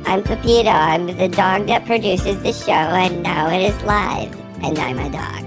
I'm Pepito. I'm the dog that produces the show, and now it is live, and I'm a dog.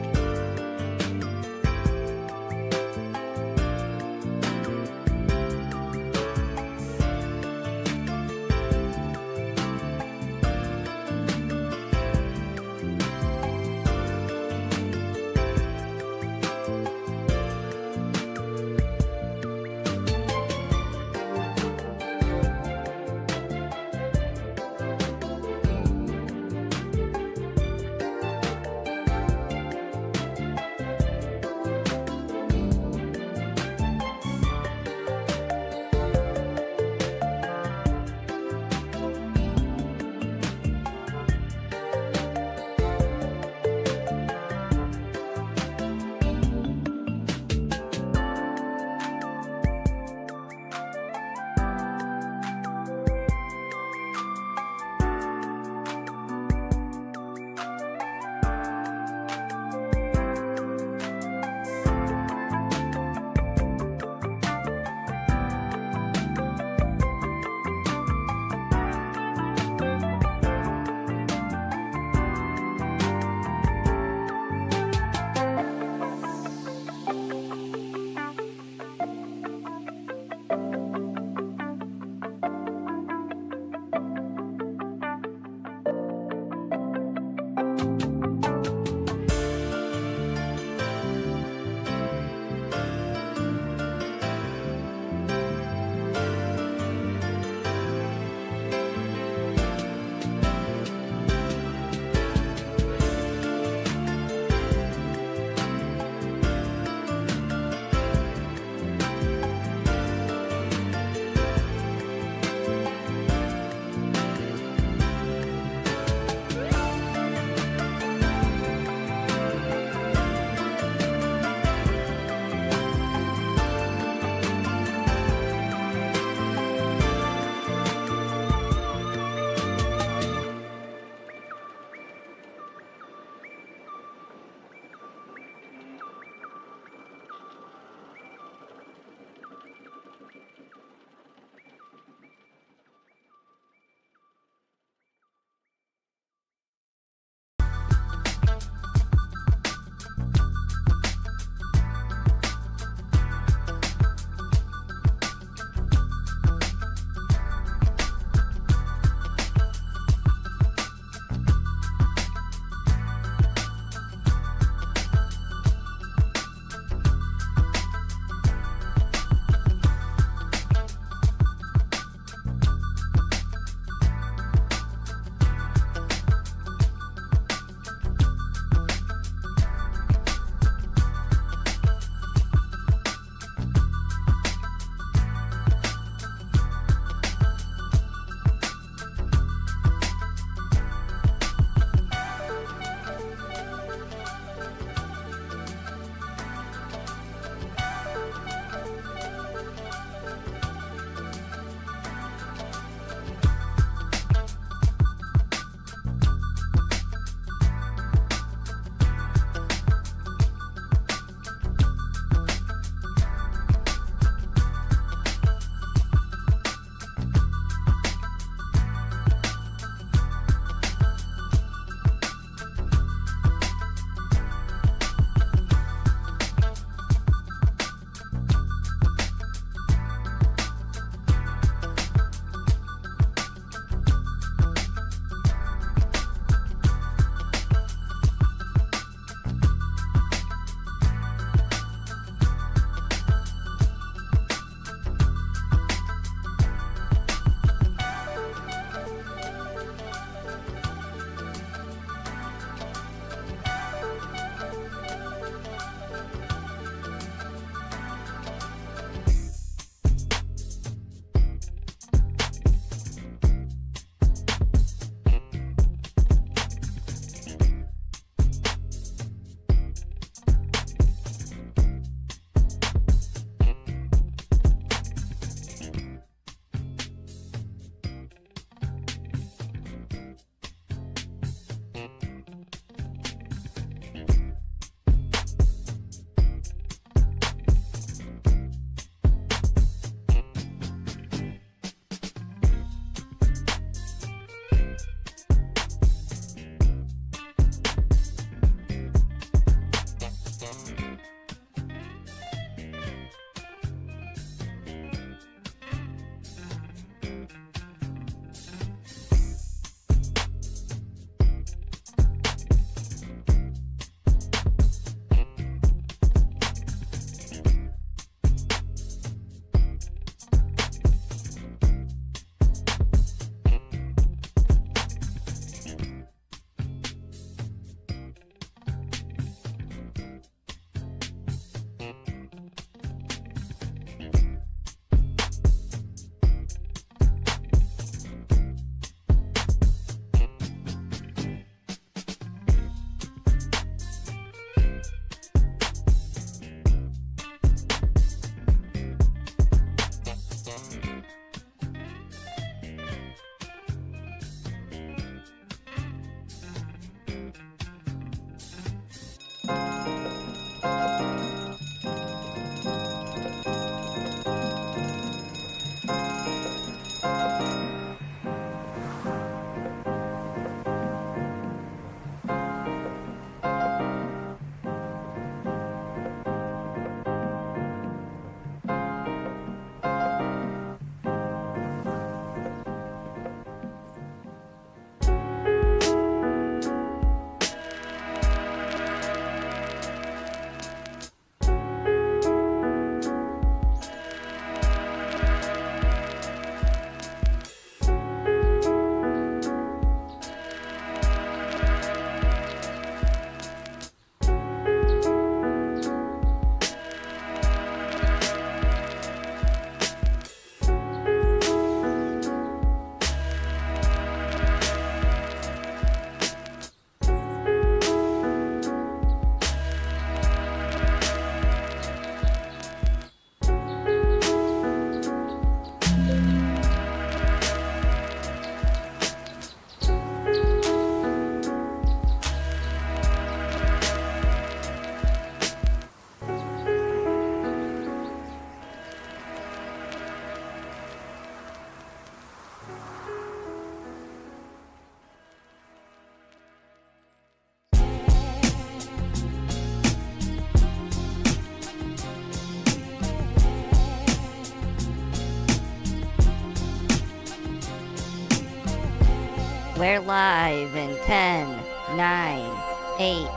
We're live in 10, 9, 8,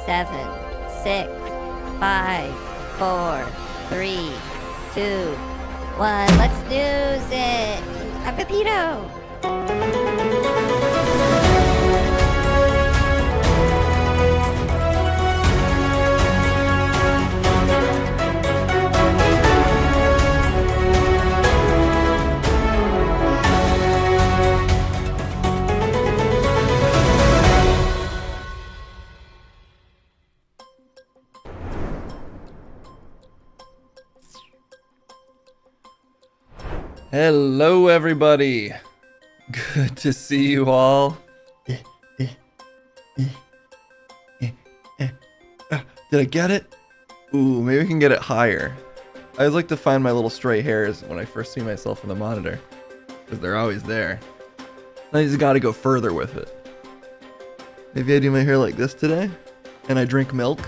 7, 6, 5, 4, 3, 2, 1. Let's do it! A Pepito! Hello everybody! Good to see you all. Did I get it? Ooh, maybe we can get it higher. I always like to find my little stray hairs when I first see myself in the monitor, because they're always there. I just gotta go further with it. Maybe I do my hair like this today, and I drink milk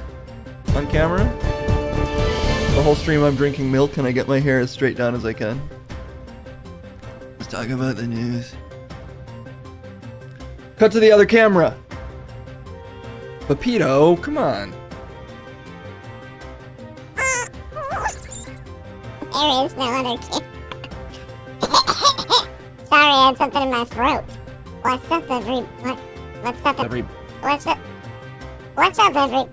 on camera. The whole stream I'm drinking milk and I get my hair as straight down as I can. Let's talk about the news. Cut to the other camera. Pepito, come on. There is no other kid. Sorry, I had something in my throat. What's up, What's up, What's up,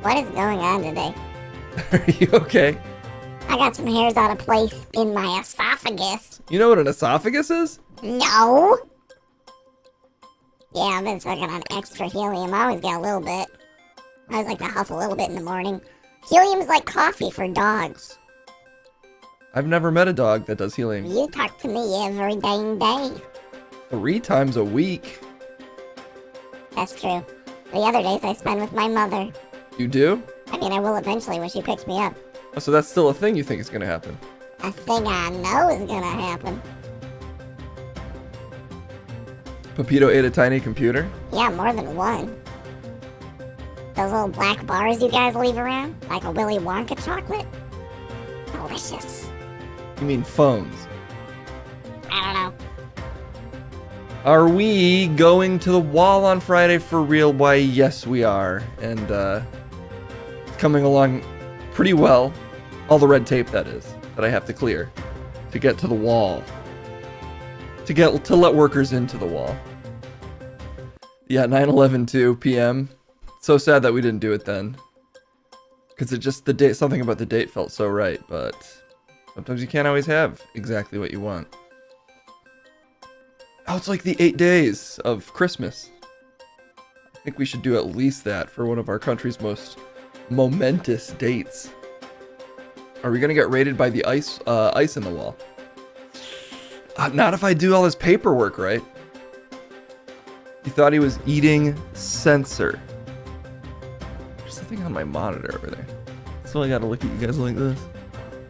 What is going on today? Are you okay? I got some hairs out of place in my esophagus. You know what an esophagus is? No. Yeah, I've been sucking on extra helium. I always get a little bit. I always like to huff a little bit in the morning. Helium's like coffee for dogs. I've never met a dog that does helium. You talk to me every dang day. 3 times a week. That's true. The other days I spend with my mother. You do? I mean, I will eventually when she picks me up. Oh, so that's still a thing you think is gonna happen? A thing I know is gonna happen. Pepito ate a tiny computer? Yeah, more than one. Those little black bars you guys leave around, like a Willy Wonka chocolate. Delicious. You mean phones? I don't know. Are we going to the wall on Friday for real? Why, yes, we are. And it's coming along pretty well. All the red tape, that is, that I have to clear to get to the wall. To let workers into the wall. Yeah, 9/11 2 p.m. So sad that we didn't do it then. Because it just, the date, something about the date felt so right, but sometimes you can't always have exactly what you want. Oh, it's like the 8 days of Christmas. I think we should do at least that for one of our country's most momentous dates. Are we gonna get raided by the ice in the wall? Not if I do all this paperwork right. He thought he was eating censor. There's something on my monitor over there. So I gotta look at you guys like this.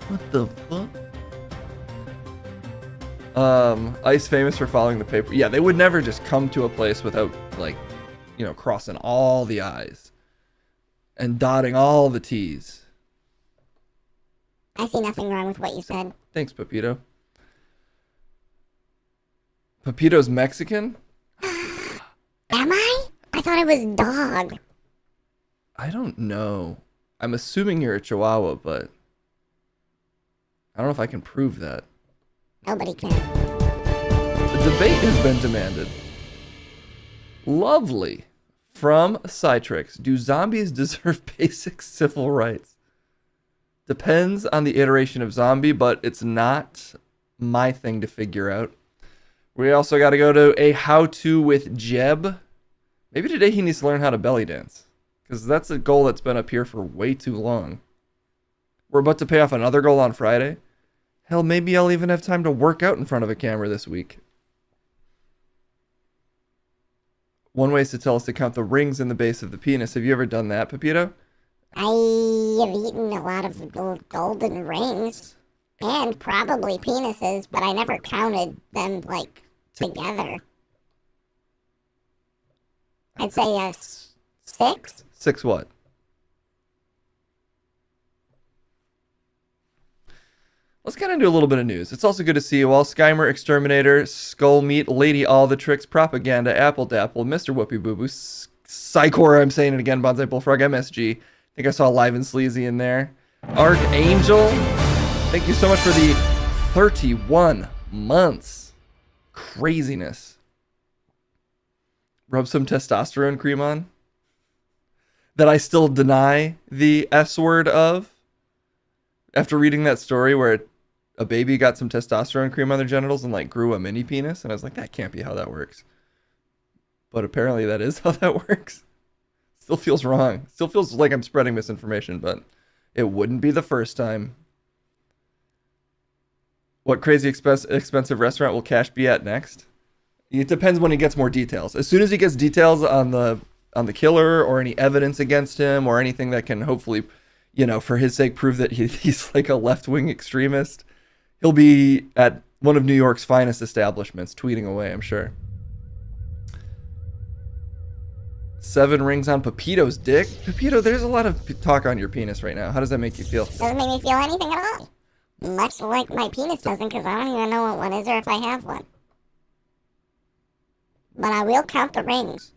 What the fuck? Ice famous for following the paper. Yeah, they would never just come to a place without, like, you know, crossing all the I's and dotting all the T's. I see nothing wrong with what you said. Thanks, Pepito. Pepito's Mexican? Am I? I thought it was dog. I don't know. I'm assuming you're a Chihuahua, but I don't know if I can prove that. Nobody can. The debate has been demanded. Lovely. From Citrix. Do zombies deserve basic civil rights? Depends on the iteration of zombie, but it's not my thing to figure out. We also got to go to a how-to with Jeb. Maybe today he needs to learn how to belly dance, because that's a goal that's been up here for way too long. We're about to pay off another goal on Friday. Hell, maybe I'll even have time to work out in front of a camera this week. One way is to tell us to count the rings in the base of the penis. Have you ever done that, Pepito? I have eaten a lot of golden rings and probably penises, but I never counted them, like, together. I'd say 6. 6 what? Let's get into a little bit of news. It's also good to see you all. Skymer, Exterminator, Skull Meat, Lady All the Tricks, Propaganda, Apple Dapple, Mr. Whoopie Boo Boo, Psychor, I'm saying it again, Bonsai Bullfrog, MSG. I think I saw Live and Sleazy in there. Archangel, thank you so much for the 31 months. Craziness. Rub some testosterone cream on. That I still deny the S word of. After reading that story where a baby got some testosterone cream on their genitals and like grew a mini penis, and I was like, that can't be how that works. But apparently that is how that works. Still feels wrong. Still feels like I'm spreading misinformation, but it wouldn't be the first time. What crazy expensive restaurant will Cash be at next? It depends when he gets more details. As soon as he gets details on the killer or any evidence against him or anything that can hopefully, you know, for his sake, prove that he's like a left-wing extremist, he'll be at one of New York's finest establishments, tweeting away, I'm sure. 7 rings on Pepito's dick? Pepito, there's a lot of talk on your penis right now. How does that make you feel? Doesn't make me feel anything at all. Much like my penis doesn't, because I don't even know what one is or if I have one. But I will count the rings.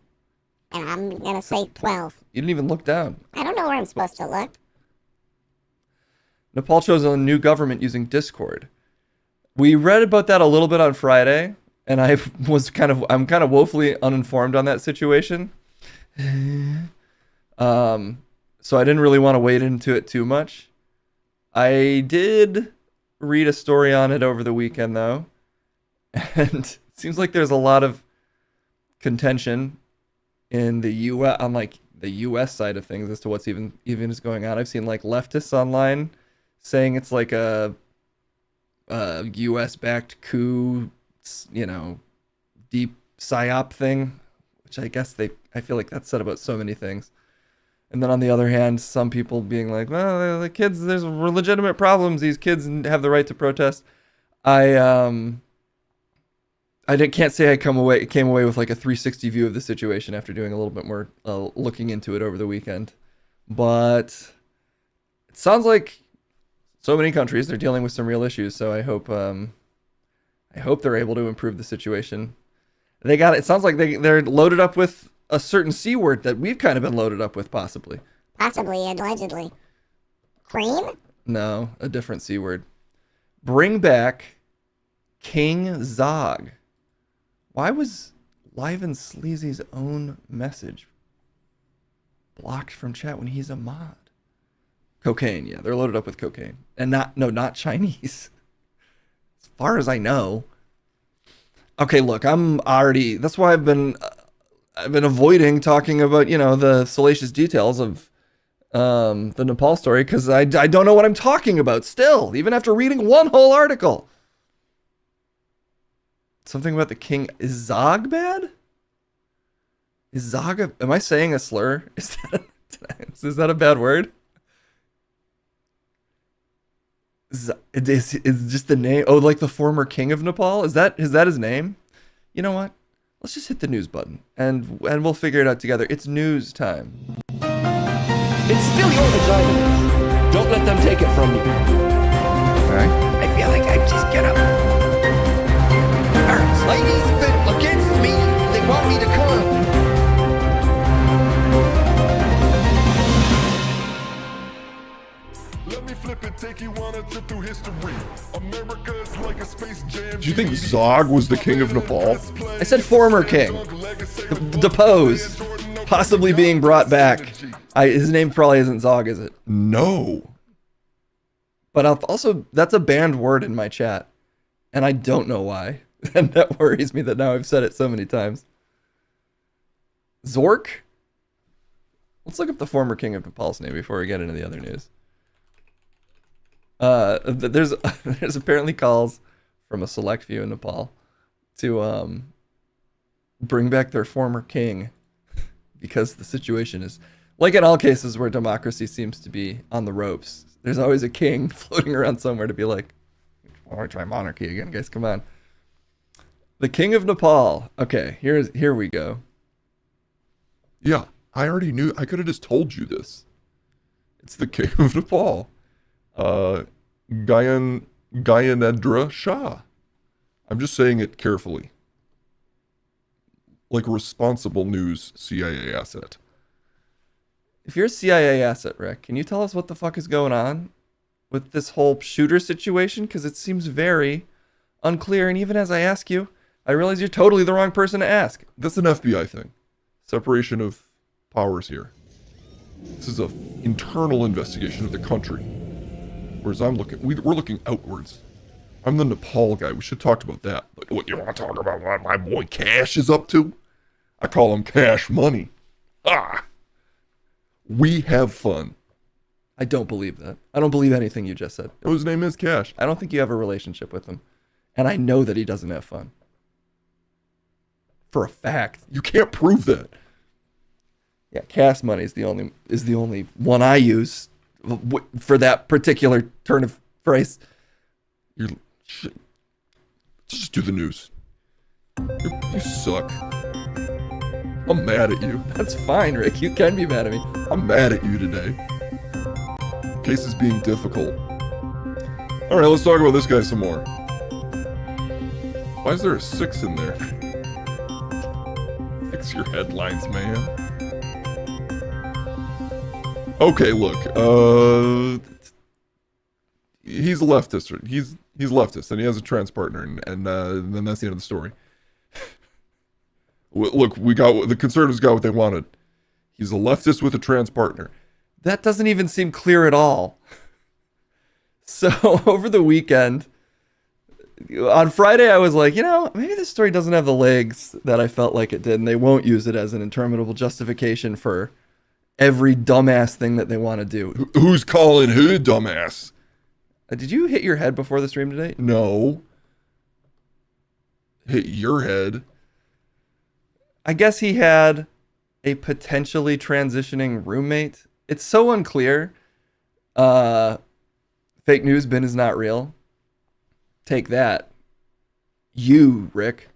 And I'm going to say 12. You didn't even look down. I don't know where I'm supposed to look. Nepal chose a new government using Discord. We read about that a little bit on Friday, and I'm kind of woefully uninformed on that situation. So I didn't really want to wade into it too much. I did read a story on it over the weekend though, and it seems like there's a lot of contention in the U.S. on like the U.S. side of things as to what's even is going on. I've seen like leftists online saying it's like a U.S.-backed coup, you know, deep psyop thing, which I guess I feel like that's said about so many things. And then on the other hand, some people being like, well, the kids, there's legitimate problems. These kids have the right to protest. I can't say I came away with like a 360 view of the situation after doing a little bit more looking into it over the weekend. But it sounds like so many countries they're dealing with some real issues. So I hope they're able to improve the situation. They got it. Sounds like they're loaded up with a certain C word that we've kind of been loaded up with, possibly. Possibly, allegedly. Cream? No, a different C word. Bring back King Zog. Why was Live and Sleazy's own message blocked from chat when he's a mod? Cocaine, yeah, they're loaded up with cocaine, and not Chinese, as far as I know. Okay, look, that's why I've been avoiding talking about the salacious details of the Nepal story, because I don't know what I'm talking about still, even after reading one whole article. Something about the king. Is Zog bad? Is Zog am I saying a slur? Is that a bad word? Is just the name? Oh, like the former king of Nepal? Is that his name? You know what? Let's just hit the news button and we'll figure it out together. It's news time. It's still your vagina. Don't let them take it from you. Okay. I feel like I just get up. Ladies, they're against me. They want me to come. Let me flip it, take you on a trip through history. America's like a space jam. Do you think Zog was the king of Nepal? I said former king. Deposed. Possibly being brought back. His name probably isn't Zog, is it? No. But also, that's a banned word in my chat. And I don't know why. And that worries me that now I've said it so many times. Zork? Let's look up the former king of Nepal's name before we get into the other news. There's apparently calls from a select few in Nepal to bring back their former king because the situation is, like in all cases where democracy seems to be on the ropes, there's always a king floating around somewhere to be like, I want to try monarchy again, guys, come on. The king of Nepal. Okay, here we go. Yeah, I already knew. I could have just told you this. It's the king of Nepal. Gyanendra Shah. I'm just saying it carefully. Like a responsible news CIA asset. If you're a CIA asset, Rick, can you tell us what the fuck is going on with this whole shooter situation? Because it seems very unclear, and even as I ask you, I realize you're totally the wrong person to ask. That's an FBI thing. Separation of powers here. This is an internal investigation of the country. Whereas we're looking outwards. I'm the Nepal guy. We should talk about that. Like, what, you want to talk about what my boy Cash is up to? I call him Cash Money. Ah! We have fun. I don't believe that. I don't believe anything you just said. Oh, his name is Cash. I don't think you have a relationship with him. And I know that he doesn't have fun. For a fact. You can't prove that. Yeah, Cash Money is the only one I use for that particular turn of phrase. Shit. Let's just do the news. You suck. I'm mad at you. That's fine, Rick. You can be mad at me. I'm mad at you today. Case is being difficult. Alright, let's talk about this guy some more. Why is there a 6 in there? Fix your headlines, man. Okay, look. He's a leftist. He's leftist, and he has a trans partner, and then that's the end of the story. Look, the conservatives got what they wanted. He's a leftist with a trans partner. That doesn't even seem clear at all. So over the weekend, on Friday, I was like, maybe this story doesn't have the legs that I felt like it did, and they won't use it as an interminable justification for every dumbass thing that they want to do. Who's calling who dumbass? Did you hit your head before the stream today? No. Hit your head. I guess he had a potentially transitioning roommate. It's so unclear. Fake news bin is not real. Take that. You, Rick.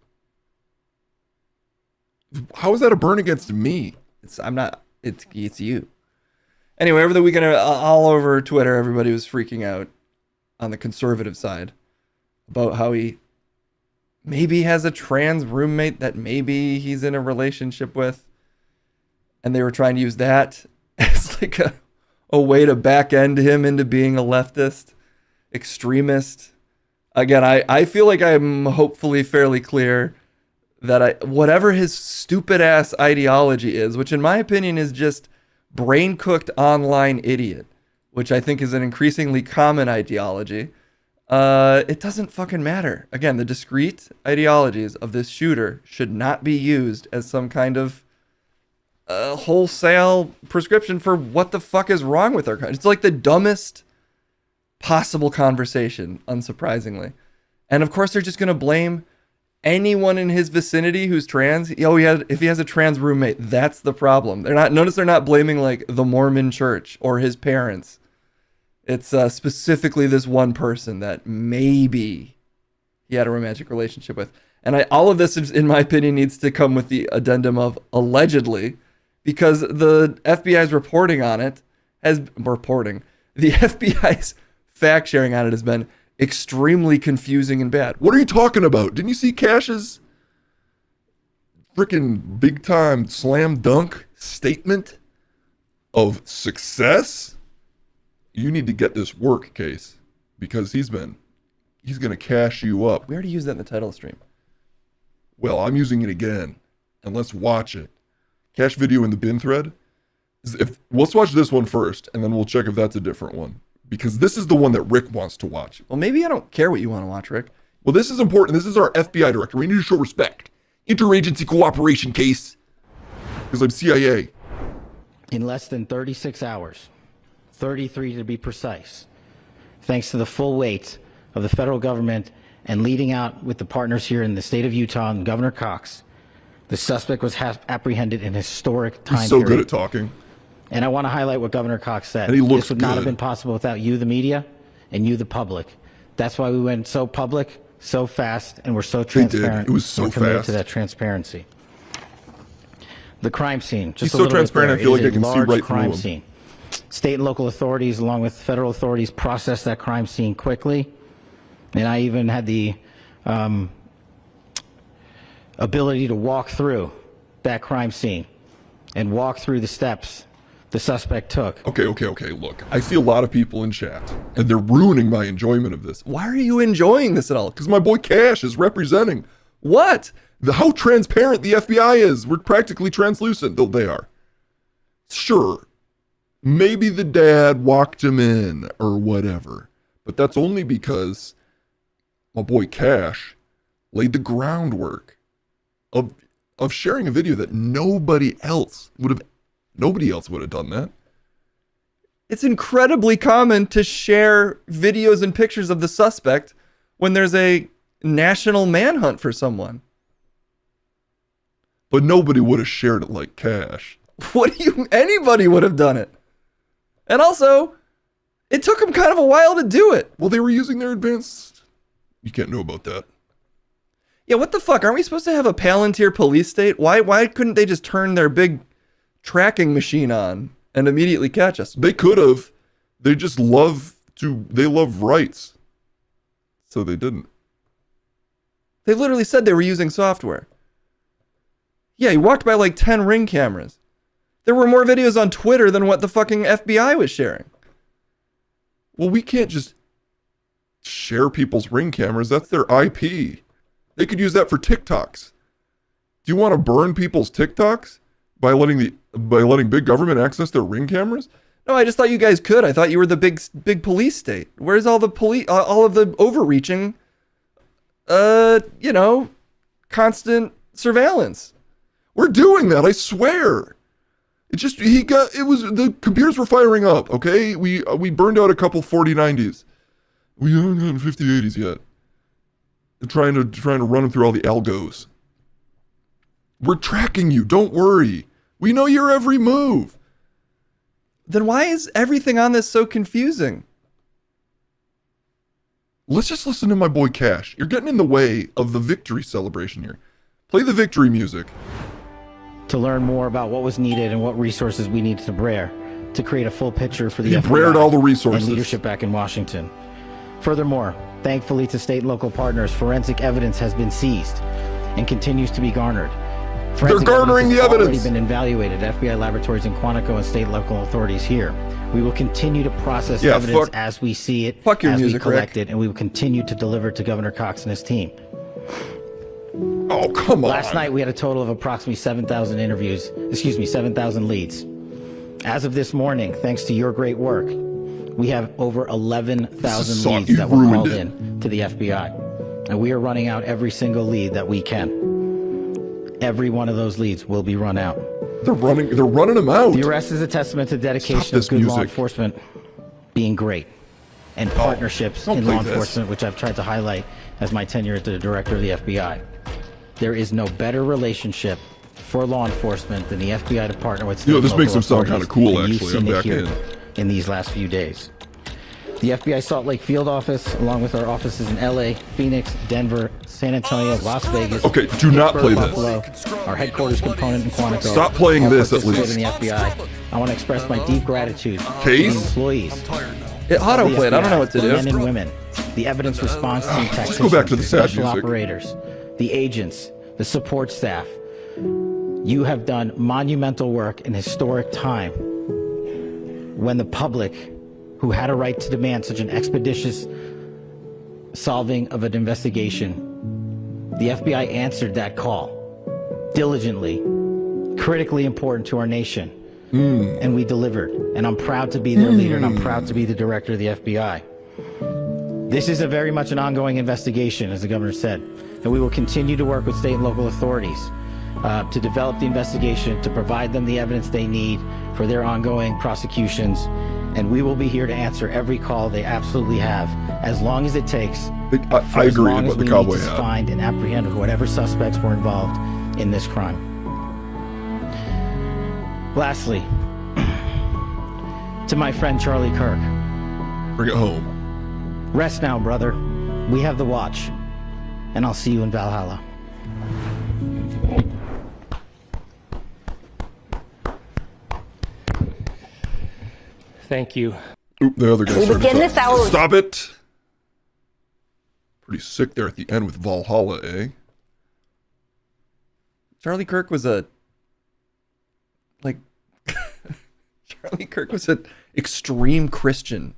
How is that a burn against me? It's you. Anyway, over the weekend, all over Twitter, everybody was freaking out on the conservative side about how he maybe has a trans roommate that maybe he's in a relationship with. And they were trying to use that as like a way to back end him into being a leftist extremist. Again, I feel like I'm hopefully fairly clear that whatever his stupid ass ideology is, which in my opinion is just brain cooked online idiot, which I think is an increasingly common ideology. It doesn't fucking matter. Again, the discrete ideologies of this shooter should not be used as some kind of wholesale prescription for what the fuck is wrong with our country. It's like the dumbest possible conversation, unsurprisingly. And of course, they're just going to blame anyone in his vicinity who's trans. If he has a trans roommate, that's the problem. Notice they're not blaming like the Mormon church or his parents. It's specifically this one person that maybe he had a romantic relationship with. And all of this, in my opinion, needs to come with the addendum of allegedly, because the FBI's reporting on it the FBI's fact sharing on it has been extremely confusing and bad. What are you talking about? Didn't you see Cash's freaking big time slam dunk statement of success? You need to get this work, Case, because he's going to cash you up. We already used that in the title of the stream. Well, I'm using it again, and let's watch it. Cash video in the bin thread. Let's watch this one first, and then we'll check if that's a different one, because this is the one that Rick wants to watch. Well, maybe I don't care what you want to watch, Rick. Well, this is important. This is our FBI director. We need to show respect. Interagency cooperation, Case, because I'm CIA. In less than 36 hours, 33 to be precise, thanks to the full weight of the federal government and leading out with the partners here in the state of Utah and Governor Cox, the suspect was apprehended in a historic time He's so period. good at talking. And I want to highlight what Governor Cox said. And he looks this would not have good. been possible without you, the media, and you, the public. That's why we went so public, so fast, and we're so transparent. It was so we're committed fast. to that transparency. The crime scene. Just He's a so little bit transparent, there. I feel It is like I a can see large right through crime him. scene. State and local authorities, along with federal authorities, processed that crime scene quickly. And I even had the ability to walk through that crime scene and walk through the steps the suspect took. Okay. Look, I see a lot of people in chat, and they're ruining my enjoyment of this. Why are you enjoying this at all? Because my boy Cash is representing What? how transparent the FBI is. We're practically translucent, though they are. Sure, maybe the dad walked him in or whatever, but that's only because my boy Cash laid the groundwork of sharing a video that nobody else would have done that. It's incredibly common to share videos and pictures of the suspect when there's a national manhunt for someone. But nobody would have shared it like Cash. Anybody would have done it. And also, it took them kind of a while to do it. Well, they were using their advanced... You can't know about that. Yeah, what the fuck? Aren't we supposed to have a Palantir police state? Why couldn't they just turn their big tracking machine on and immediately catch us? They could have. They just they love rights. So they didn't. They literally said they were using software. Yeah, he walked by like 10 Ring cameras. There were more videos on Twitter than what the fucking FBI was sharing. Well, we can't just share people's Ring cameras. That's their IP. They could use that for TikToks. Do you want to burn people's TikToks by letting big government access their Ring cameras? No, I just thought you guys could. I thought you were the big police state. Where's all the all of the overreaching, constant surveillance? We're doing that, I swear. The computers were firing up, okay? We burned out a couple 4090s. We haven't gotten 5080s yet. Trying to run them through all the algos. We're tracking you, don't worry. We know your every move. Then why is everything on this so confusing? Let's just listen to my boy Cash. You're getting in the way of the victory celebration here. Play the victory music. to learn more about what was needed and what resources we needed to bear to create a full picture for the He FBI bared all the resources. and leadership back in Washington. Furthermore, thankfully to state and local partners, forensic evidence has been seized and continues to be garnered. Forensic garnering the has evidence. already been evaluated at FBI laboratories in Quantico and state and local authorities here. We will continue to process Yeah, evidence fuck- as we see it, fuck your as music, we collect Rick. it, and we will continue to deliver to Governor Cox and his team. Oh, come on. Last night we had a total of approximately 7,000 interviews, 7,000 leads. As of this morning, thanks to your great work, we have over 11,000 Suck, leads you that were ruined called it. in to the FBI. And we are running out every single lead that we can. Every one of those leads will be run out. They're running them out. The arrest is a testament to dedication Stop this of good law music. enforcement being great and partnerships don't in play law this. enforcement, which I've tried to highlight as my tenure as the director of the FBI. There is no better relationship for law enforcement than the FBI to partner with state You know, this and makes local them sound authorities, kinda cool, and you've actually. seen I'm it back here in these last few days. The FBI Salt Lake field office, along with our offices in LA, Phoenix, Denver, San Antonio, Las Vegas. Okay, do not Pittsburgh, play this. Buffalo, our headquarters component in Quantico. Stop playing all this, at participate least. in the FBI. I want to express my deep gratitude to Case? the employees. It autoplayed. I don't know what to do. Men and women, the evidence response team technicians, go back to the sad special music. operators, the agents, the support staff. You have done monumental work in historic time when the public, who had a right to demand such an expeditious solving of an investigation, the FBI answered that call diligently, critically important to our nation. And we delivered. And I'm proud to be their leader, and I'm proud to be the director of the FBI. This is a very much an ongoing investigation, as the governor said, and we will continue to work with state and local authorities to develop the investigation, to provide them the evidence they need for their ongoing prosecutions, and we will be here to answer every call they absolutely have, as long as it takes. I agree about the cowboy to hat. find and apprehend whatever suspects were involved in this crime. Lastly, to my friend Charlie Kirk, Bring it home. rest now, brother. We have the watch, and I'll see you in Valhalla. Thank you. Oop, the other guy We started begin to this hour- Stop it. Pretty sick there at the end with Valhalla, eh? Charlie Kirk was a like Charlie Kirk was an extreme Christian.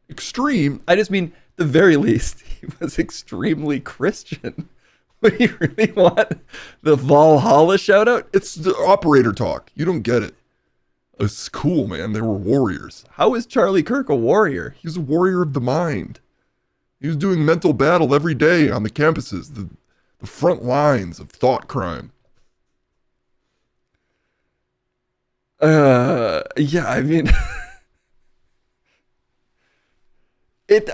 Extreme. I just mean the very least he was extremely Christian. Would you really want the Valhalla shout out? It's the operator talk. You don't get it. It's cool, man. They were warriors. How is Charlie Kirk a warrior? He's a warrior of the mind. He was doing mental battle every day on the campuses, the front lines of thought crime. Yeah, I mean it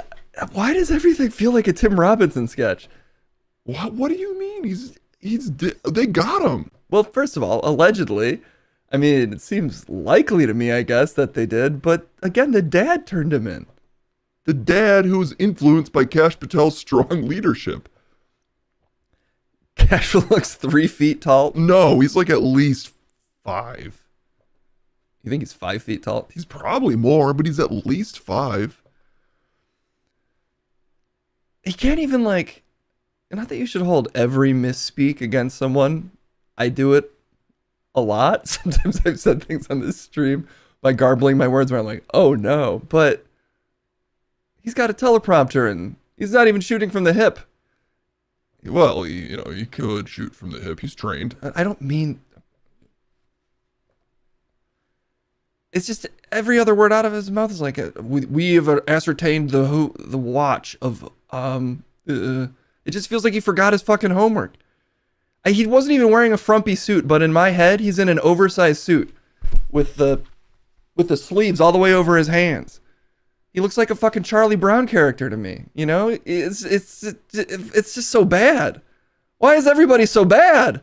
why does everything feel like a Tim Robinson sketch? What do you mean? They got him. Well, first of all, allegedly, I mean, it seems likely to me, I guess, that they did, but again, the dad turned him in. The dad who was influenced by Kash Patel's strong leadership. Cash looks 3 feet tall. No, he's like at least 5. You think he's 5 feet tall? He's probably more, but he's at least 5. He can't even like, not that you should hold every misspeak against someone. I do it a lot. Sometimes I've said things on this stream by garbling my words where I'm like, oh no, but he's got a teleprompter and he's not even shooting from the hip. Well, he could shoot from the hip. He's trained. I don't mean, it's just every other word out of his mouth is like, we have ascertained the watch of, it just feels like he forgot his fucking homework. He wasn't even wearing a frumpy suit, but in my head, he's in an oversized suit with the sleeves all the way over his hands. He looks like a fucking Charlie Brown character to me. You know, it's just so bad. Why is everybody so bad?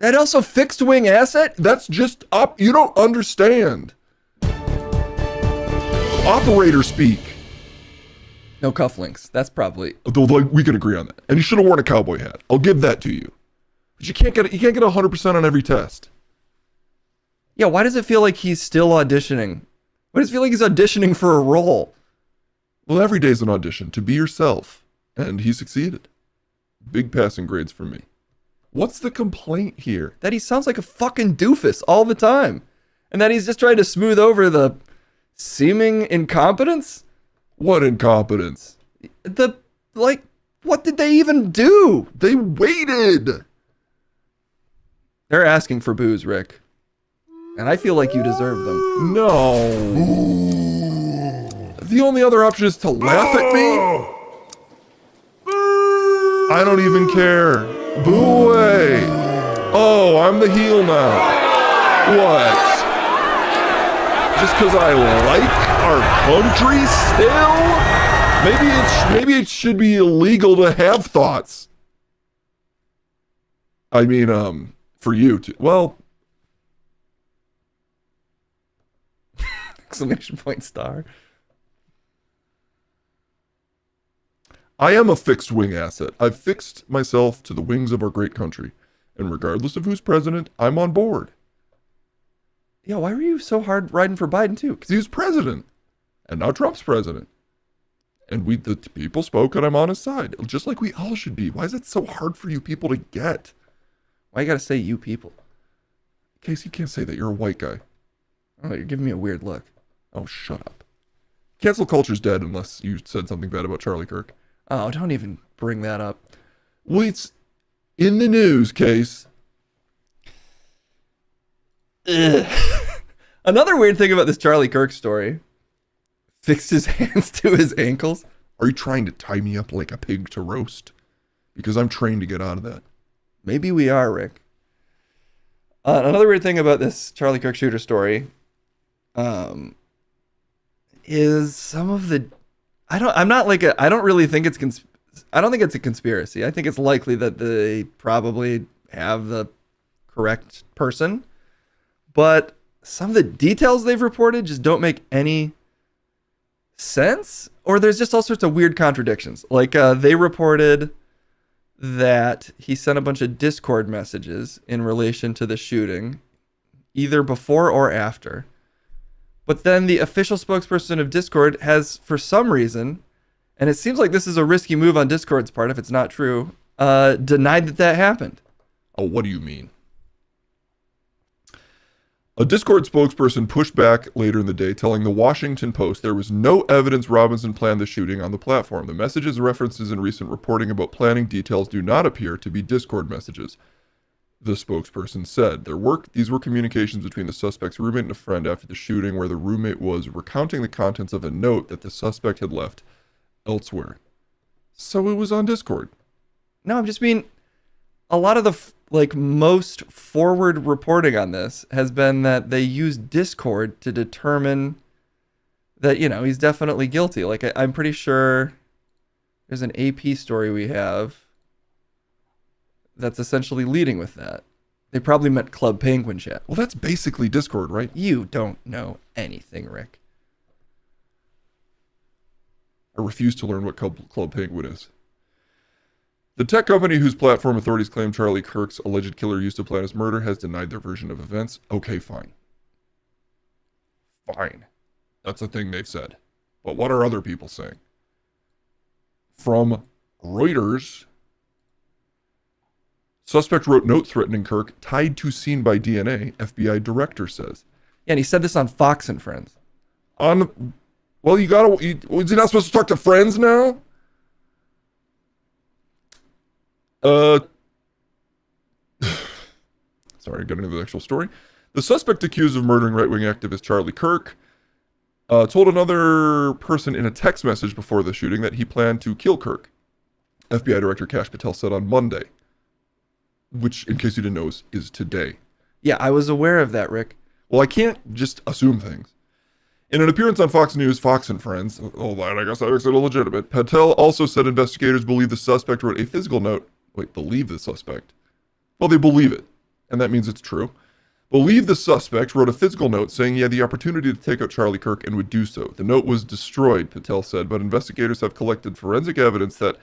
And also fixed wing asset? That's just up. You don't understand. Operator speak. No cufflinks. That's probably Though, like, we can agree on that. And he should have worn a cowboy hat. I'll give that to you. But you can't get 100% on every test. Yeah, why does it feel like he's still auditioning? Why does it feel like he's auditioning for a role? Well, every day's an audition to be yourself, and he succeeded. Big passing grades for me. What's the complaint here? That he sounds like a fucking doofus all the time. And that he's just trying to smooth over the seeming incompetence? What incompetence? What did they even do? They waited. They're asking for booze, Rick. And I feel like you deserve them. No. The only other option is to laugh at me? I don't even care. Boo away. Oh, I'm the heel now. What? Just because I like our country still? Maybe it should be illegal to have thoughts. I mean, for you to, well. Exclamation point star. I am a fixed wing asset. I've fixed myself to the wings of our great country. And regardless of who's president, I'm on board. Yeah, why were you so hard riding for Biden too? Because he was president. And now Trump's president. And the people spoke and I'm on his side. Just like we all should be. Why is it so hard for you people to get? Why you gotta say you people? Casey, you can't say that. You're a white guy. Oh, you're giving me a weird look. Oh, shut up. Cancel culture's dead unless you said something bad about Charlie Kirk. Oh, don't even bring that up. Well, it's in the news, Case. Another weird thing about this Charlie Kirk story. Fixed his hands to his ankles. Are you trying to tie me up like a pig to roast? Because I'm trained to get out of that. Maybe we are, Rick. Another weird thing about this Charlie Kirk shooter story is some of the I don't really think it's I don't think it's a conspiracy. I think it's likely that they probably have the correct person, but some of the details they've reported just don't make any sense, or there's just all sorts of weird contradictions. Like they reported that he sent a bunch of Discord messages in relation to the shooting, either before or after. But then the official spokesperson of Discord has, for some reason, and it seems like this is a risky move on Discord's part if it's not true, denied that happened. Oh, what do you mean? A Discord spokesperson pushed back later in the day, telling the Washington Post there was no evidence Robinson planned the shooting on the platform. The messages, references, and recent reporting about planning details do not appear to be Discord messages, the spokesperson said. These were communications between the suspect's roommate and a friend after the shooting, where the roommate was recounting the contents of a note that the suspect had left elsewhere. So it was on Discord. No, I'm just mean, a lot of the most forward reporting on this has been that they used Discord to determine that, he's definitely guilty. Like, I'm pretty sure there's an AP story we have that's essentially leading with that. They probably meant Club Penguin chat. Well, that's basically Discord, right? You don't know anything, Rick. I refuse to learn what Club Penguin is. The tech company whose platform authorities claim Charlie Kirk's alleged killer used to plan his murder has denied their version of events. Okay, fine. Fine. That's a thing they've said. But what are other people saying? From Reuters, suspect wrote note threatening Kirk, tied to scene by DNA, FBI director says. Yeah, and he said this on Fox and Friends. Is he not supposed to talk to friends now? Sorry, getting into the actual story. The suspect accused of murdering right-wing activist Charlie Kirk told another person in a text message before the shooting that he planned to kill Kirk. FBI Director Kash Patel said on Monday, which, in case you didn't know, is today. Yeah, I was aware of that, Rick. Well, I can't just assume things. In an appearance on Fox News, Fox and Friends, I guess that makes it illegitimate, Patel also said investigators believe the suspect wrote a physical note. Wait, believe the suspect? Well, they believe it, and that means it's true. Believe the suspect wrote a physical note saying he had the opportunity to take out Charlie Kirk and would do so. The note was destroyed, Patel said, but investigators have collected forensic evidence that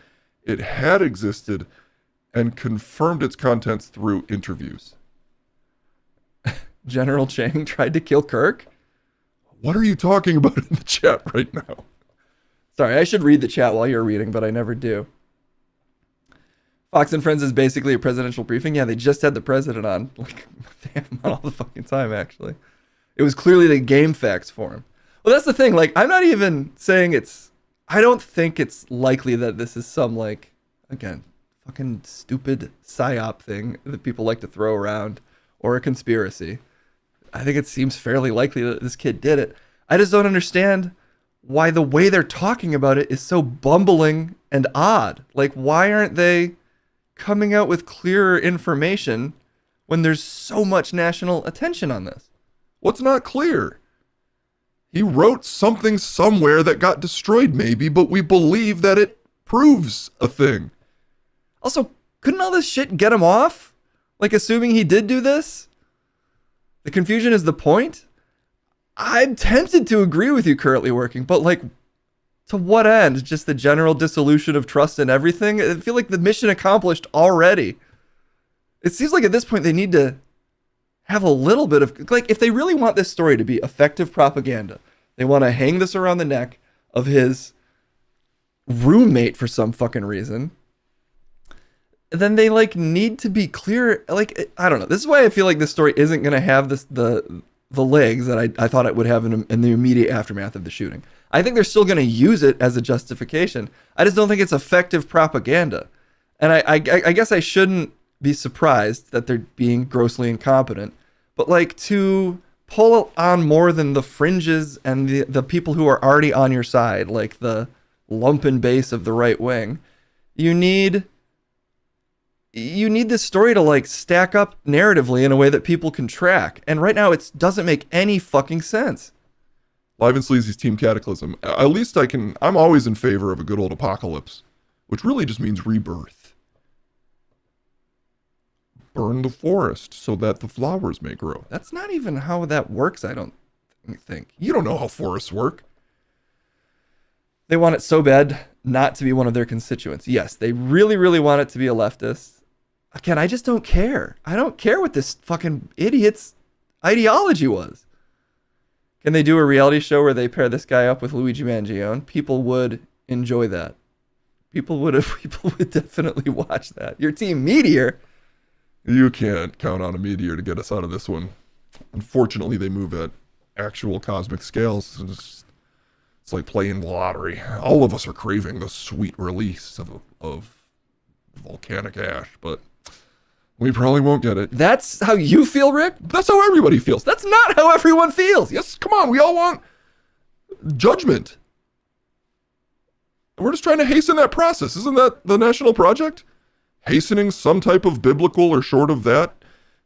it had existed and confirmed its contents through interviews. General Chang tried to kill Kirk? What are you talking about in the chat right now? Sorry, I should read the chat while you're reading, but I never do. Fox and Friends is basically a presidential briefing. Yeah, they just had the president on. Like, they have him on all the fucking time, actually. It was clearly the game facts for him. Well, that's the thing. Like, I'm not even saying it's... I don't think it's likely that this is some, like, again, fucking stupid psyop thing that people like to throw around, or a conspiracy. I think it seems fairly likely that this kid did it. I just don't understand why the way they're talking about it is so bumbling and odd. Like, why aren't they coming out with clearer information when there's so much national attention on this? What's not clear? He wrote something somewhere that got destroyed maybe, but we believe that it proves a thing. Also, couldn't all this shit get him off? Like, assuming he did do this? The confusion is the point? I'm tempted to agree with you, currently working, but like, to what end? Just the general dissolution of trust in everything? I feel like the mission accomplished already. It seems like at this point they need to have a little bit of, like, if they really want this story to be effective propaganda, they want to hang this around the neck of his roommate for some fucking reason, then they like need to be clear. Like, I don't know. This is why I feel like this story isn't going to have this, the legs that I thought it would have in the immediate aftermath of the shooting. I think they're still going to use it as a justification. I just don't think it's effective propaganda. And I guess I shouldn't be surprised that they're being grossly incompetent. But like, to pull on more than the fringes and the people who are already on your side, like the lumpen base of the right wing, you need this story to like stack up narratively in a way that people can track. And right now it doesn't make any fucking sense. Live and Sleazy's Team Cataclysm. At least I'm always in favor of a good old apocalypse, which really just means rebirth. Burn the forest so that the flowers may grow. That's not even how that works, I don't think. You don't know how forests work. They want it so bad not to be one of their constituents. Yes, they really, really want it to be a leftist. Again, I just don't care. I don't care what this fucking idiot's ideology was. Can they do a reality show where they pair this guy up with Luigi Mangione? People would enjoy that. People would definitely watch that. Your team Meteor. You can't count on a meteor to get us out of this one. Unfortunately, they move at actual cosmic scales. It's like playing the lottery. All of us are craving the sweet release of volcanic ash, but we probably won't get it. That's how you feel, Rick? That's how everybody feels. That's not how everyone feels. Yes, come on. We all want judgment. We're just trying to hasten that process. Isn't that the national project? Hastening some type of biblical or short of that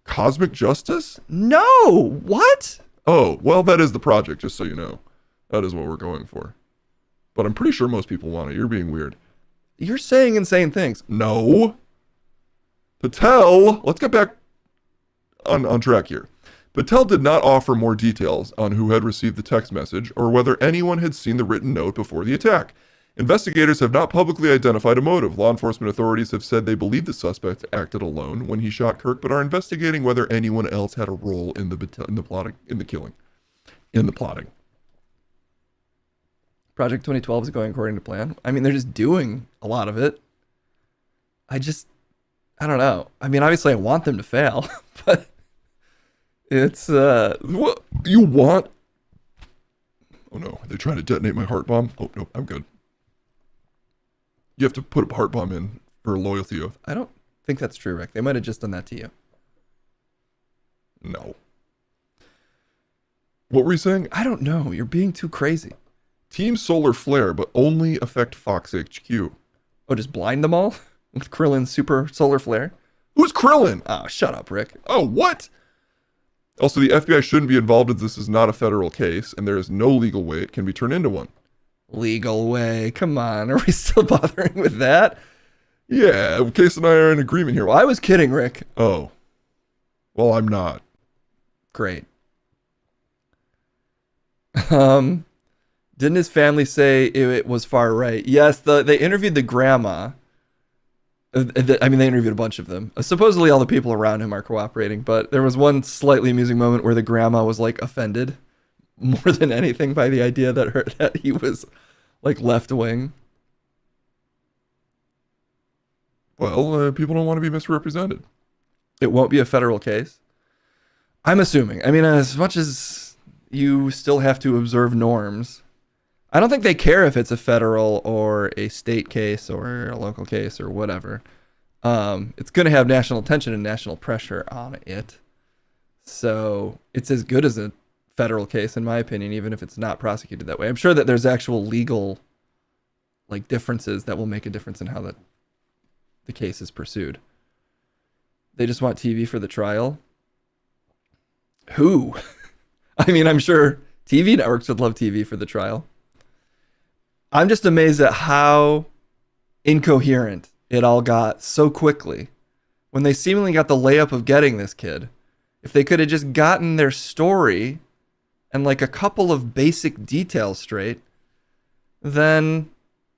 cosmic justice? No. What? Oh, well, that is the project, just so you know. That is what we're going for. But I'm pretty sure most people want it. You're being weird. You're saying insane things. No. Patel, let's get back on track here. Patel did not offer more details on who had received the text message or whether anyone had seen the written note before the attack. Investigators have not publicly identified a motive. Law enforcement authorities have said they believe the suspect acted alone when he shot Kirk, but are investigating whether anyone else had a role in the plotting. Project 2012 is going according to plan. I mean, they're just doing a lot of it. I don't know. I mean, obviously I want them to fail, but it's, what you want? Oh no, they're trying to detonate my heart bomb. Oh no, I'm good. You have to put a heart bomb in for a loyalty oath. I don't think that's true, Rick. They might have just done that to you. No. What were you saying? I don't know. You're being too crazy. Team Solar Flare, but only affect Fox HQ. Oh, just blind them all? With Krillin's super solar flare? Who's Krillin? Oh, shut up, Rick. Oh, what? Also, the FBI shouldn't be involved as this is not a federal case, and there is no legal way it can be turned into one. Legal way? Come on. Are we still bothering with that? Yeah, Case and I are in agreement here. Well, I was kidding, Rick. Oh. Well, I'm not. Great. Didn't his family say it was far right? Yes, they interviewed the grandma, I mean, they interviewed a bunch of them. Supposedly, all the people around him are cooperating, but there was one slightly amusing moment where the grandma was like offended more than anything by the idea that he was like left wing. Well, people don't want to be misrepresented. It won't be a federal case. I'm assuming. I mean, as much as you still have to observe norms, I don't think they care if it's a federal or a state case or a local case or whatever. It's going to have national attention and national pressure on it. So it's as good as a federal case, in my opinion, even if it's not prosecuted that way. I'm sure that there's actual legal like differences that will make a difference in how the case is pursued. They just want TV for the trial. Who? I mean, I'm sure TV networks would love TV for the trial. I'm just amazed at how incoherent it all got so quickly when they seemingly got the layup of getting this kid. If they could have just gotten their story and like a couple of basic details straight, then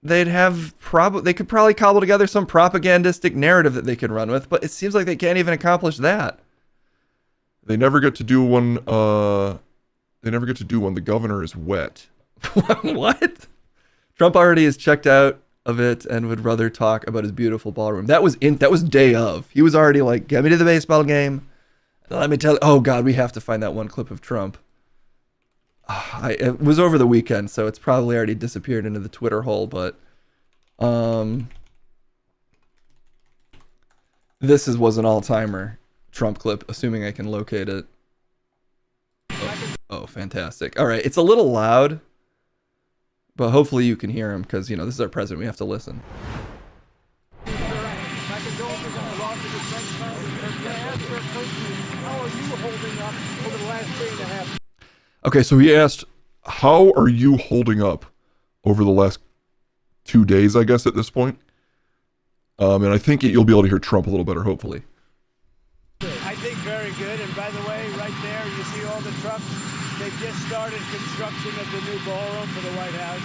they could probably cobble together some propagandistic narrative that they could run with, but it seems like they can't even accomplish that. They never get to do one. The governor is wet. What? Trump already is checked out of it and would rather talk about his beautiful ballroom. That was day of. He was already like, get me to the baseball game. Let me tell you. Oh God, we have to find that one clip of Trump. It was over the weekend, so it's probably already disappeared into the Twitter hole, but this was an all-timer Trump clip, assuming I can locate it. Oh, fantastic. All right, it's a little loud, but hopefully you can hear him because, this is our president. We have to listen. Okay, so he asked, how are you holding up over the last 2 days, I guess, at this point? And I think you'll be able to hear Trump a little better, hopefully. I think very good. And by the way, right there, you see all the trucks. They've just started construction of the new ballroom for the White House,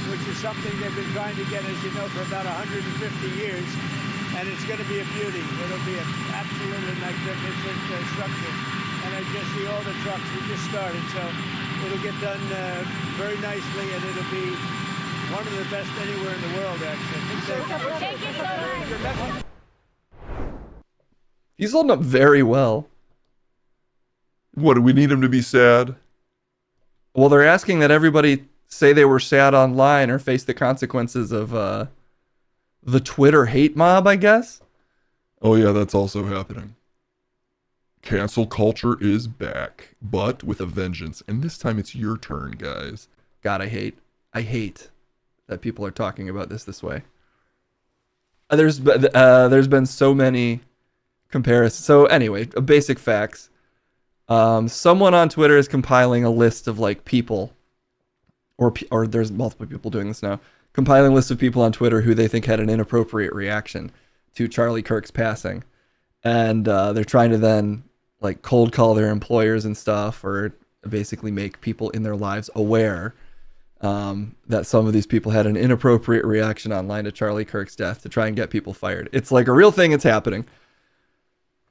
which is something they've been trying to get, as you know, for about 150 years. And it's going to be a beauty. It'll be an absolutely magnificent structure. And I just see all the trucks. We just started, so it'll get done very nicely, and it'll be one of the best anywhere in the world, actually. Thank you so much. He's holding up very well. What, do we need him to be sad? Well, they're asking that everybody say they were sad online or face the consequences of the Twitter hate mob, I guess. Oh yeah, that's also happening. Cancel culture is back, but with a vengeance. And this time it's your turn, guys. God, I hate that people are talking about this way. There's been so many comparisons. So anyway, basic facts. Someone on Twitter is compiling a list of like people, or there's multiple people doing this now, compiling a list of people on Twitter who they think had an inappropriate reaction to Charlie Kirk's passing. And they're trying to then like cold call their employers and stuff, or basically make people in their lives aware that some of these people had an inappropriate reaction online to Charlie Kirk's death to try and get people fired. It's like a real thing. It's happening.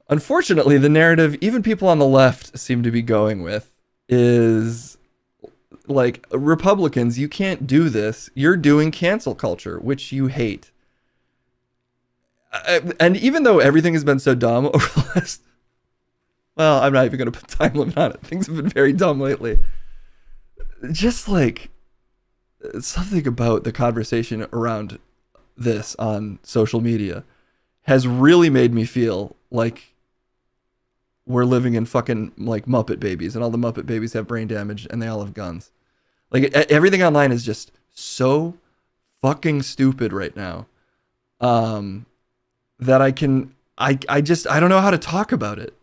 Unfortunately, the narrative even people on the left seem to be going with is like, Republicans, you can't do this. You're doing cancel culture, which you hate. And even though everything has been so dumb over the last, well, I'm not even going to put time limit on it. Things have been very dumb lately. Just like something about the conversation around this on social media has really made me feel like we're living in fucking like Muppet Babies, and all the Muppet Babies have brain damage and they all have guns. Like everything online is just so fucking stupid right now. That I don't know how to talk about it.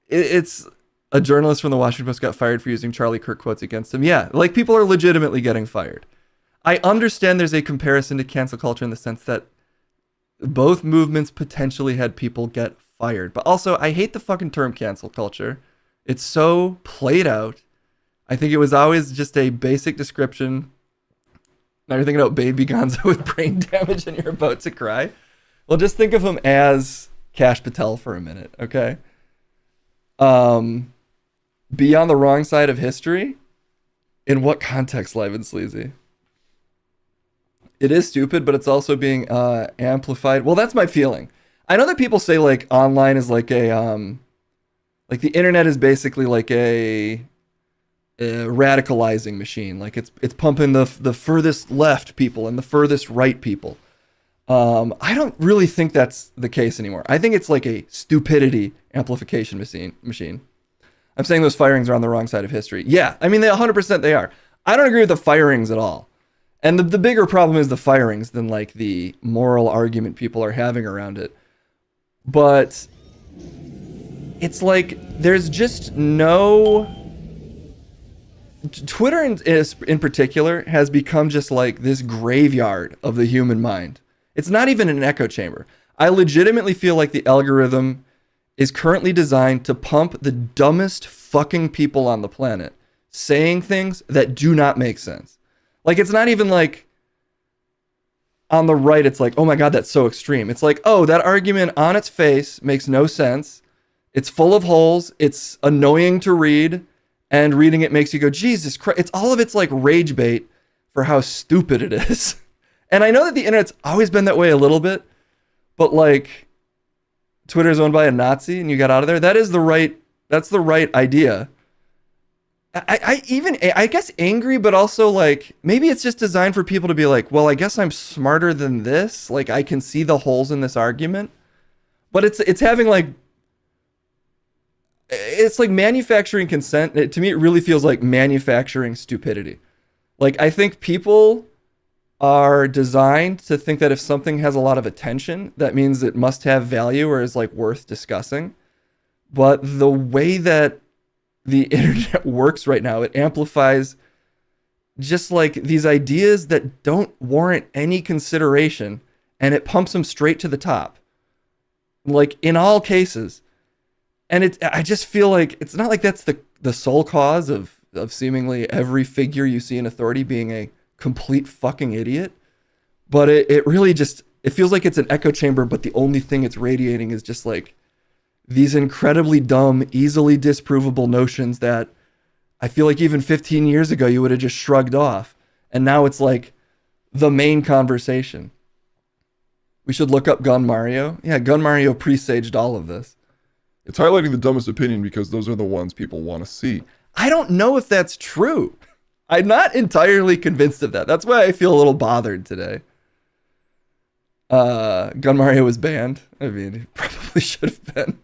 It's a journalist from the Washington Post got fired for using Charlie Kirk quotes against him. Yeah, like people are legitimately getting fired. I understand there's a comparison to cancel culture in the sense that both movements potentially had people get fired. But also, I hate the fucking term cancel culture. It's so played out. I think it was always just a basic description Now you're thinking about baby Gonzo with brain damage and you're about to cry. Well, just think of him as Cash Patel for a minute, okay? Be on the wrong side of history? In what context, Live and Sleazy? It is stupid, but it's also being amplified. Well, that's my feeling. I know that people say like online is like a like the internet is basically like a radicalizing machine. Like it's pumping the furthest left people and the furthest right people. I don't really think that's the case anymore. I think it's like a stupidity amplification machine. I'm saying those firings are on the wrong side of history. Yeah, I mean, 100% they are. I don't agree with the firings at all. And the bigger problem is the firings than like the moral argument people are having around it. But it's like there's just no... Twitter in particular has become just like this graveyard of the human mind. It's not even an echo chamber. I legitimately feel like the algorithm is currently designed to pump the dumbest fucking people on the planet saying things that do not make sense. Like, it's not even like on the right, it's like, oh my God, that's so extreme. It's like, oh, that argument on its face makes no sense. It's full of holes. It's annoying to read. And reading it makes you go, Jesus Christ. It's all of it's like rage bait for how stupid it is. And I know that the internet's always been that way a little bit, but like Twitter is owned by a Nazi and you got out of there. That's the right idea. I guess angry, but also like, maybe it's just designed for people to be like, well, I guess I'm smarter than this. Like I can see the holes in this argument, but it's having like, it's like manufacturing consent. To me, it really feels like manufacturing stupidity. Like, I think people are designed to think that if something has a lot of attention, that means it must have value or is like worth discussing. But the way that the internet works right now, it amplifies just like these ideas that don't warrant any consideration, and it pumps them straight to the top. Like in all cases. And I just feel like it's not like that's the sole cause of seemingly every figure you see in authority being a complete fucking idiot. But it really just, it feels like it's an echo chamber, but the only thing it's radiating is just like these incredibly dumb, easily disprovable notions that I feel like even 15 years ago you would have just shrugged off. And now it's like the main conversation. We should look up Gun Mario. Yeah, Gun Mario presaged all of this. It's highlighting the dumbest opinion because those are the ones people want to see. I don't know if that's true. I'm not entirely convinced of that. That's why I feel a little bothered today. Gun Mario was banned. I mean, it probably should have been.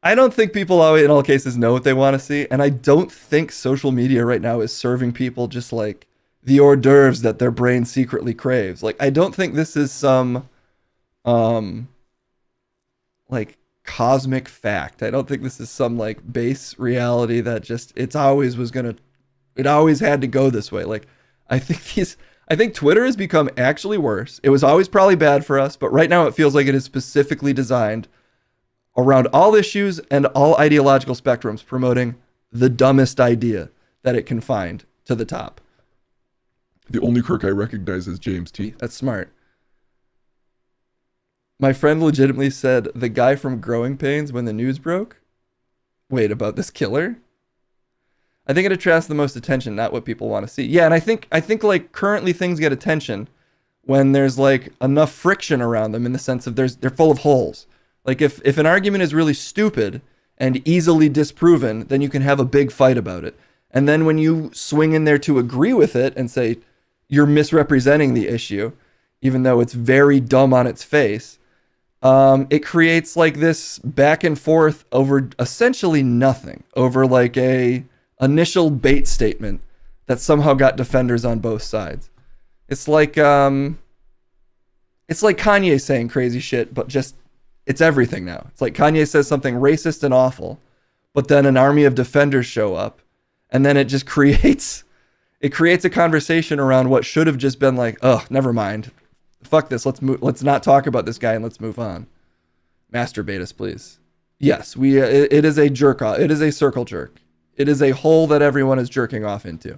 I don't think people always, in all cases, know what they want to see. And I don't think social media right now is serving people just like the hors d'oeuvres that their brain secretly craves. Like, I don't think this is some, like, cosmic fact. I don't think this is some like base reality that just it always had to go this way. Like I think Twitter has become actually worse. It was always probably bad for us, but right now it feels like it is specifically designed around all issues and all ideological spectrums, promoting the dumbest idea that it can find to the top. The only Kirk I recognize is James T. That's smart. My friend legitimately said the guy from Growing Pains when the news broke. Wait, about this killer? I think it attracts the most attention, not what people want to see. Yeah, and I think like currently things get attention when there's like enough friction around them in the sense of they're full of holes. Like if an argument is really stupid and easily disproven, then you can have a big fight about it. And then when you swing in there to agree with it and say you're misrepresenting the issue, even though it's very dumb on its face, it creates like this back and forth over essentially nothing, over like a initial bait statement that somehow got defenders on both sides. It's like Kanye saying crazy shit, but just it's everything now. It's like Kanye says something racist and awful, but then an army of defenders show up, and then it just creates a conversation around what should have just been like, oh, never mind. Fuck this. Let's not talk about this guy and let's move on. Masturbate us, please. Yes, it is a jerk off. It is a circle jerk. It is a hole that everyone is jerking off into.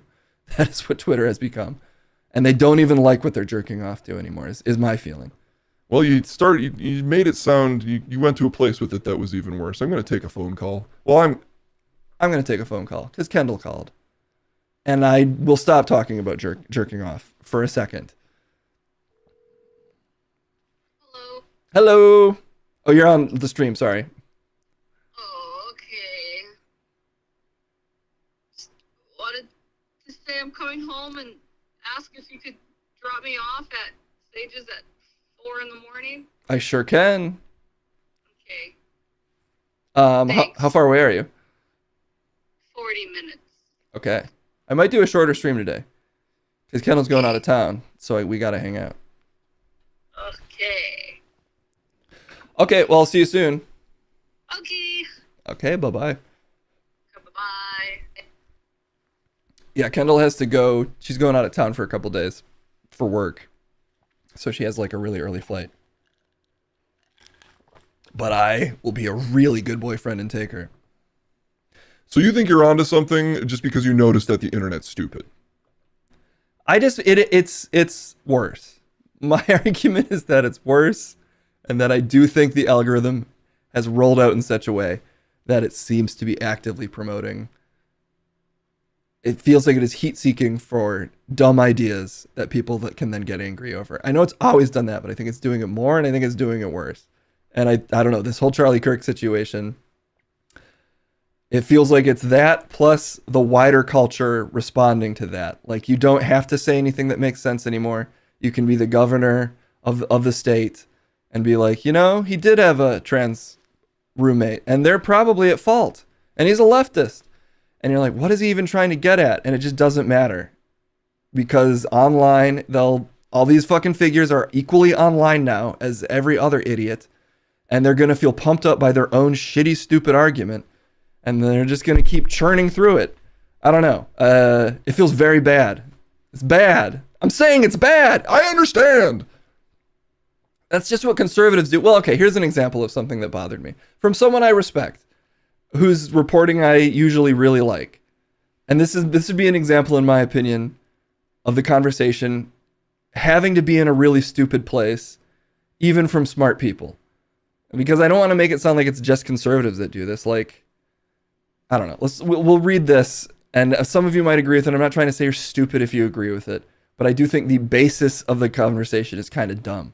That is what Twitter has become. And they don't even like what they're jerking off to anymore, is my feeling. Well, you made it sound, you went to a place with it that was even worse. I'm going to take a phone call. Well, I'm going to take a phone call because Kendall called. And I will stop talking about jerking off for a second. Hello. Hello. Oh, you're on the stream. Sorry. Oh, okay. Just wanted to say I'm coming home and ask if you could drop me off at Sage's at 4 in the morning. I sure can. Okay. How far away are you? 40 minutes. Okay. I might do a shorter stream today because Kendall's going out of town, so we got to hang out. Okay. Okay, well, I'll see you soon. Okay. Okay, bye-bye. Bye-bye. Yeah, Kendall has to go. She's going out of town for a couple days for work. So she has like a really early flight. But I will be a really good boyfriend and take her. so you think you're onto something just because you noticed that the internet's stupid? It's worse. My argument is that it's worse, and that I do think the algorithm has rolled out in such a way that it seems to be actively promoting. It feels like it is heat-seeking for dumb ideas that people that can then get angry over. I know it's always done that, but I think it's doing it more, and I think it's doing it worse. And I don't know, this whole Charlie Kirk situation, it feels like it's that plus the wider culture responding to that. Like, you don't have to say anything that makes sense anymore. You can be the governor of the state and be like, you know, he did have a trans roommate, and they're probably at fault, and he's a leftist. And you're like, what is he even trying to get at? And it just doesn't matter. Because online, all these fucking figures are equally online now as every other idiot. And they're going to feel pumped up by their own shitty, stupid argument. And they're just going to keep churning through it. I don't know. It feels very bad. It's bad. I'm saying it's bad. I understand. That's just what conservatives do. Well, okay, here's an example of something that bothered me. From someone I respect, whose reporting I usually really like. And this would be an example, in my opinion, of the conversation having to be in a really stupid place, even from smart people. Because I don't want to make it sound like it's just conservatives that do this. Like, I don't know. We'll read this, and some of you might agree with it. I'm not trying to say you're stupid if you agree with it, but I do think the basis of the conversation is kind of dumb.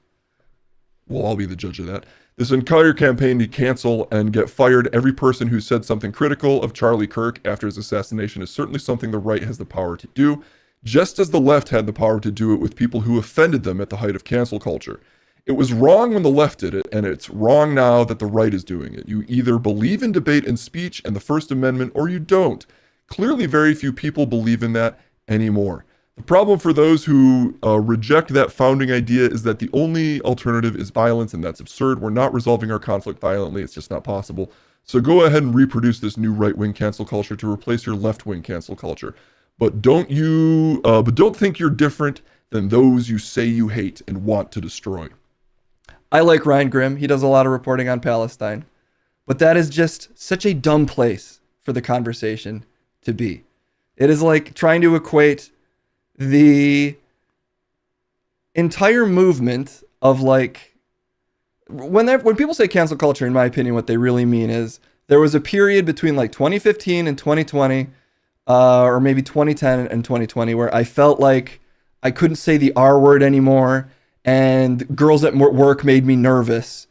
Well, I'll be the judge of that. This entire campaign to cancel and get fired every person who said something critical of Charlie Kirk after his assassination is certainly something the right has the power to do, just as the left had the power to do it with people who offended them at the height of cancel culture. It was wrong when the left did it, and it's wrong now that the right is doing it. You either believe in debate and speech and the First Amendment, or you don't. Clearly, very few people believe in that anymore. The problem for those who reject that founding idea is that the only alternative is violence, and that's absurd. We're not resolving our conflict violently. It's just not possible. So go ahead and reproduce this new right-wing cancel culture to replace your left-wing cancel culture. But don't think you're different than those you say you hate and want to destroy. I like Ryan Grimm. He does a lot of reporting on Palestine. But that is just such a dumb place for the conversation to be. It is like trying to equate the entire movement of like when people say cancel culture, in my opinion, what they really mean is there was a period between like 2015 and 2020, or maybe 2010 and 2020, where I felt like I couldn't say the R word anymore, and girls at work made me nervous,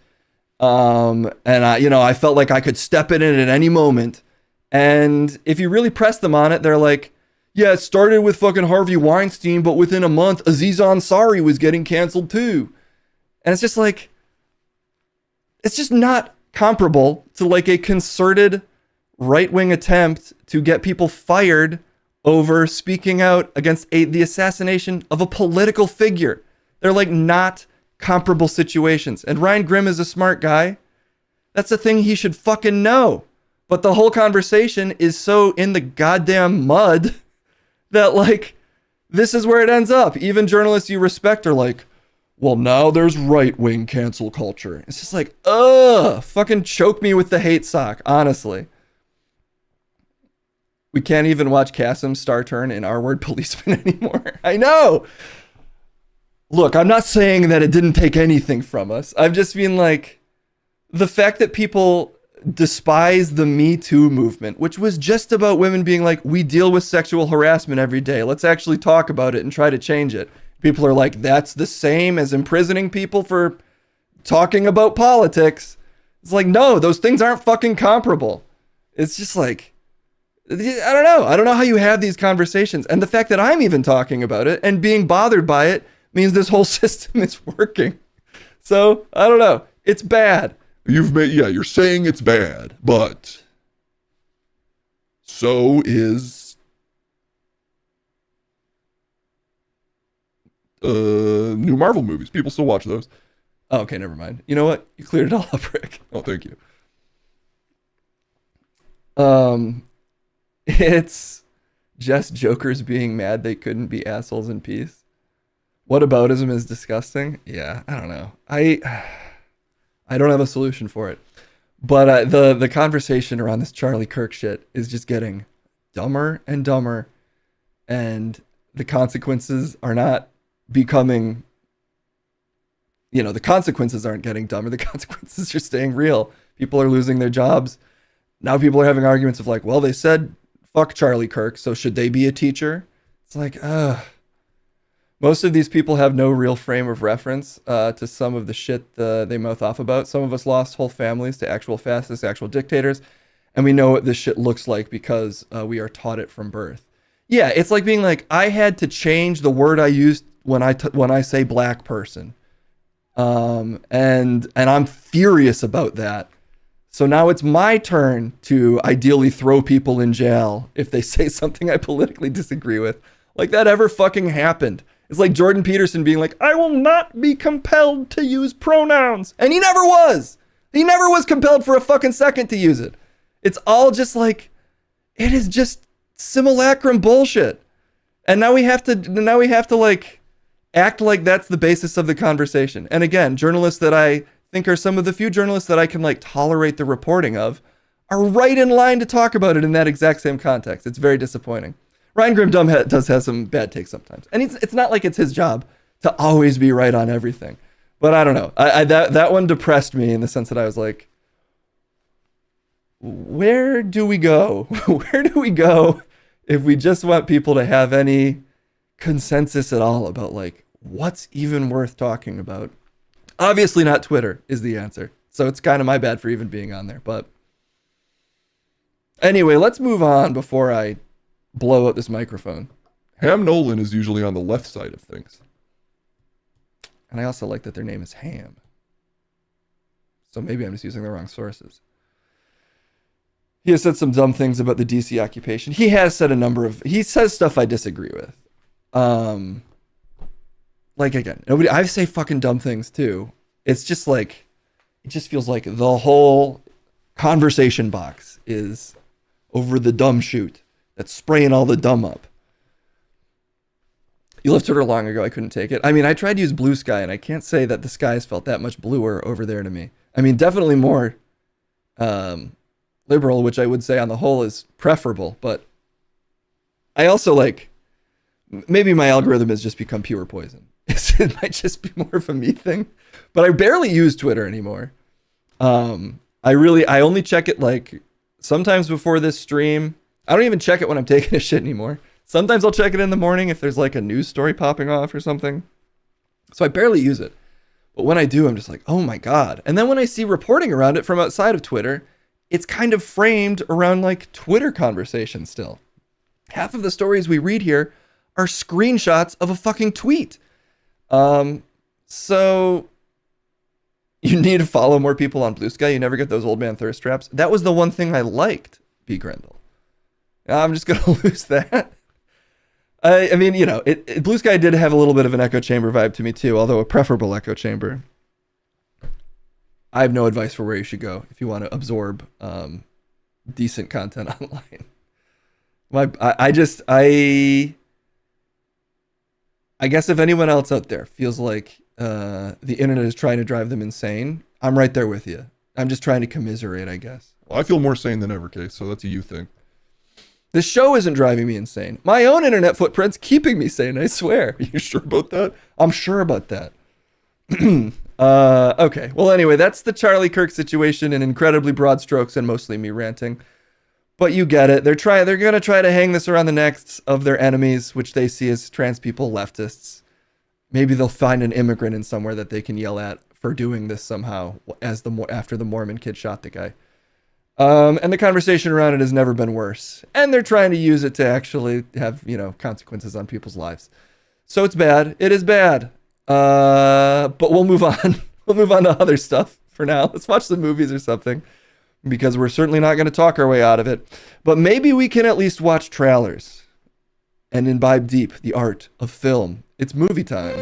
and I felt like I could step in it at any moment. And if you really press them on it, they're like, yeah, it started with fucking Harvey Weinstein, but within a month, Aziz Ansari was getting canceled too. And it's just like, it's just not comparable to like a concerted right-wing attempt to get people fired over speaking out against the assassination of a political figure. They're like not comparable situations. And Ryan Grimm is a smart guy. That's the thing he should fucking know. But the whole conversation is so in the goddamn mud that like, this is where it ends up. Even journalists you respect are like, well, now there's right-wing cancel culture. It's just like, fucking choke me with the hate sock, honestly. We can't even watch Kasim's star turn in our word policeman anymore. I know. Look, I'm not saying that it didn't take anything from us. I've just been like, the fact that people despise the Me Too movement, which was just about women being like, we deal with sexual harassment every day. Let's actually talk about it and try to change it. People are like, that's the same as imprisoning people for talking about politics. It's like, no, those things aren't fucking comparable. It's just like, I don't know. I don't know how you have these conversations. And the fact that I'm even talking about it and being bothered by it means this whole system is working. So I don't know. It's bad. You're saying it's bad, but so is new Marvel movies. People still watch those. Oh, okay, never mind. You know what? You cleared it all up, Rick. Oh, thank you. It's just jokers being mad they couldn't be assholes in peace. Whataboutism is disgusting. Yeah, I don't know. I don't have a solution for it. But the conversation around this Charlie Kirk shit is just getting dumber and dumber, and the consequences are not becoming, the consequences aren't getting dumber. The consequences are staying real. People are losing their jobs. Now people are having arguments of like, well, they said fuck Charlie Kirk, so should they be a teacher? It's like, most of these people have no real frame of reference to some of the shit they mouth off about. Some of us lost whole families to actual fascists, actual dictators, and we know what this shit looks like because we are taught it from birth. Yeah, it's like being like, I had to change the word I used when I say black person, and I'm furious about that. So now it's my turn to ideally throw people in jail if they say something I politically disagree with. Like that ever fucking happened. It's like Jordan Peterson being like, I will not be compelled to use pronouns. And he never was. He never was compelled for a fucking second to use it. It's all just like, it is just simulacrum bullshit. And now we have to like act like that's the basis of the conversation. And again, journalists that I think are some of the few journalists that I can like tolerate the reporting of are right in line to talk about it in that exact same context. It's very disappointing. Ryan Grimdum does have some bad takes sometimes. And it's not like it's his job to always be right on everything. But I don't know. That one depressed me in the sense that I was like, where do we go? Where do we go if we just want people to have any consensus at all about like what's even worth talking about? Obviously not Twitter is the answer. So it's kind of my bad for even being on there. But anyway, let's move on before I blow up this microphone. Ham Nolan is usually on the left side of things. And I also like that their name is Ham. So maybe I'm just using the wrong sources. He has said some dumb things about the DC occupation. He has said he says stuff I disagree with. Like again, I say fucking dumb things too. It's just like, it just feels like the whole conversation box is over the dumb chute that's spraying all the dumb up. You left Twitter long ago. I couldn't take it. I mean, I tried to use Blue Sky, and I can't say that the skies felt that much bluer over there to me. I mean, definitely more liberal, which I would say on the whole is preferable. But I also like, maybe my algorithm has just become pure poison. It might just be more of a me thing. But I barely use Twitter anymore. I only check it like sometimes before this stream. I don't even check it when I'm taking a shit anymore. Sometimes I'll check it in the morning if there's like a news story popping off or something. So I barely use it. But when I do, I'm just like, oh my God. And then when I see reporting around it from outside of Twitter, it's kind of framed around like Twitter conversations still. Half of the stories we read here are screenshots of a fucking tweet. So you need to follow more people on Blue Sky. You never get those old man thirst traps. That was the one thing I liked, B. Grendel. I'm just going to lose that. I mean, Blue Sky did have a little bit of an echo chamber vibe to me too, although a preferable echo chamber. I have no advice for where you should go if you want to absorb decent content online. I guess if anyone else out there feels like the internet is trying to drive them insane, I'm right there with you. I'm just trying to commiserate, I guess. Well, I feel more sane than ever, Case, so that's a you thing. This show isn't driving me insane. My own internet footprint's keeping me sane, I swear. You sure about that? I'm sure about that. Okay. Well, anyway, that's the Charlie Kirk situation in incredibly broad strokes and mostly me ranting. But you get it. They're going to try to hang this around the necks of their enemies, which they see as trans people, leftists. Maybe they'll find an immigrant in somewhere that they can yell at for doing this somehow after the Mormon kid shot the guy. And the conversation around it has never been worse. And they're trying to use it to actually have, consequences on people's lives. So it's bad. It is bad. But we'll move on. We'll move on to other stuff for now. Let's watch some movies or something, because we're certainly not going to talk our way out of it. But maybe we can at least watch trailers and imbibe deep the art of film. It's movie time.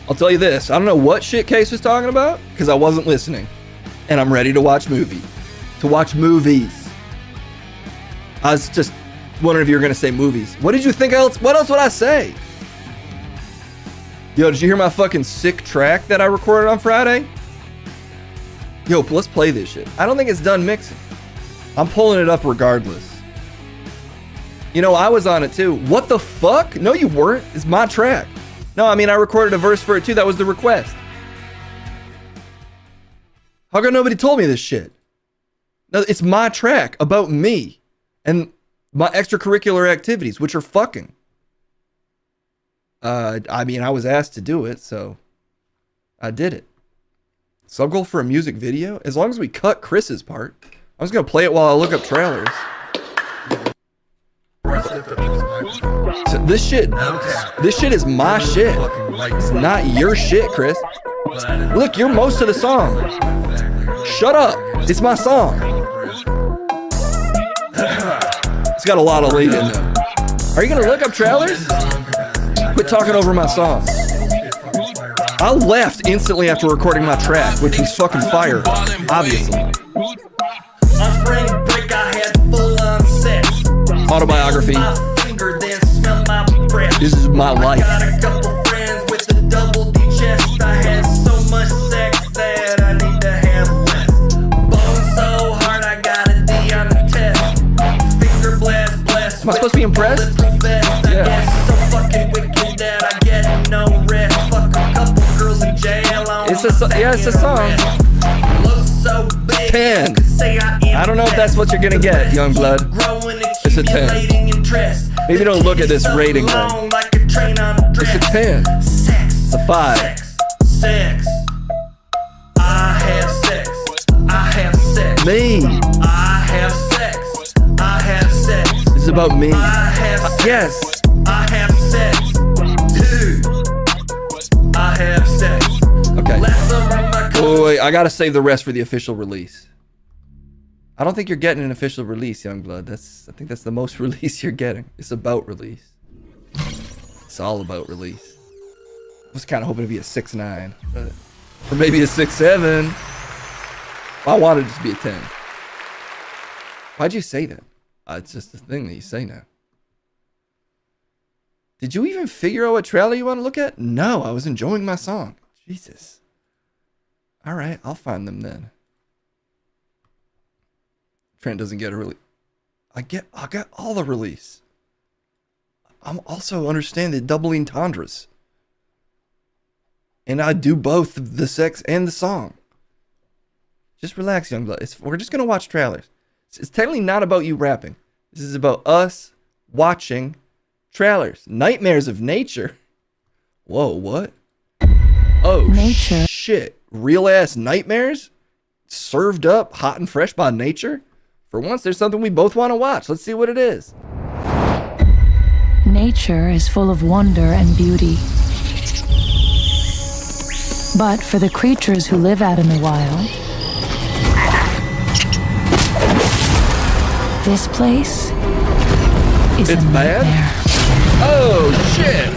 I'll tell you this, I don't know what shit Case was talking about, because I wasn't listening. And I'm ready to watch movies. I was just wondering if you were going to say movies. What did you think else? What else would I say? Yo, did you hear my fucking sick track that I recorded on Friday? Yo, let's play this shit. I don't think it's done mixing. I'm pulling it up regardless. I was on it too. What the fuck? No, you weren't. It's my track. No, I recorded a verse for it too. That was the request. How come nobody told me this shit? No, it's my track about me and my extracurricular activities, which are fucking. I was asked to do it, so I did it. Sub goal for a music video? As long as we cut Chris's part. I'm just gonna play it while I look up trailers. So this shit is my shit. It's not your shit, Chris. Look, you're most of the song. Shut up. It's my song. It's got a lot of lead in there. Are you gonna look up trailers? Quit talking over my song. I left instantly after recording my track, which was fucking fire, obviously. Autobiography. This is my life. Am I supposed to be impressed? Yeah. It's a song. 10. I don't know if that's what you're gonna get, young blood. It's a 10. Maybe don't look at this rating thing. It's a 10. It's a 5. Sex. I have sex. I have sex. Me. I have sex. I have sex. This is about me. I have sex. Yes. I have sex. Dude. I have sex. Okay. Wait, I gotta save the rest for the official release. I don't think you're getting an official release, Youngblood. I think that's the most release you're getting. It's about release. It's all about release. I was kind of hoping to be a 6.9, or maybe a 6.7. I wanted it to be a 10. Why'd you say that? It's just a thing that you say now. Did you even figure out what trailer you want to look at? No, I was enjoying my song. Jesus. All right, I'll find them then. Trent doesn't get a release. I got all the release. I'm also understand the double entendres. And I do both the sex and the song. Just relax, Youngblood. We're just gonna watch trailers. It's technically not about you rapping. This is about us watching trailers. Nightmares of Nature. Whoa, what? Oh, nature. Shit. Real ass nightmares? Served up hot and fresh by nature? For once, there's something we both want to watch. Let's see what it is. Nature is full of wonder and beauty. But for the creatures who live out in the wild, this place is a nightmare. Bad? Oh, shit!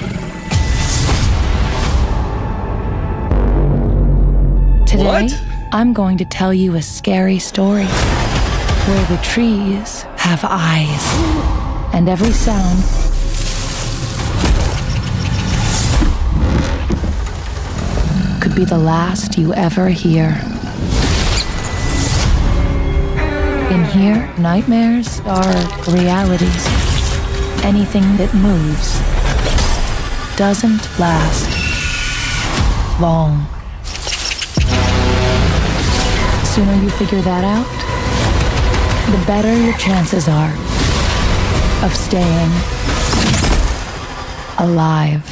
Today, what? I'm going to tell you a scary story where the trees have eyes and every sound could be the last you ever hear. In here, nightmares are realities. Anything that moves doesn't last long. The sooner you figure that out, the better your chances are of staying alive.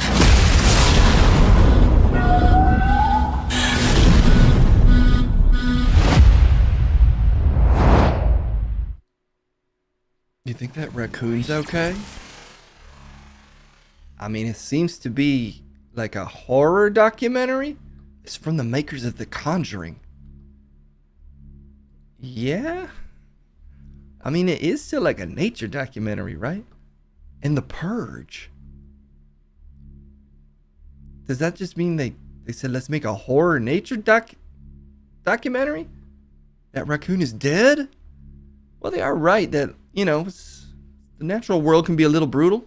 You think that raccoon's okay? I mean, it seems to be like a horror documentary. It's from the makers of The Conjuring. Yeah? I mean, it is still like a nature documentary, right? And The Purge. Does that just mean they said, let's make a horror nature documentary? That raccoon is dead? Well, they are right that, you know, the natural world can be a little brutal.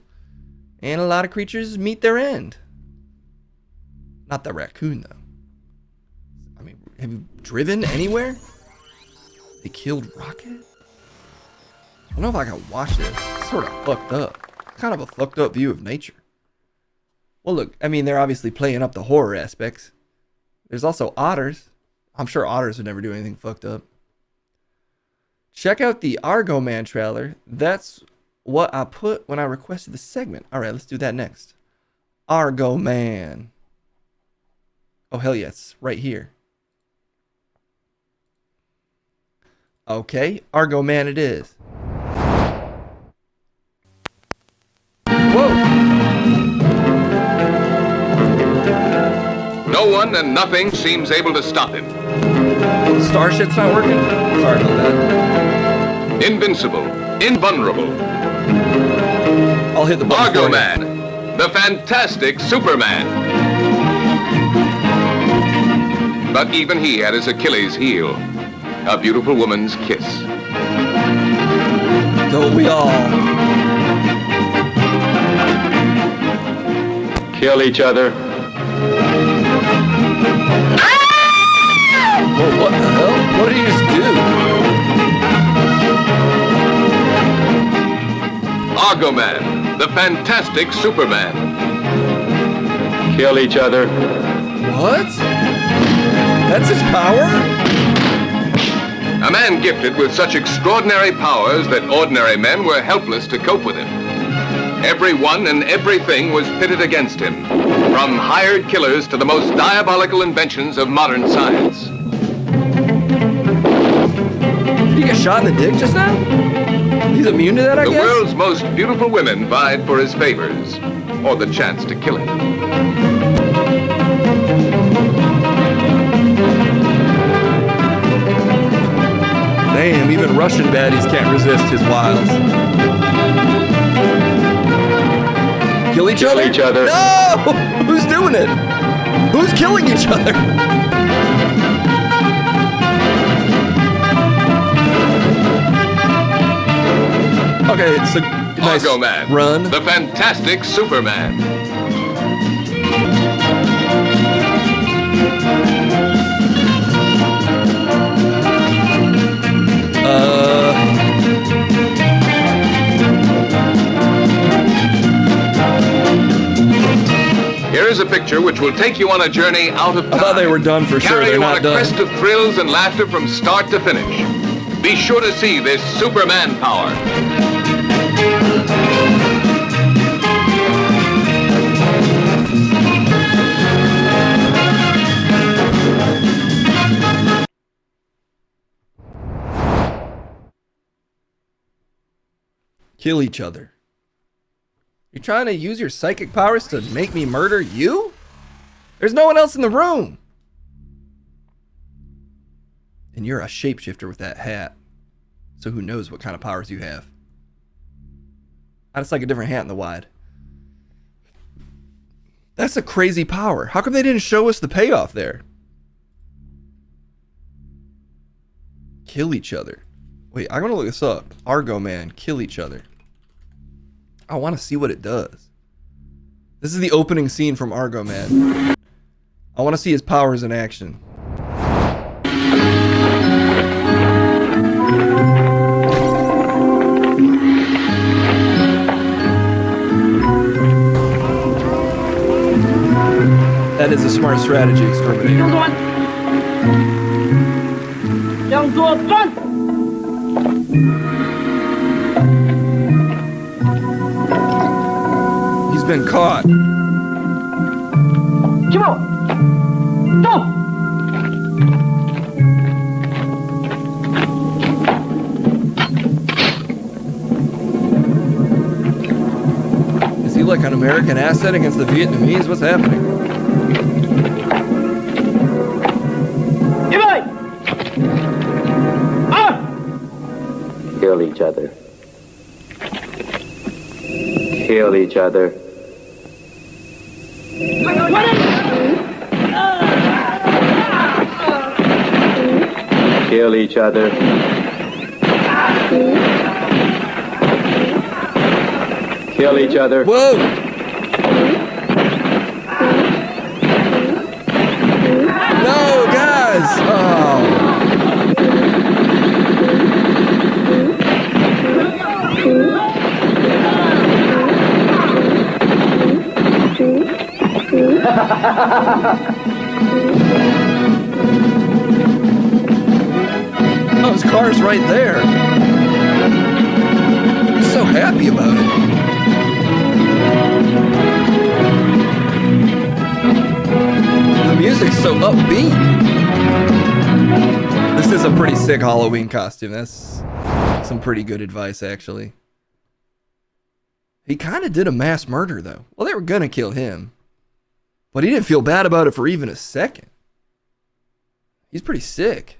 And a lot of creatures meet their end. Not the raccoon, though. I mean, have you driven anywhere? They killed Rocket? I don't know if I can watch this. It's sort of fucked up. Kind of a fucked up view of nature. Well, look, I mean, they're obviously playing up the horror aspects. There's also otters. I'm sure otters would never do anything fucked up. Check out the Argo Man trailer. That's what I put when I requested the segment. All right, let's do that next. Argo Man. Oh, hell yes, right here. Okay, Argo Man it is. Whoa! No one and nothing seems able to stop him. The starship's not working? Sorry about that. Invincible, invulnerable. I'll hit the button Argo for you. Man, the fantastic Superman. But even he had his Achilles heel, a beautiful woman's kiss. Don't we all? Kill each other. Whoa, what the hell? What did he just do? Argo Man, the fantastic Superman. Kill each other. What? That's his power? A man gifted with such extraordinary powers that ordinary men were helpless to cope with him. Everyone and everything was pitted against him, from hired killers to the most diabolical inventions of modern science. Did he get shot in the dick just now? He's immune to that, I The guess? world's most beautiful women vied for his favors, or the chance to kill him. Damn, even Russian baddies can't resist his wiles. Kill each other? Kill each other. No! Who's doing it? Who's killing each other? Okay, it's a nice Argo Man, run. the fantastic Superman. Here is a picture which will take you on a journey out of time. I thought they were done for sure. Carry They're you not on a done. crest of thrills and laughter from start to finish. Be sure to see this Superman power. Kill each other. You're trying to use your psychic powers to make me murder you? There's no one else in the room. And you're a shapeshifter with that hat. So who knows what kind of powers you have. I just like a different hat in the wide. That's a crazy power. How come they didn't show us the payoff there? kill each other. Wait, I'm gonna look this up. Argo Man, kill each other. I want to see what it does. This is the opening scene from Argo Man. I want to see his powers in action. That is a smart strategy, Exterminator. He's been caught. Is he like an American asset against the Vietnamese? What's happening? Kill each other. Kill each other. Kill each other. Kill each other. Whoa! No, guys! Oh. Oh, his car's right there. He's so happy about it. The music's so upbeat. This is a pretty sick Halloween costume. That's some pretty good advice, actually. He kind of did a mass murder, though. Well, they were gonna kill him. But he didn't feel bad about it for even a second. He's pretty sick.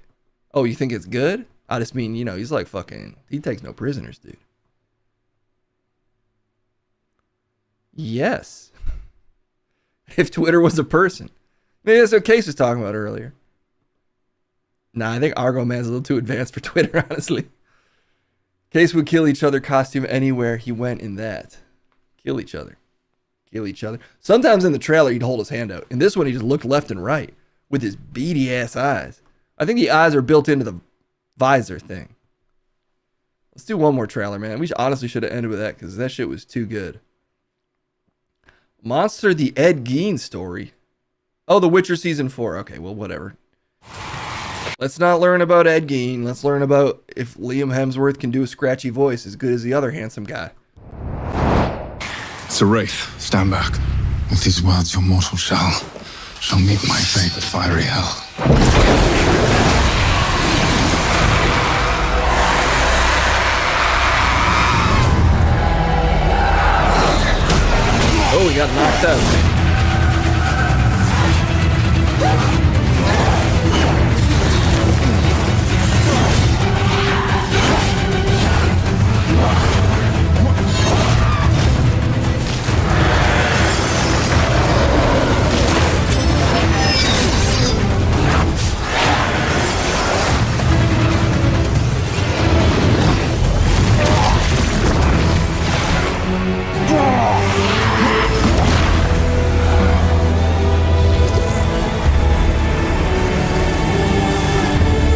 Oh, you think it's good? I just mean, you know, he's like fucking... He takes no prisoners, dude. Yes. If Twitter was a person. Maybe that's what Case was talking about earlier. Nah, I think Argo Man's a little too advanced for Twitter, honestly. Case would kill each other costume anywhere he went in that. Kill each other. Kill each other. Sometimes in the trailer, he'd hold his hand out. In this one, he just looked left and right with his beady ass eyes. I think the eyes are built into the visor thing. Let's do one more trailer, man. We honestly should have ended with that because that shit was too good. Monster the Ed Gein story. Oh, The Witcher Season 4. Okay, well, whatever. Let's not learn about Ed Gein. Let's learn about if Liam Hemsworth can do a scratchy voice as good as the other handsome guy. It's a wraith. Stand back. With these words, your mortal shall meet my fate at fiery hell. Oh, he got knocked out.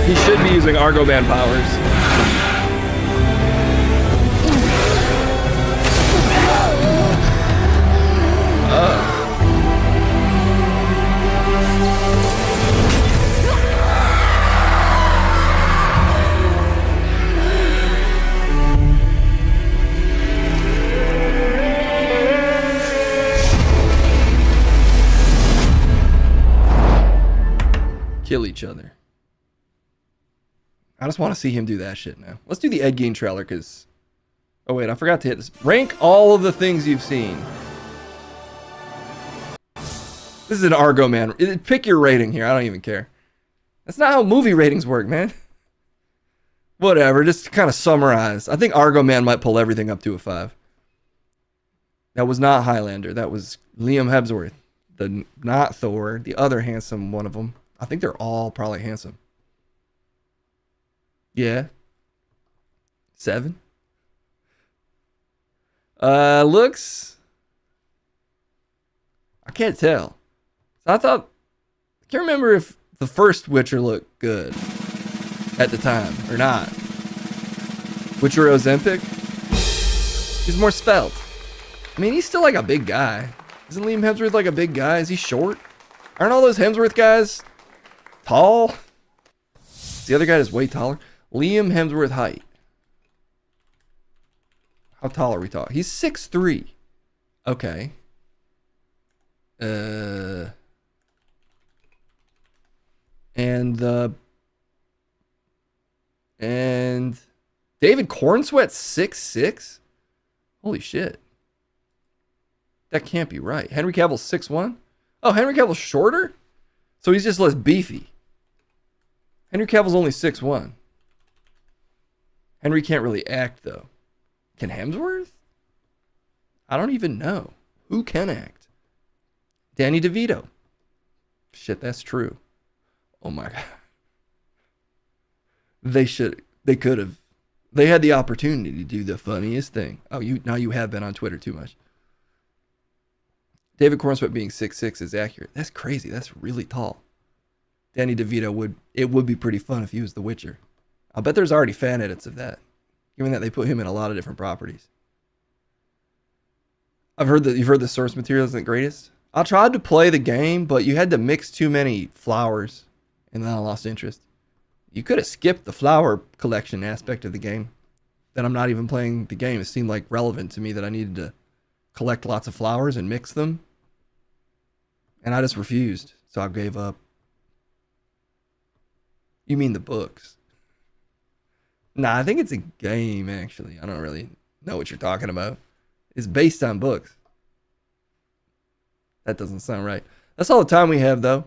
He should be using Argo Man powers. Kill each other. I just want to see him do that shit now. Let's do the Ed Gein trailer, because... Oh, wait, I forgot to hit this. Rank all of the things you've seen. This is an Argo Man. Pick your rating here. I don't even care. That's not how movie ratings work, man. Whatever, just to kind of summarize. I think Argo Man might pull everything up to a 5. That was not Highlander. That was Liam Hemsworth. Not Thor. The other handsome one of them. I think they're all probably handsome. Yeah. 7. Looks. I can't tell. I can't remember if the first Witcher looked good at the time or not. Witcher Ozempic? He's more svelte. I mean, he's still like a big guy. Isn't Liam Hemsworth like a big guy? Is he short? Aren't all those Hemsworth guys tall? The other guy is way taller. Liam Hemsworth height. How tall are we talking? He's 6'3". Okay. And David Cornsweat's 6'6"? Holy shit. That can't be right. Henry Cavill's 6'1"? Oh, Henry Cavill's shorter? So he's just less beefy. Henry Cavill's only 6'1". Henry can't really act, though. Can Hemsworth? I don't even know. Who can act? Danny DeVito. Shit, that's true. Oh my God. They could have. They had the opportunity to do the funniest thing. Oh, now you have been on Twitter too much. David Cornsweet being 6'6" is accurate. That's crazy. That's really tall. Danny DeVito would be pretty fun if he was the Witcher. I'll bet there's already fan edits of that, given that they put him in a lot of different properties. I've heard that you've heard the source material isn't the greatest. I tried to play the game, but you had to mix too many flowers, and then I lost interest. You could have skipped the flower collection aspect of the game. Then I'm not even playing the game. It seemed like relevant to me that I needed to collect lots of flowers and mix them. And I just refused, so I gave up. You mean the books? Nah, I think it's a game, actually. I don't really know what you're talking about. It's based on books. That doesn't sound right. That's all the time we have, though.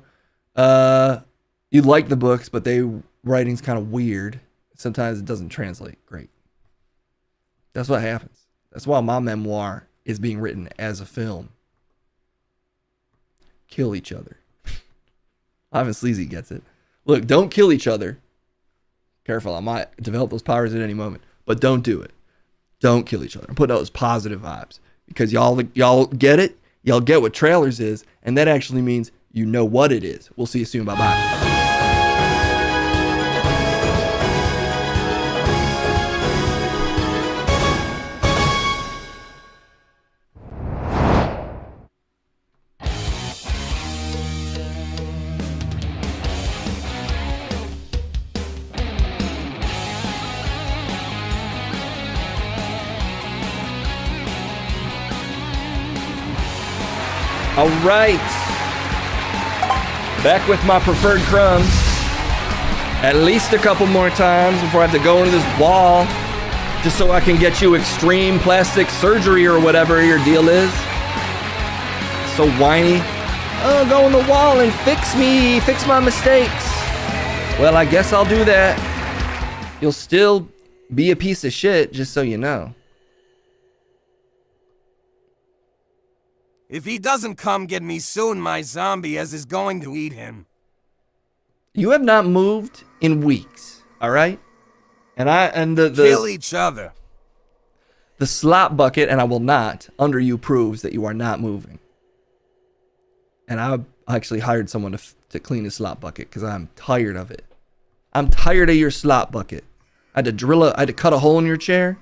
You like the books, but writing's kind of weird. Sometimes it doesn't translate great. That's what happens. That's why my memoir is being written as a film. Kill each other. Ivan Sleazy gets it. Look, don't kill each other. Careful, I might develop those powers at any moment. But don't do it. Don't kill each other. I'm putting out those positive vibes. Because y'all get it. Y'all get what trailers is. And that actually means you know what it is. We'll see you soon. Bye-bye. All right. Back with my preferred crumbs. At least a couple more times before I have to go into this wall. Just so I can get you extreme plastic surgery or whatever your deal is. So whiny. Oh, go in the wall and fix me. Fix my mistakes. Well, I guess I'll do that. You'll still be a piece of shit, just so you know. If he doesn't come get me soon, my zombie is going to eat him. You have not moved in weeks, all right? And the kill each other. The slop bucket, and I will not, under you proves that you are not moving. And I actually hired someone to clean the slop bucket because I'm tired of it. I'm tired of your slop bucket. I had to cut a hole in your chair.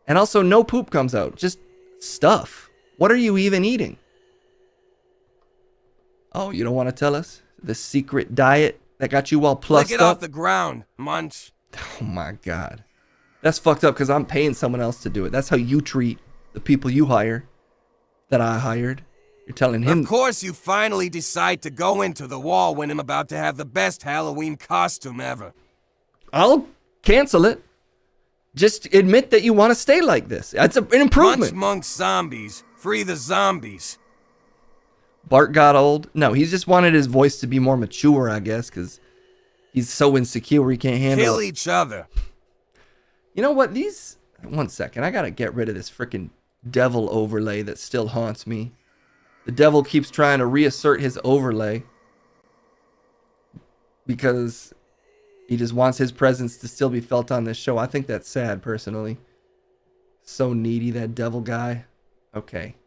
And also, no poop comes out. Just stuff. What are you even eating? Oh, you don't want to tell us? The secret diet that got you all plussed up? Lick it off the ground, munch. Oh my God. That's fucked up because I'm paying someone else to do it. That's how you treat the people you hire that I hired. You're telling him. Of course you finally decide to go into the wall when I'm about to have the best Halloween costume ever. I'll cancel it. Just admit that you want to stay like this. That's an improvement. Munch monk zombies. Free the zombies. Bart got old. No, he just wanted his voice to be more mature, I guess, because he's so insecure he can't handle it. Kill each other. You know what? One second. I got to get rid of this freaking devil overlay that still haunts me. The devil keeps trying to reassert his overlay because He just wants his presence to still be felt on this show. I think that's sad, personally. So needy, that devil guy. Okay.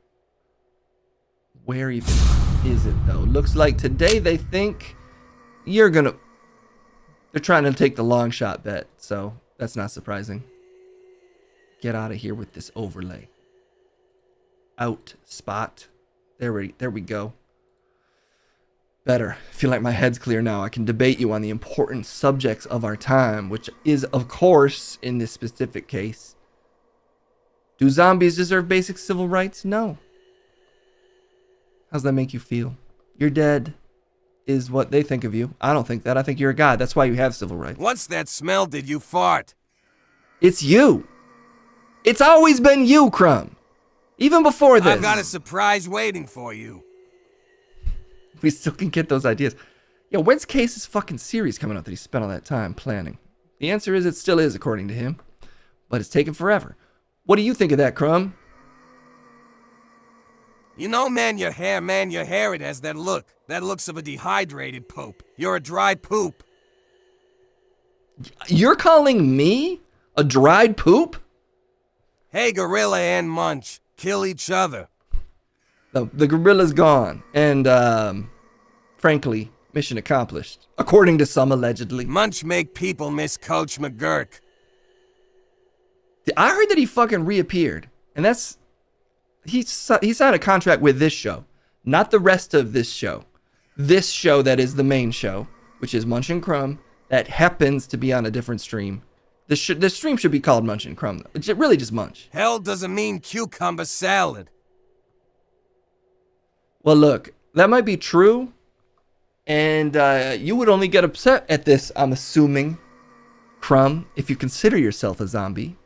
Where even is it, though? Looks like today they think you're gonna... They're trying to take the long shot bet, so that's not surprising. Get out of here with this overlay. Out spot. There we go. Better. I feel like my head's clear now. I can debate you on the important subjects of our time, which is, of course, in this specific case, do zombies deserve basic civil rights? No. How's that make you feel? You're dead is what they think of you. I don't think that. I think you're a god. That's why you have civil rights. What's that smell? Did you fart? It's you. It's always been you, Crumb. Even before this. I've got a surprise waiting for you. We still can get those ideas. Yo, when's Case's fucking series coming out that he spent all that time planning? The answer is it still is, according to him. But it's taken forever. What do you think of that, Crumb? You know, man, your hair, it has that look. That looks of a dehydrated poop. You're a dry poop. You're calling me a dried poop? Hey, Gorilla and Munch, kill each other. The gorilla's gone. And, frankly, mission accomplished. According to some, allegedly. Munch make people miss Coach McGurk. I heard that he fucking reappeared. And that's... He signed a contract with this show. Not the rest of this show. This show that is the main show, which is Munch and Crumb, that happens to be on a different stream. The stream should be called Munch and Crumb, though. It's really just Munch. Hell doesn't mean cucumber salad. Well, look, that might be true. And you would only get upset at this, I'm assuming, Crumb, if you consider yourself a zombie.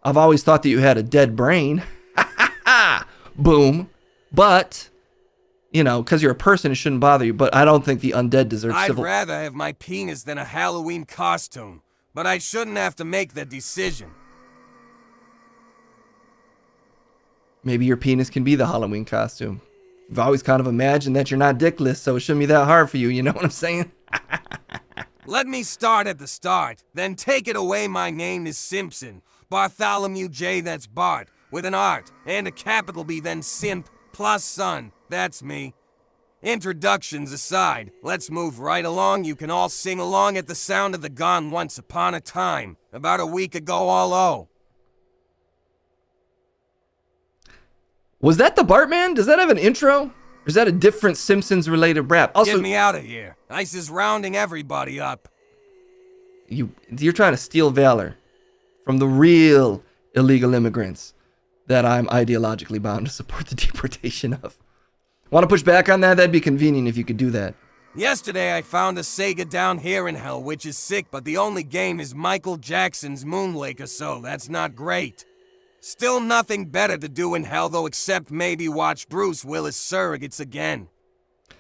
I've always thought that you had a dead brain. Boom. But, you know, because you're a person, it shouldn't bother you. But I don't think the undead deserve civil... I'd rather have my penis than a Halloween costume. But I shouldn't have to make that decision. Maybe your penis can be the Halloween costume. You've always kind of imagined that you're not dickless, so it shouldn't be that hard for you. You know what I'm saying? Let me start at the start. Then take it away. My name is Simpson. Bartholomew J. That's Bart. With an art and a capital B, then Simp plus Son. That's me. Introductions aside, let's move right along. You can all sing along at the sound of the gong once upon a time. About a week ago, all Was that the Bartman? Does that have an intro? Or is that a different Simpsons-related rap? Also, get me out of here. Ice is rounding everybody up. You're trying to steal valor from the real illegal immigrants that I'm ideologically bound to support the deportation of. Want to push back on that? That'd be convenient if you could do that. Yesterday I found a Sega down here in hell, which is sick, but the only game is Michael Jackson's Moonlaker, so that's not great. Still nothing better to do in hell, though, except maybe watch Bruce Willis Surrogates again.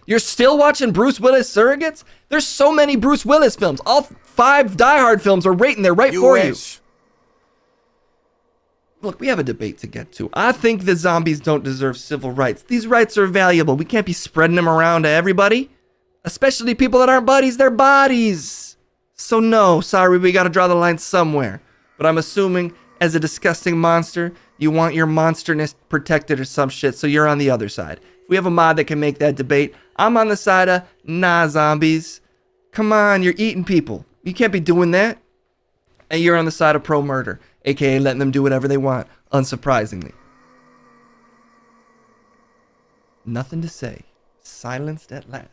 You're still watching Bruce Willis Surrogates? There's so many Bruce Willis films. All 5 Die Hard films are right in there, right for you. Look, we have a debate to get to. I think the zombies don't deserve civil rights. These rights are valuable. We can't be spreading them around to everybody. Especially people that aren't buddies. They're bodies. So no, sorry, we gotta draw the line somewhere. But I'm assuming, as a disgusting monster, you want your monsterness protected or some shit, so you're on the other side. If we have a mod that can make that debate, I'm on the side of, nah, zombies. Come on, you're eating people. You can't be doing that. And you're on the side of pro-murder. AKA letting them do whatever they want, unsurprisingly. Nothing to say. Silenced at last.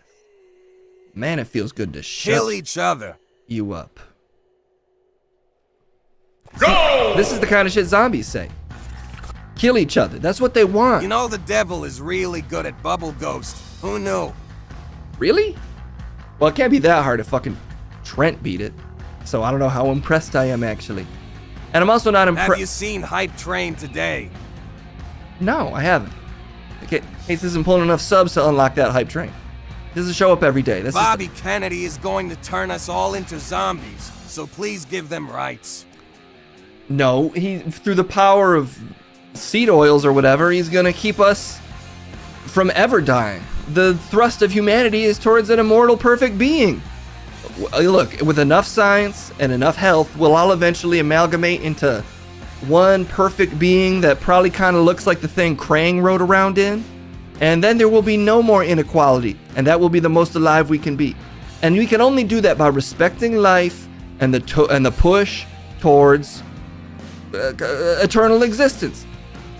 Man, it feels good to kill each other. You up. Go! This is the kind of shit zombies say. Kill each other. That's what they want. You know the devil is really good at bubble ghost. Who knew? Really? Well, it can't be that hard if fucking Trent beat it. So I don't know how impressed I am, actually. And I'm also not impressed. Have you seen Hype Train today? No, I haven't. Okay, Case isn't pulling enough subs to unlock that Hype Train. He doesn't show up every day. Bobby Kennedy is going to turn us all into zombies, so please give them rights. No, through the power of seed oils or whatever, he's gonna keep us from ever dying. The thrust of humanity is towards an immortal, perfect being. Look, with enough science and enough health, we'll all eventually amalgamate into one perfect being that probably kind of looks like the thing Krang rode around in. And then there will be no more inequality, and that will be the most alive we can be. And we can only do that by respecting life and the push towards eternal existence.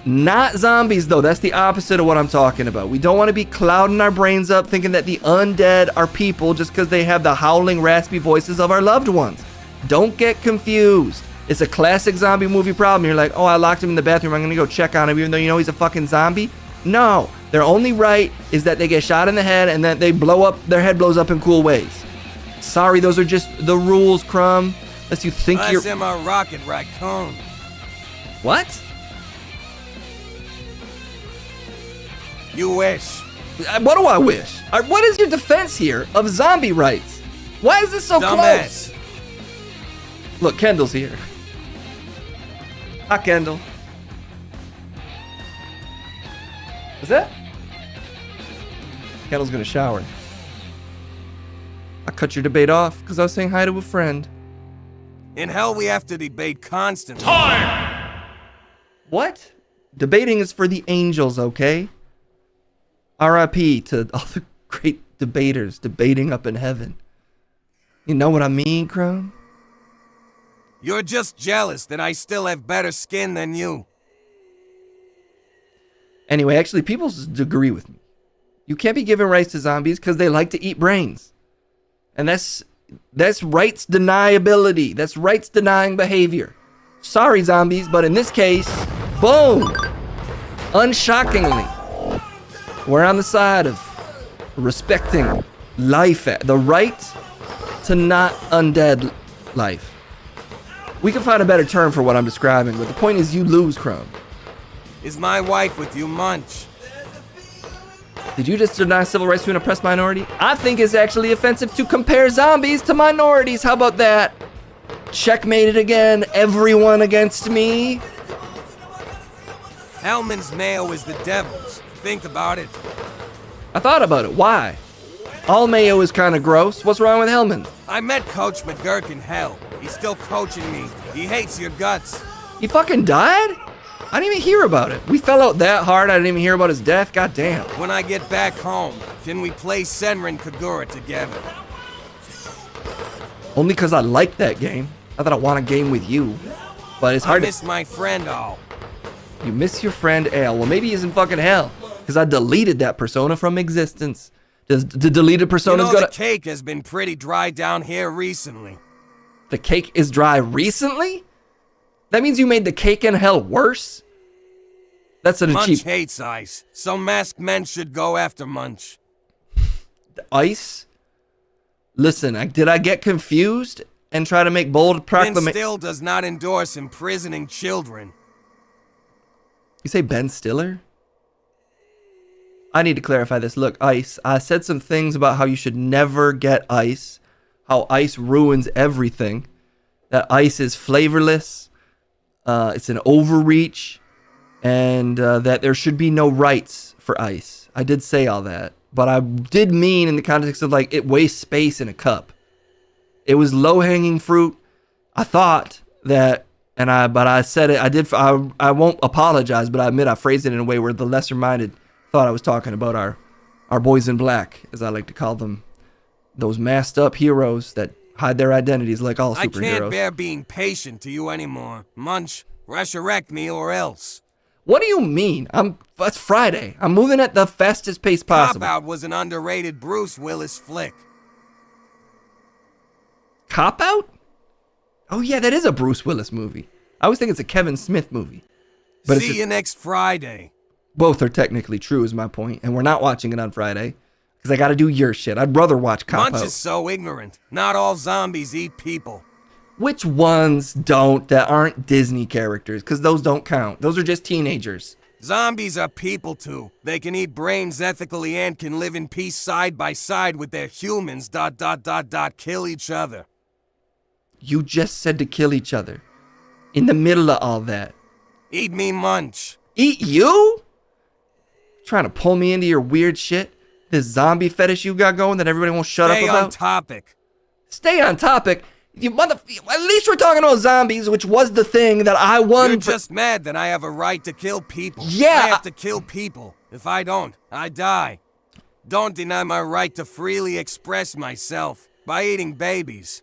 Not zombies, though. That's the opposite of what I'm talking about. We don't want to be clouding our brains up thinking that the undead are people just because they have the howling, raspy voices of our loved ones. Don't get confused. It's a classic zombie movie problem. You're like, oh, I locked him in the bathroom. I'm going to go check on him even though you know he's a fucking zombie. No. Their only right is that they get shot in the head and that they blow up, their head blows up in cool ways. Sorry, those are just the rules, Crumb. Unless you think you're... I'm a rocket raccoon. What? You wish. What do I wish? What is your defense here of zombie rights? Why is this so close? Look, Kendall's here. Hi, Kendall. Is that? Kendall's gonna shower. I cut your debate off because I was saying hi to a friend. In hell, we have to debate constantly. Time! What? Debating is for the angels, okay? R.I.P. to all the great debaters debating up in heaven. You know what I mean, Crone? You're just jealous that I still have better skin than you. Anyway, actually, people agree with me. You can't be giving rights to zombies because they like to eat brains. And that's rights deniability. That's rights denying behavior. Sorry, zombies, but in this case, boom! Unshockingly, we're on the side of respecting life, the right to not undead life. We can find a better term for what I'm describing, but the point is you lose, Crone. Is my wife with you, Munch? Did you just deny civil rights to an oppressed minority? I think it's actually offensive to compare zombies to minorities. How about that? Checkmated again. Everyone against me. Hellman's mayo is the devil's. Think about it. I thought about it. Why? All mayo is kind of gross. What's wrong with Hellman? I met Coach McGurk in hell. He's still coaching me. He hates your guts. He fucking died? I didn't even hear about it. We fell out that hard I didn't even hear about his death. God damn. When I get back home, can we play Senran Kagura together? Only because I like that game. Not that I want a game with you. But it's hard I miss my friend Al. You miss your friend Al. Well, maybe he's in fucking hell. Because I deleted that persona from existence. Does the deleted persona the cake has been pretty dry down here recently. The cake is dry recently? That means you made the cake in hell worse? That's an Munch hates ice, so masked men should go after Munch. Ice? Listen, did I get confused and try to make bold proclamation? Ben Still does not endorse imprisoning children. You say Ben Stiller? I need to clarify this. Look, ice. I said some things about how you should never get ice. How ice ruins everything. That ice is flavorless. It's an overreach. And that there should be no rights for ice. I did say all that. But I did mean in the context of like it wastes space in a cup. It was low-hanging fruit. I thought that, but I said it. I won't apologize, but I admit I phrased it in a way where the lesser-minded thought I was talking about our boys in black, as I like to call them, those masked up heroes that hide their identities like all superheroes. I can't bear being patient to you anymore. Munch, resurrect me or else. What do you mean? It's Friday. I'm moving at the fastest pace possible. Cop Out was an underrated Bruce Willis flick. Cop Out? Oh yeah, that is a Bruce Willis movie. I always think it's a Kevin Smith movie. But See you next Friday. Both are technically true is my point, and we're not watching it on Friday because I got to do your shit. I'd rather watch Cop Out. Munch is so ignorant. Not all zombies eat people. Which ones don't that aren't Disney characters? Because those don't count. Those are just teenagers. Zombies are people too. They can eat brains ethically and can live in peace side by side with their humans. ... Kill each other. You just said to kill each other. In the middle of all that. Eat me, Munch. Eat you? Trying to pull me into your weird shit? This zombie fetish you got going that everybody won't shut up about? Stay on topic. Stay on topic. You at least we're talking about zombies, which was the thing that I won. You're just mad that I have a right to kill people. Yeah. I have to kill people. If I don't, I die. Don't deny my right to freely express myself by eating babies.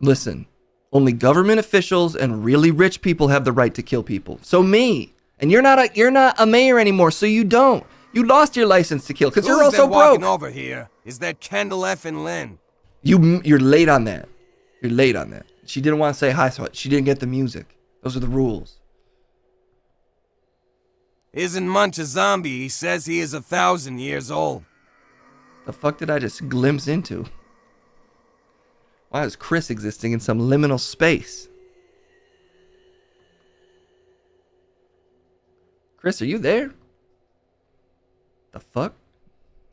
Listen, only government officials and really rich people have the right to kill people. So me, and you're not a mayor anymore, so you don't. You lost your license to kill because you're also walking broke. over here is that Kendall F. and Lynn. You're late on that. You're late on that. She didn't want to say hi, so she didn't get the music. Those are the rules. Isn't Munch a zombie? He says he is 1,000 years old. The fuck did I just glimpse into? Why is Chris existing in some liminal space? Chris, are you there? The fuck?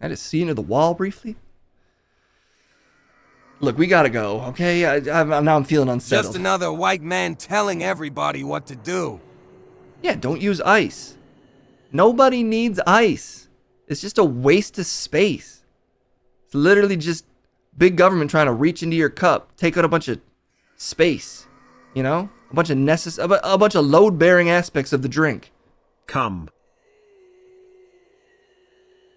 I just see into the wall briefly? Look, we gotta go, okay? Now I'm feeling unsettled. Just another white man telling everybody what to do. Yeah, don't use ice. Nobody needs ice. It's just a waste of space. It's literally just big government trying to reach into your cup, take out a bunch of space, you know? A bunch of load-bearing aspects of the drink. Come.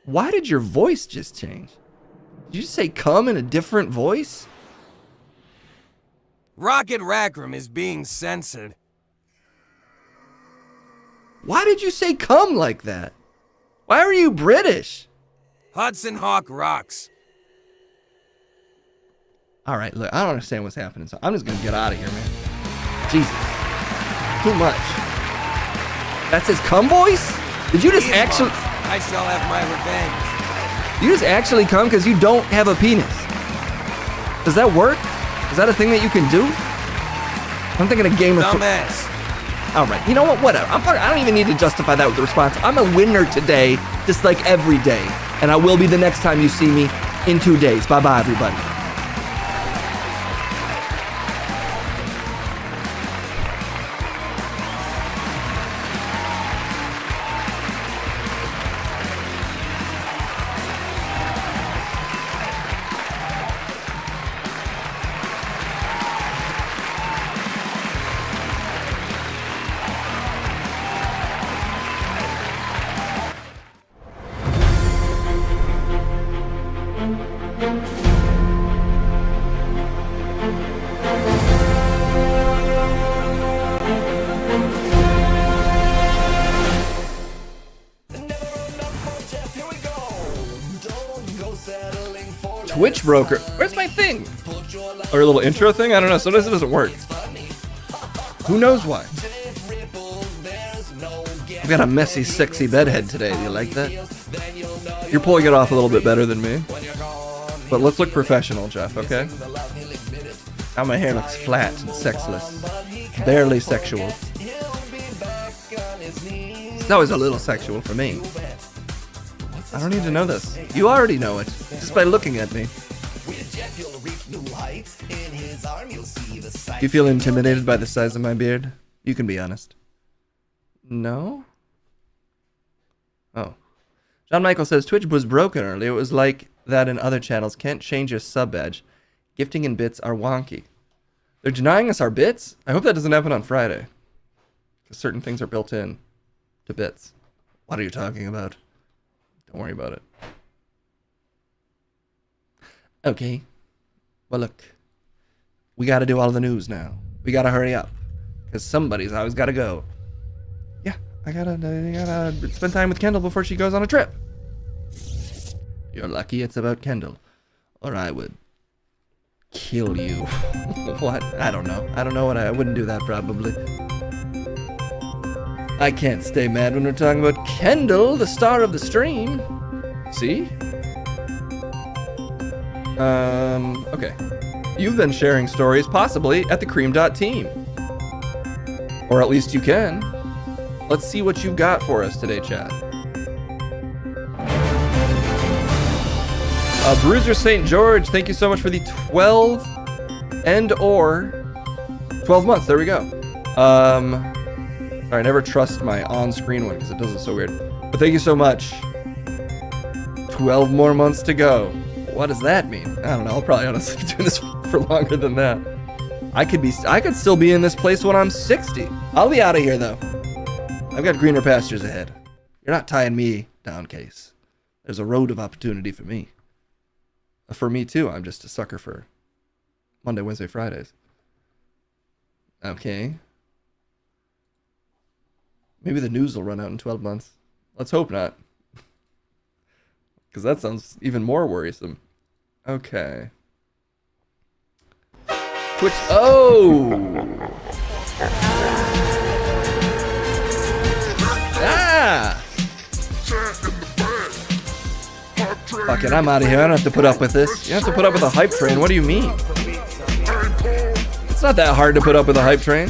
Why did your voice just change? Did you just say come in a different voice? Rocket Rackham is being censored. Why did you say come like that? Why are you British? Hudson Hawk rocks. All right, look, I don't understand what's happening, so I'm just gonna get out of here, man. Jesus. Too much. That's his cum voice? Did you just actually... I shall have my revenge. You just actually come because you don't have a penis. Does that work? Is that a thing that you can do? I'm thinking a game of... Dumbass. All right, you know what? Whatever. I don't even need to justify that with the response. I'm a winner today, just like every day. And I will be the next time you see me in 2 days. Bye-bye, everybody. Twitch broker. Where's my thing? Or a little intro thing? I don't know. Sometimes it doesn't work. Who knows why? I've got a messy, sexy bedhead today. Do you like that? You're pulling it off a little bit better than me. But let's look professional, Jeff, okay? Now my hair looks flat and sexless. Barely sexual. It's always a little sexual for me. I don't need to know this. You already know it, just by looking at me. Do you feel intimidated by the size of my beard? You can be honest. No? Oh. John Michael says, Twitch was broken earlier. It was like that in other channels. Can't change your sub badge. Gifting and bits are wonky. They're denying us our bits? I hope that doesn't happen on Friday. Because certain things are built in to bits. What are you talking about? Don't worry about it. Okay. Well, look. We gotta do all the news now. We gotta hurry up. Because somebody's always gotta go. Yeah, I gotta spend time with Kendall before she goes on a trip. You're lucky it's about Kendall. Or I would kill you. What? I don't know. I wouldn't do that probably. I can't stay mad when we're talking about Kendall, the star of the stream. See? Okay. You've been sharing stories, possibly, at the cream.team. Or at least you can. Let's see what you've got for us today, Chad. Bruiser St. George, thank you so much for the 12 months. There we go. Sorry, I never trust my on-screen one because it does it so weird. But thank you so much. 12 more months to go. What does that mean? I don't know. I'll probably honestly be doing this for longer than that. I could still be in this place when I'm 60. I'll be out of here though. I've got greener pastures ahead. You're not tying me down, Case. There's a road of opportunity for me. For me too, I'm just a sucker for Monday, Wednesday, Fridays. Okay. Maybe the news will run out in 12 months. Let's hope not. Because that sounds even more worrisome. Okay. Twitch. Oh! Ah! Fuck it, I'm out of here. I don't have to put up with this. You have to put up with a hype train. What do you mean? It's not that hard to put up with a hype train.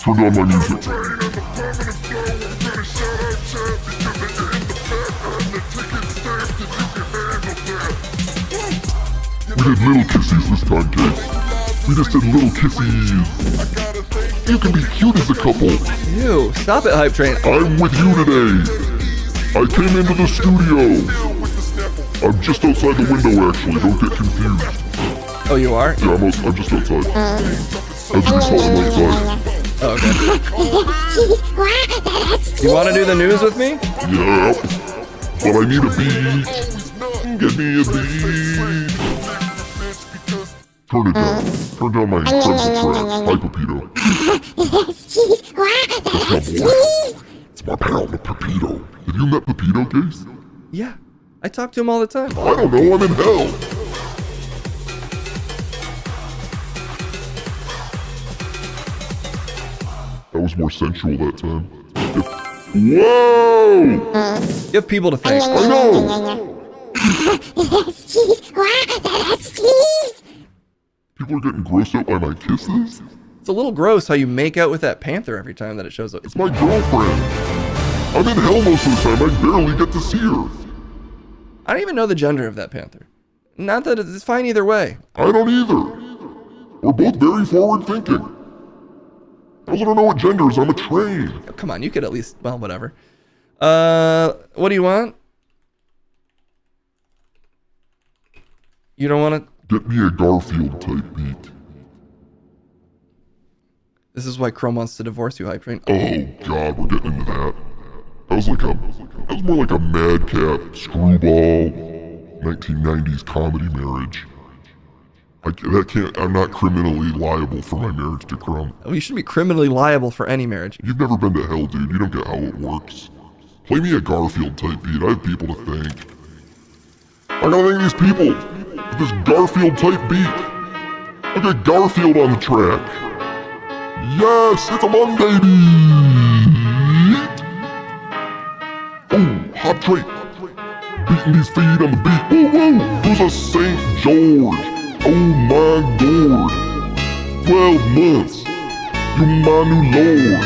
Turn on my music. We did little kissies this time, kids. We just did little kissies. You can be cute as a couple. Ew, stop it, hype train. I'm with you today. I came into the studio. I'm just outside the window, actually. Don't get confused. Oh, you are? Yeah, I'm just outside. As you can tell, I'm outside. Oh, okay. You want to do the news with me? Yep. But I need a beat. Get me a beat. Turn it down. Turn down my crimson tracks. Hyperpedo. It's my pal, the Pepito. Have you met Pepito, Case? Yeah. I talk to him all the time. I don't know. I'm in hell. That was more sensual that time. Whoa! Give people to thank. I know! People are getting grossed out by my kisses? It's a little gross how you make out with that panther every time that it shows up. It's my girlfriend. I'm in hell most of the time. I barely get to see her. I don't even know the gender of that panther. Not that it's fine either way. I don't either. We're both very forward thinking. I don't know what gender is. I'm a train. Oh, come on, you could at least, well, whatever. What do you want? You don't want to? Get me a Garfield type beat. This is why Chrome wants to divorce you, hype train. Oh God, we're getting into that. That was more like a madcap screwball 1990s comedy marriage. I'm not criminally liable for my marriage to Crumb. Oh, you shouldn't be criminally liable for any marriage. You've never been to hell, dude. You don't get how it works. Play me a Garfield type beat. I have people to thank. I gotta thank these people with this Garfield type beat. I got Garfield on the track. Yes, it's a Monday beat. Oh, hot train. Beating these feet on the beat. Woo woo. Who's a St. George? Oh my God, 12 months, you my new lord.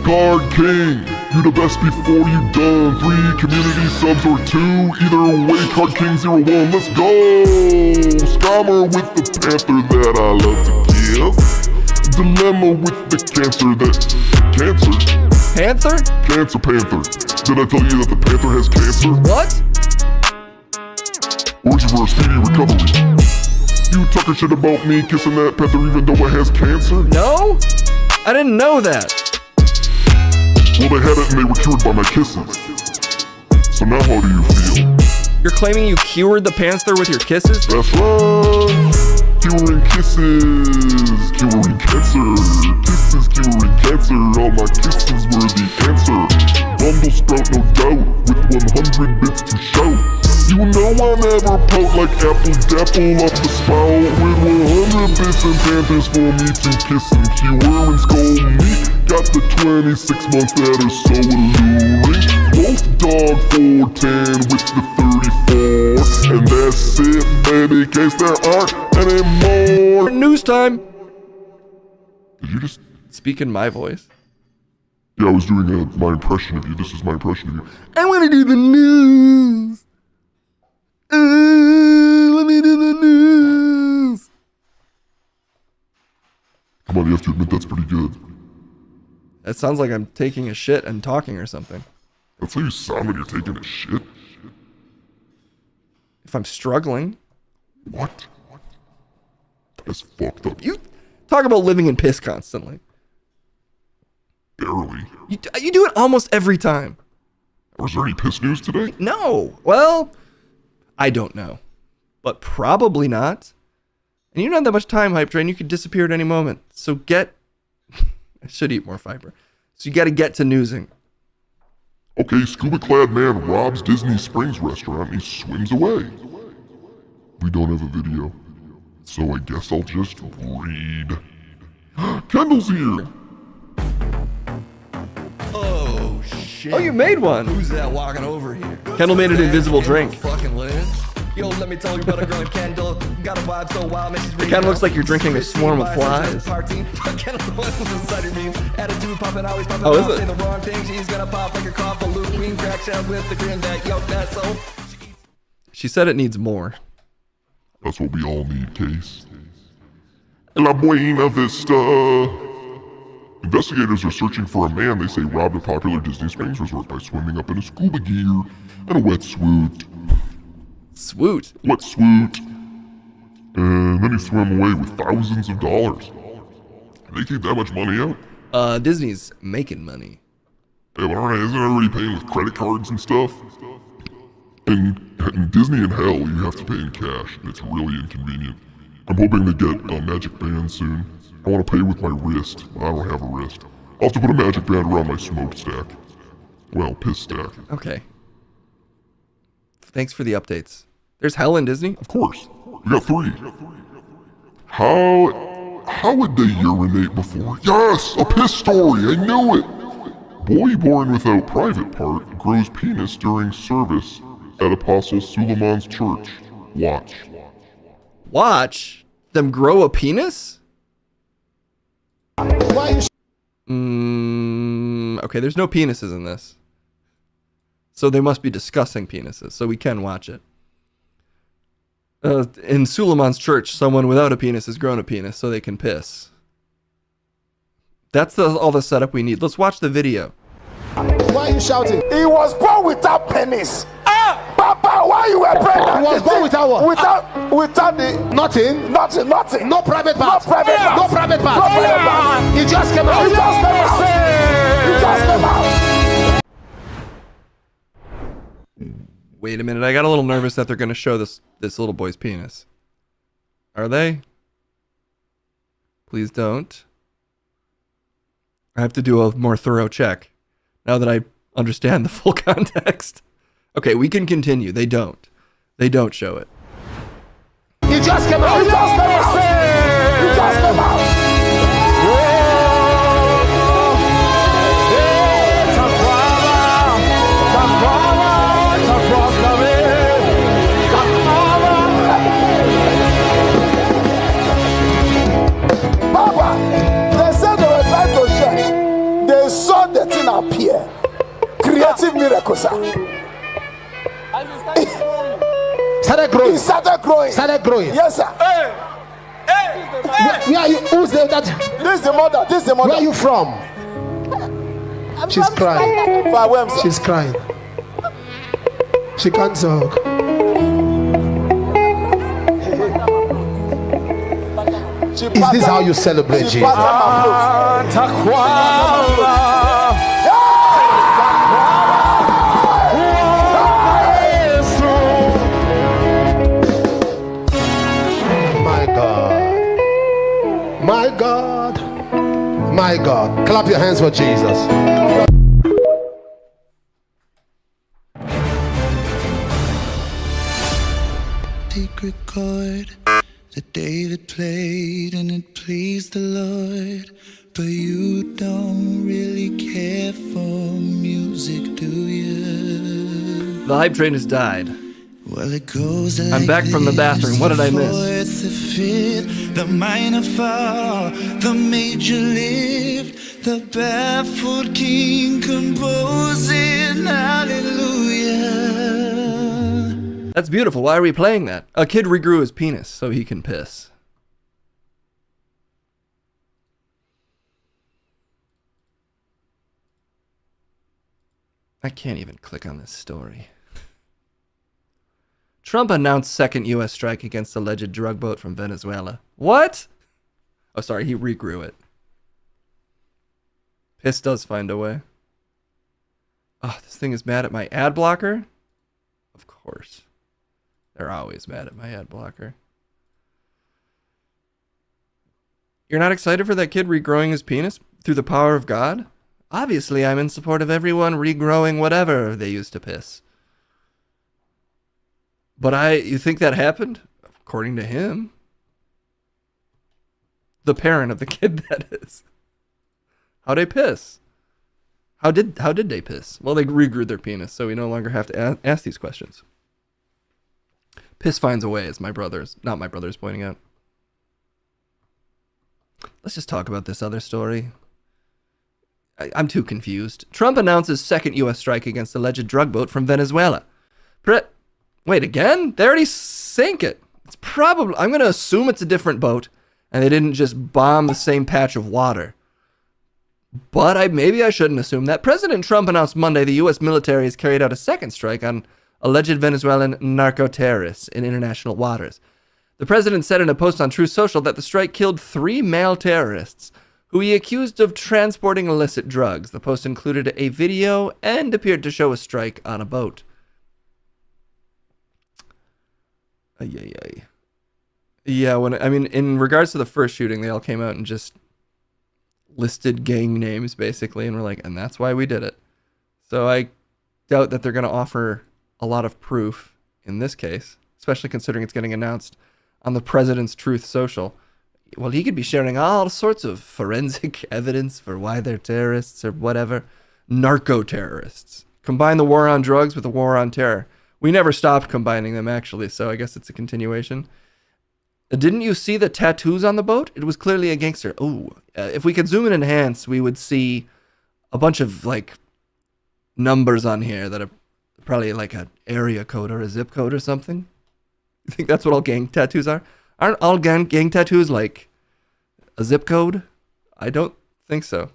Guard King, you the best before you done. 3 community subs or 2, either way, Card King 01, let's go. Scammer with the panther that I love to kill. Dilemma with the cancer Cancer? Cancer panther. Did I tell you that the panther has cancer? What? Urgent for a speedy recovery. You talking shit about me kissing that panther even though it has cancer? No? I didn't know that. Well, they had it and they were cured by my kisses. So now how do you feel? You're claiming you cured the panther with your kisses? That's right. Curing kisses. Curing cancer. Kisses curing cancer. All my kisses were the answer. Bundle sprout, no doubt, with 100 bits to shout. You know I never pout like apple dapple up the spout. With 100 bits and panthers for me to kiss and cure and scold me. Got the 26 months that are so alluring. Both dog 410 with the 34. And that's it, baby, case there aren't any more. News time. Did you just speak in my voice? Yeah, I was doing my impression of you. This is my impression of you. I want to do the news. Let me do the news. Come on, you have to admit that's pretty good. That sounds like I'm taking a shit and talking or something. That's how you sound when you're taking a shit. If I'm struggling. What? That's fucked up. You talk about living in piss constantly. Barely. You do it almost every time. Was there any piss news today? No. Well, I don't know. But probably not. And you don't have that much time, Hype Train. You could disappear at any moment. So get... I should eat more fiber. So you got to get to newsing. Okay, scuba-clad man robs Disney Springs restaurant and he swims away. We don't have a video, so I guess I'll just read. Kendall's here! Oh, shit. Oh, you made one. Who's that walking over here? Kendall made an invisible drink. Fucking Lynn. Yo, let me tell you about a girl named Kendall. Got a vibe so wild, man, she's It kind of looks like you're drinking a swarm of flies. Kendall was inside her beams. Attitude popping, always popping. Oh, is it? Saying the wrong thing, she's gonna pop like a cough. A Luke Queen crack shell with the grin that yo, that's so. She said it needs more. That's what we all need, Case. La Buena Vista. Investigators are searching for a man they say robbed a popular Disney Springs resort by swimming up in a scuba gear and a wetsuit. Swoot? Wetsuit. And then he swam away with thousands of dollars. They keep that much money out? Disney's making money. Yeah, but isn't everybody paying with credit cards and stuff? In Disney and hell, you have to pay in cash, and it's really inconvenient. I'm hoping to get a magic band soon. I want to pay with my wrist, but I don't have a wrist. I'll have to put a magic band around my smokestack. Well, piss stack. Okay. Thanks for the updates. There's hell in Disney? Of course. We got 3. How would they urinate before? Yes! A piss story! I knew it! Boy born without private part grows penis during service at Apostle Suleiman's church. Watch. Watch? Them grow a penis? Okay, there's no penises in this. So they must be discussing penises, so we can watch it. In Suleiman's church, someone without a penis has grown a penis so they can piss. That's all the setup we need. Let's watch the video. Why are you shouting? He was born without penis. Papa, why you were pregnant? He was born without what? Without the... Nothing? Nothing. No private part? No private part. No private part. No private part. He just came out. He just came out. Wait a minute, I got a little nervous that they're going to show this little boy's penis. Are they? Please don't. I have to do a more thorough check now that I understand the full context. Okay, we can continue. They don't. They don't show it. He just came out. He just came out. He just came out. Papa, they said they were trying to check. They saw the thing appear. Creative miracle, sir. Started growing. It started growing. Started growing. Yes, sir. Hey. Where are you? Who's there? This is the mother. This is the mother. Where are you from? She's crying. She's crying. She can't talk. Is this how you celebrate Jesus? My God, my God. Clap your hands for Jesus. Secret chord that David played and it pleased the Lord. But you don't really care for music, do you? The hype train has died. Well, it goes like I'm back from the bathroom. What did I miss? The fifth, the minor fall, the major lift. The barefoot king composing hallelujah. That's beautiful. Why are we playing that? A kid regrew his penis so he can piss. I can't even click on this story. Trump announced second U.S. strike against alleged drug boat from Venezuela. What? Oh, sorry, he regrew it. Piss does find a way. Oh, this thing is mad at my ad blocker? Of course. They're always mad at my ad blocker. You're not excited for that kid regrowing his penis through the power of God? Obviously, I'm in support of everyone regrowing whatever they used to piss. But you think that happened? According to him. The parent of the kid, that is. How'd they piss? How did they piss? Well, they regrew their penis, so we no longer have to ask these questions. Piss finds a way, as not my brother's pointing out. Let's just talk about this other story. I'm too confused. Trump announces second U.S. strike against alleged drug boat from Venezuela. Wait, again? They already sank it. It's probably... I'm going to assume it's a different boat, and they didn't just bomb the same patch of water. But maybe I shouldn't assume that. President Trump announced Monday the U.S. military has carried out a second strike on alleged Venezuelan narco-terrorists in international waters. The president said in a post on Truth Social that the strike killed 3 male terrorists who he accused of transporting illicit drugs. The post included a video and appeared to show a strike on a boat. Yeah, in regards to the first shooting, they all came out and just listed gang names, basically, and were like, and that's why we did it. So I doubt that they're going to offer a lot of proof in this case, especially considering it's getting announced on the president's Truth Social. Well, he could be sharing all sorts of forensic evidence for why they're terrorists or whatever. Narco-terrorists. Combine the war on drugs with the war on terror. We never stopped combining them, actually, so I guess it's a continuation. Didn't you see the tattoos on the boat? It was clearly a gangster. Oh, if we could zoom and enhance, we would see a bunch of, numbers on here that are probably like an area code or a zip code or something. You think that's what all gang tattoos are? Aren't all gang tattoos like a zip code? I don't think so.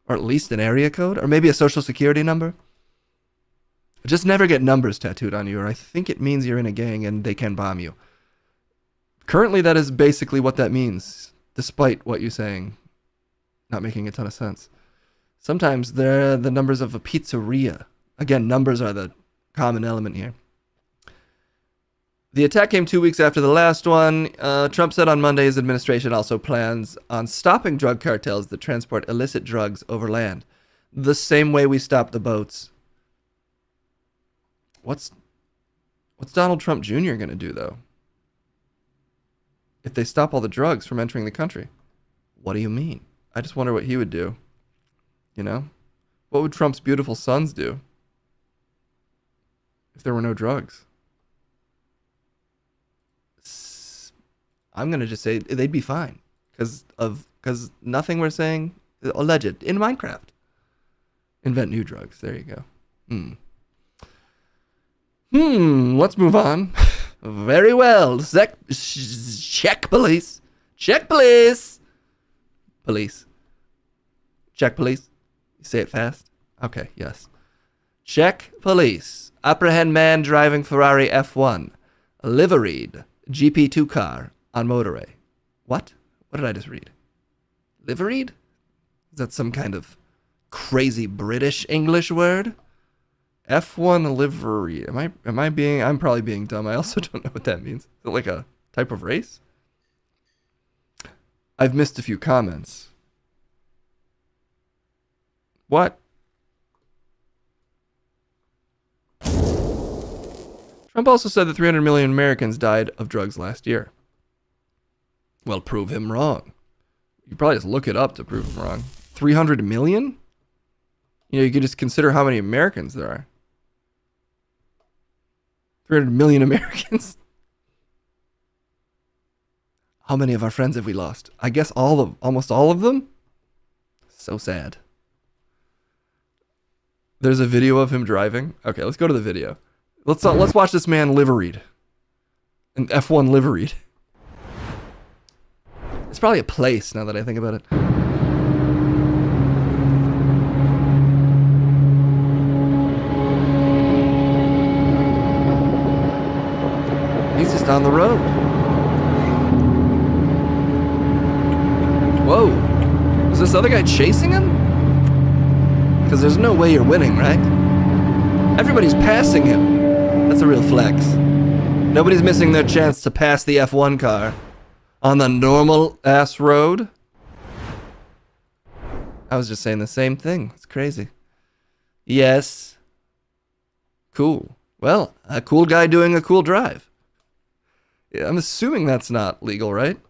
Or at least an area code? Or maybe a social security number? Just never get numbers tattooed on you, or I think it means you're in a gang and they can bomb you. Currently, that is basically what that means, despite what you're saying not making a ton of sense. Sometimes they're the numbers of a pizzeria. Again, numbers are the common element here. The attack came 2 weeks after the last one. Trump said on Monday his administration also plans on stopping drug cartels that transport illicit drugs over land, the same way we stopped the boats. What's Donald Trump Jr. going to do, though? If they stop all the drugs from entering the country? What do you mean? I just wonder what he would do. You know? What would Trump's beautiful sons do if there were no drugs? I'm going to just say they'd be fine. Because nothing we're saying, alleged, in Minecraft. Invent new drugs. There you go. Let's move on. Very well. Check police. Check police. Police. Check police. You say it fast? Okay, yes. Check police. Apprehend man driving Ferrari F1. Liveried GP2 car on motorway. What? What did I just read? Liveried? Is that some kind of crazy British English word? F1 livery. I'm probably being dumb. I also don't know what that means. Is it like a type of race? I've missed a few comments. What? Trump also said that 300 million Americans died of drugs last year. Well, prove him wrong. You probably just look it up to prove him wrong. 300 million? You could just consider how many Americans there are. 300 million Americans? How many of our friends have we lost? I guess almost all of them? So sad. There's a video of him driving. Okay, let's go to the video. Let's watch this man liveried. An F1 liveried. It's probably a place now that I think about it. He's just on the road. Whoa. Is this other guy chasing him? Because there's no way you're winning, right? Everybody's passing him. That's a real flex. Nobody's missing their chance to pass the F1 car on the normal-ass road. I was just saying the same thing. It's crazy. Yes. Cool. Well, a cool guy doing a cool drive. Yeah, I'm assuming that's not legal, right?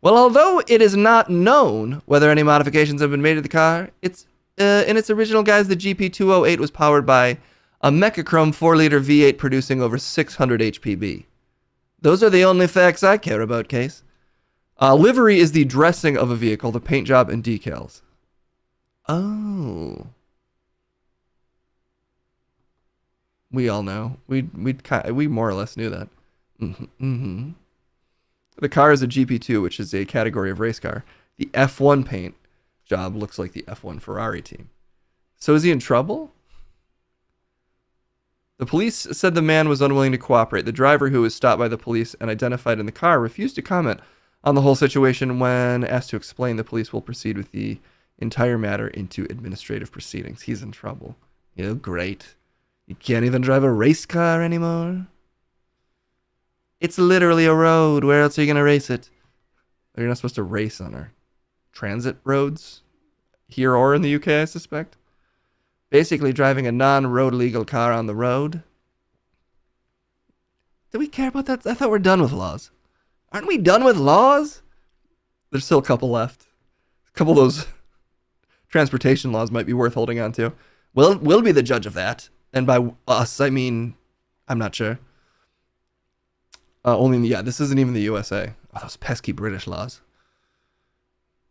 Well, although it is not known whether any modifications have been made to the car, it's in its original guise, the GP208 was powered by a Mechachrome 4-liter V8 producing over 600 HPB. Those are the only facts I care about, Case. Livery is the dressing of a vehicle, the paint job, and decals. Oh. We all know. We more or less knew that. Mm-hmm. The car is a GP2, which is a category of race car. The F1 paint job looks like the F1 Ferrari team. So is he in trouble? The police said the man was unwilling to cooperate. The driver, who was stopped by the police and identified in the car, refused to comment on the whole situation. When asked to explain, the police will proceed with the entire matter into administrative proceedings. He's in trouble. You great. You can't even drive a race car anymore. It's literally a road. Where else are you going to race it? You're not supposed to race on our transit roads here or in the UK, I suspect. Basically driving a non-road legal car on the road. Do we care about that? I thought we're done with laws. Aren't we done with laws? There's still a couple left. A couple of those transportation laws might be worth holding on to. We'll be the judge of that. And by us, I mean, I'm not sure. This isn't even the USA. Oh, those pesky British laws.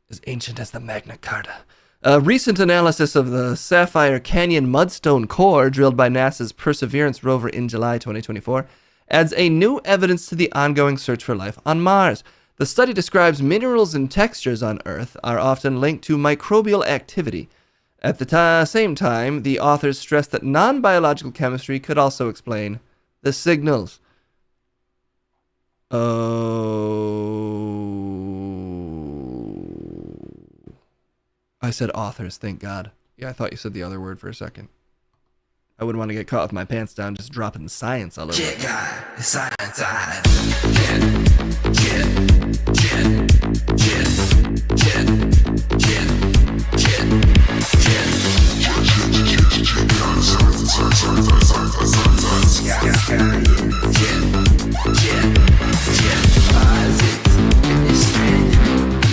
As ancient as the Magna Carta. A recent analysis of the Sapphire Canyon mudstone core drilled by NASA's Perseverance rover in July 2024 adds a new evidence to the ongoing search for life on Mars. The study describes minerals and textures on Earth are often linked to microbial activity. At the same time, the authors stress that non-biological chemistry could also explain the signals. I said authors, thank God. Yeah, I thought you said the other word for a second. I wouldn't want to get caught with my pants down just dropping science all over.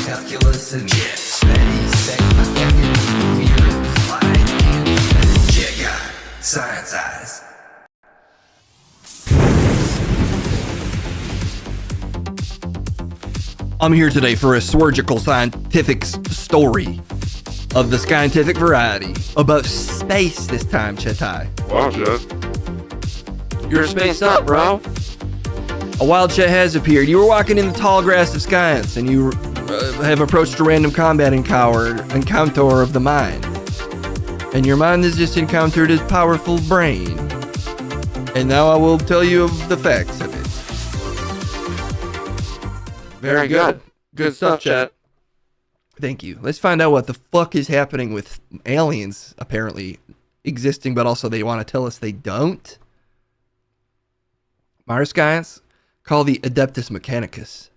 Calculus and science eyes. I'm here today for a surgical scientific story of the scientific variety about space this time, Chetai. Wow, Chet. You're spaced up, bro. A wild Chet has appeared. You were walking in the tall grass of science, and you have approached a random combat encounter of the mind. And your mind has just encountered a powerful brain. And now I will tell you of the facts of it. Very good. Good stuff, chat. Thank you. Let's find out what the fuck is happening with aliens apparently existing, but also they want to tell us they don't. Mars guys, call the Adeptus Mechanicus.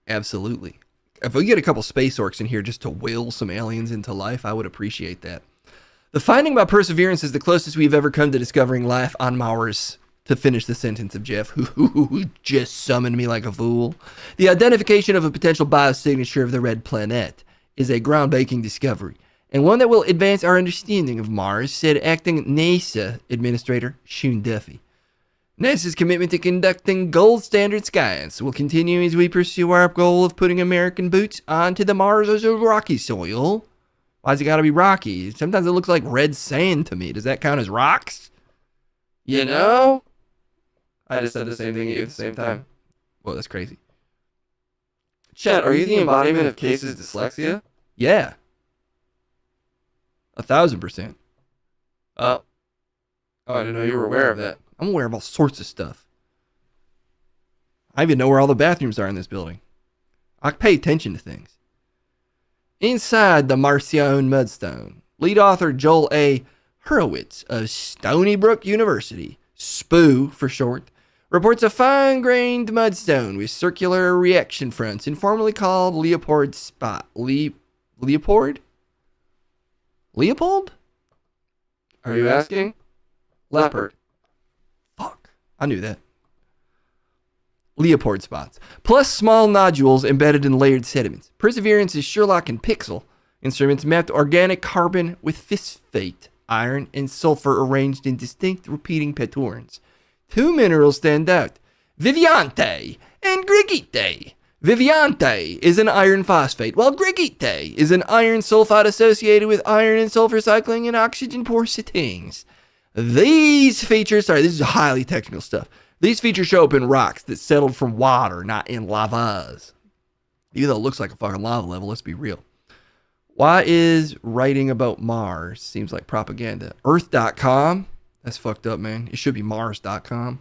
Absolutely. If we get a couple space orcs in here just to will some aliens into life, I would appreciate that. The finding about Perseverance is the closest we've ever come to discovering life on Mars. To finish the sentence of Jeff, who just summoned me like a fool. The identification of a potential biosignature of the Red Planet is a groundbreaking discovery, and one that will advance our understanding of Mars, said acting NASA Administrator Shun Duffy. NASA's commitment to conducting gold standard science will continue as we pursue our goal of putting American boots onto the Mars' rocky soil. Why's it gotta be rocky? Sometimes it looks like red sand to me. Does that count as rocks? You know? I just said the same thing at you at the same time. Whoa, that's crazy. Chet, are you the embodiment of Case's dyslexia? Yeah. 1,000%. Oh, I didn't know you were aware of that. I'm aware of all sorts of stuff. I even know where all the bathrooms are in this building. I pay attention to things. Inside the Marcion Mudstone, lead author Joel A. Hurwitz of Stony Brook University, SPOO for short, reports a fine-grained mudstone with circular reaction fronts, informally called Leopold spot. Leopold? Leopold? Are you asking? Leopard. Fuck. I knew that. Leopold spots, plus small nodules embedded in layered sediments. Perseverance's Sherlock and Pixel instruments mapped organic carbon with phosphate, iron, and sulfur arranged in distinct repeating patterns. Two minerals stand out, Viviante and Grigite. Viviante is an iron phosphate, while Grigite is an iron sulfide associated with iron and sulfur cycling and oxygen pore settings. These features, this is highly technical stuff. These features show up in rocks that settled from water, not in lavas. Even though it looks like a fucking lava level, let's be real. Why is writing about Mars seems like propaganda? Earth.com? That's fucked up, man. It should be Mars.com.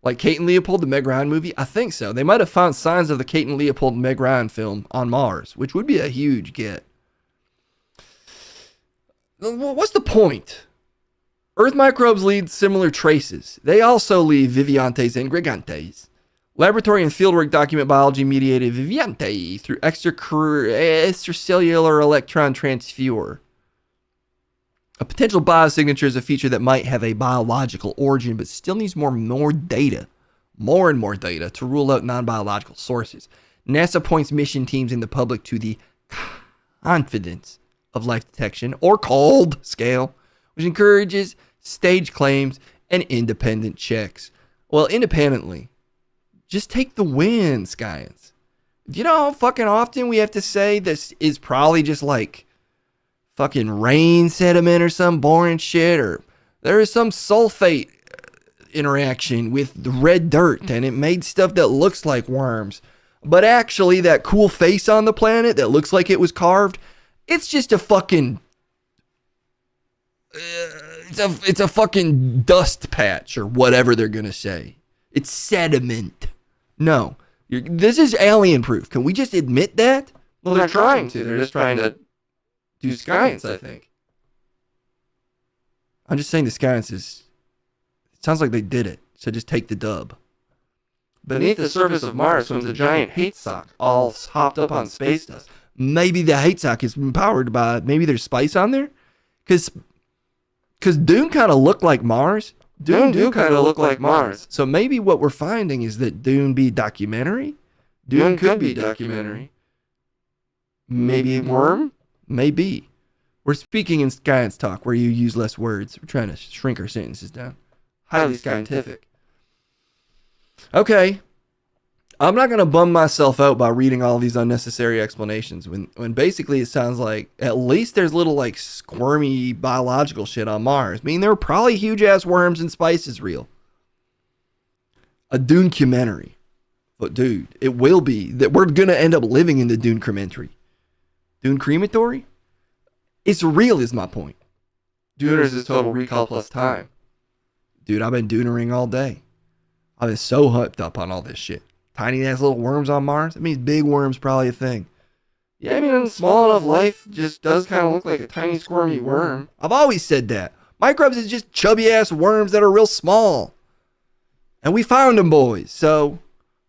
Like Kate and Leopold, the Meg Ryan movie? I think so. They might have found signs of the Kate and Leopold and Meg Ryan film on Mars, which would be a huge get. What's the point? Earth microbes leave similar traces. They also leave Viviantes and Grigantes. Laboratory and fieldwork document biology-mediated Viviante through extracellular electron transfer. A potential biosignature is a feature that might have a biological origin, but still needs more and more data to rule out non-biological sources. NASA points mission teams and the public to the confidence of life detection, or cold scale, which encourages stage claims and independent checks. Well, independently, just take the win, Science. Do you know how fucking often we have to say this is probably just like fucking rain sediment or some boring shit, or there is some sulfate interaction with the red dirt and it made stuff that looks like worms, but actually that cool face on the planet that looks like it was carved, it's just a fucking it's a fucking dust patch or whatever they're gonna say. It's sediment. No, this is alien proof. Can we just admit that? Well, they're trying to. They're just trying to do science, I think. I'm just saying the science is. It sounds like they did it. So just take the dub. Beneath the surface of Mars swims a giant hate sock, all hopped up on space dust. Maybe the hate sock is empowered by. Maybe there's spice on there, because Dune kind of looked like Mars. Dune do kind of look like Mars. So maybe what we're finding is that Dune be documentary. Dune could be documentary. Maybe worm? Maybe. We're speaking in science talk where you use less words. We're trying to shrink our sentences down. Highly scientific. Okay. I'm not going to bum myself out by reading all these unnecessary explanations when basically it sounds like at least there's little like squirmy biological shit on Mars. I mean, there are probably huge ass worms and spices real. A Dune-cumentary. But dude, it will be that we're going to end up living in the Dune crematory. Dune crematory? It's real is my point. Duners is total recall plus time. Dude, I've been Dunering all day. I've been so hyped up on all this shit. Tiny ass little worms on Mars? That means big worms probably a thing. Yeah, I mean, small enough life just does kind of look like a tiny squirmy worm. I've always said that. Microbes is just chubby ass worms that are real small. And we found them, boys. So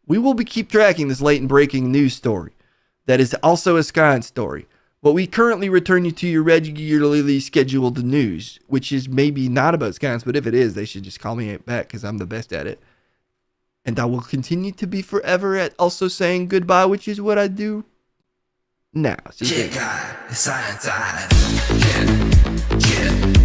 we will keep tracking this late and breaking news story. That is also a science story. But we currently return you to your regularly scheduled news, which is maybe not about science, but if it is, they should just call me back because I'm the best at it. And I will continue to be forever at also saying goodbye, which is what I do now. So Check out the science side. Check.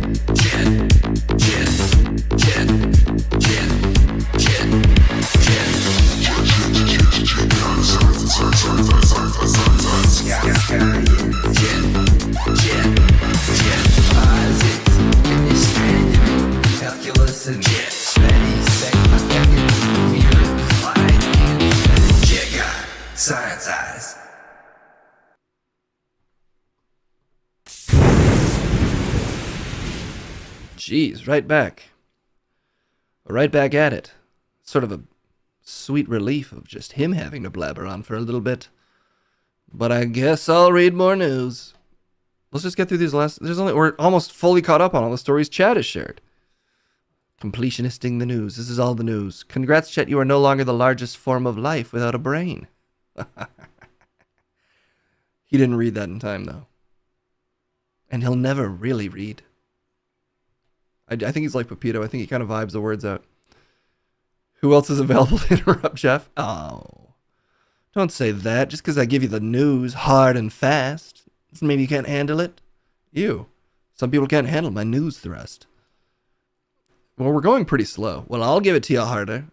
Jeez, right back. Right back at it. Sort of a sweet relief of just him having to blabber on for a little bit. But I guess I'll read more news. Let's just get through these we're almost fully caught up on all the stories Chad has shared. Completionisting the news. This is all the news. Congrats, Chet. You are no longer the largest form of life without a brain. He didn't read that in time, though. And he'll never really read. I think he's like Pepito. I think he kind of vibes the words out. Who else is available to interrupt, Jeff? Oh. Don't say that. Just because I give you the news hard and fast doesn't mean you can't handle it. You. Some people can't handle my news thrust. Well, we're going pretty slow. Well, I'll give it to you harder.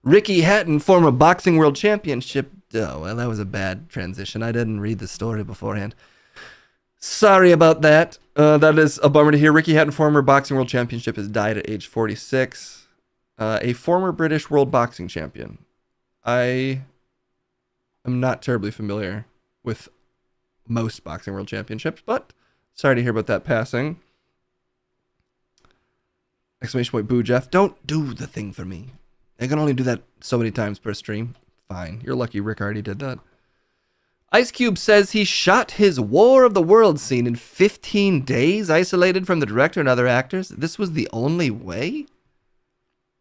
Ricky Hatton, former boxing world championship. Oh, well, that was a bad transition. I didn't read the story beforehand. Sorry about that. That is a bummer to hear. Ricky Hatton, former boxing world championship, has died at age 46. A former British world boxing champion. I am not terribly familiar with most boxing world championships, but sorry to hear about that passing. Exclamation point, boo, Jeff. Don't do the thing for me. I can only do that so many times per stream. Fine. You're lucky Rick already did that. Ice Cube says he shot his War of the Worlds scene in 15 days, isolated from the director and other actors. This was the only way?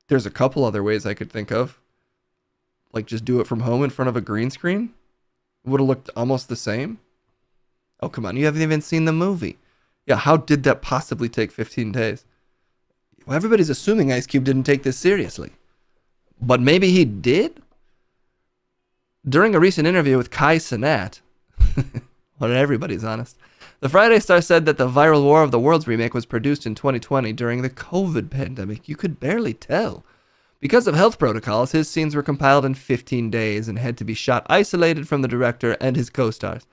There's a couple other ways I could think of. Like just do it from home in front of a green screen? Would have looked almost the same. Oh, come on. You haven't even seen the movie. Yeah, how did that possibly take 15 days? Well, everybody's assuming Ice Cube didn't take this seriously. But maybe he did? During a recent interview with Kai Cenat, when everybody's honest, the Friday Star said that the viral War of the Worlds remake was produced in 2020 during the COVID pandemic. You could barely tell. Because of health protocols, his scenes were compiled in 15 days and had to be shot isolated from the director and his co-stars.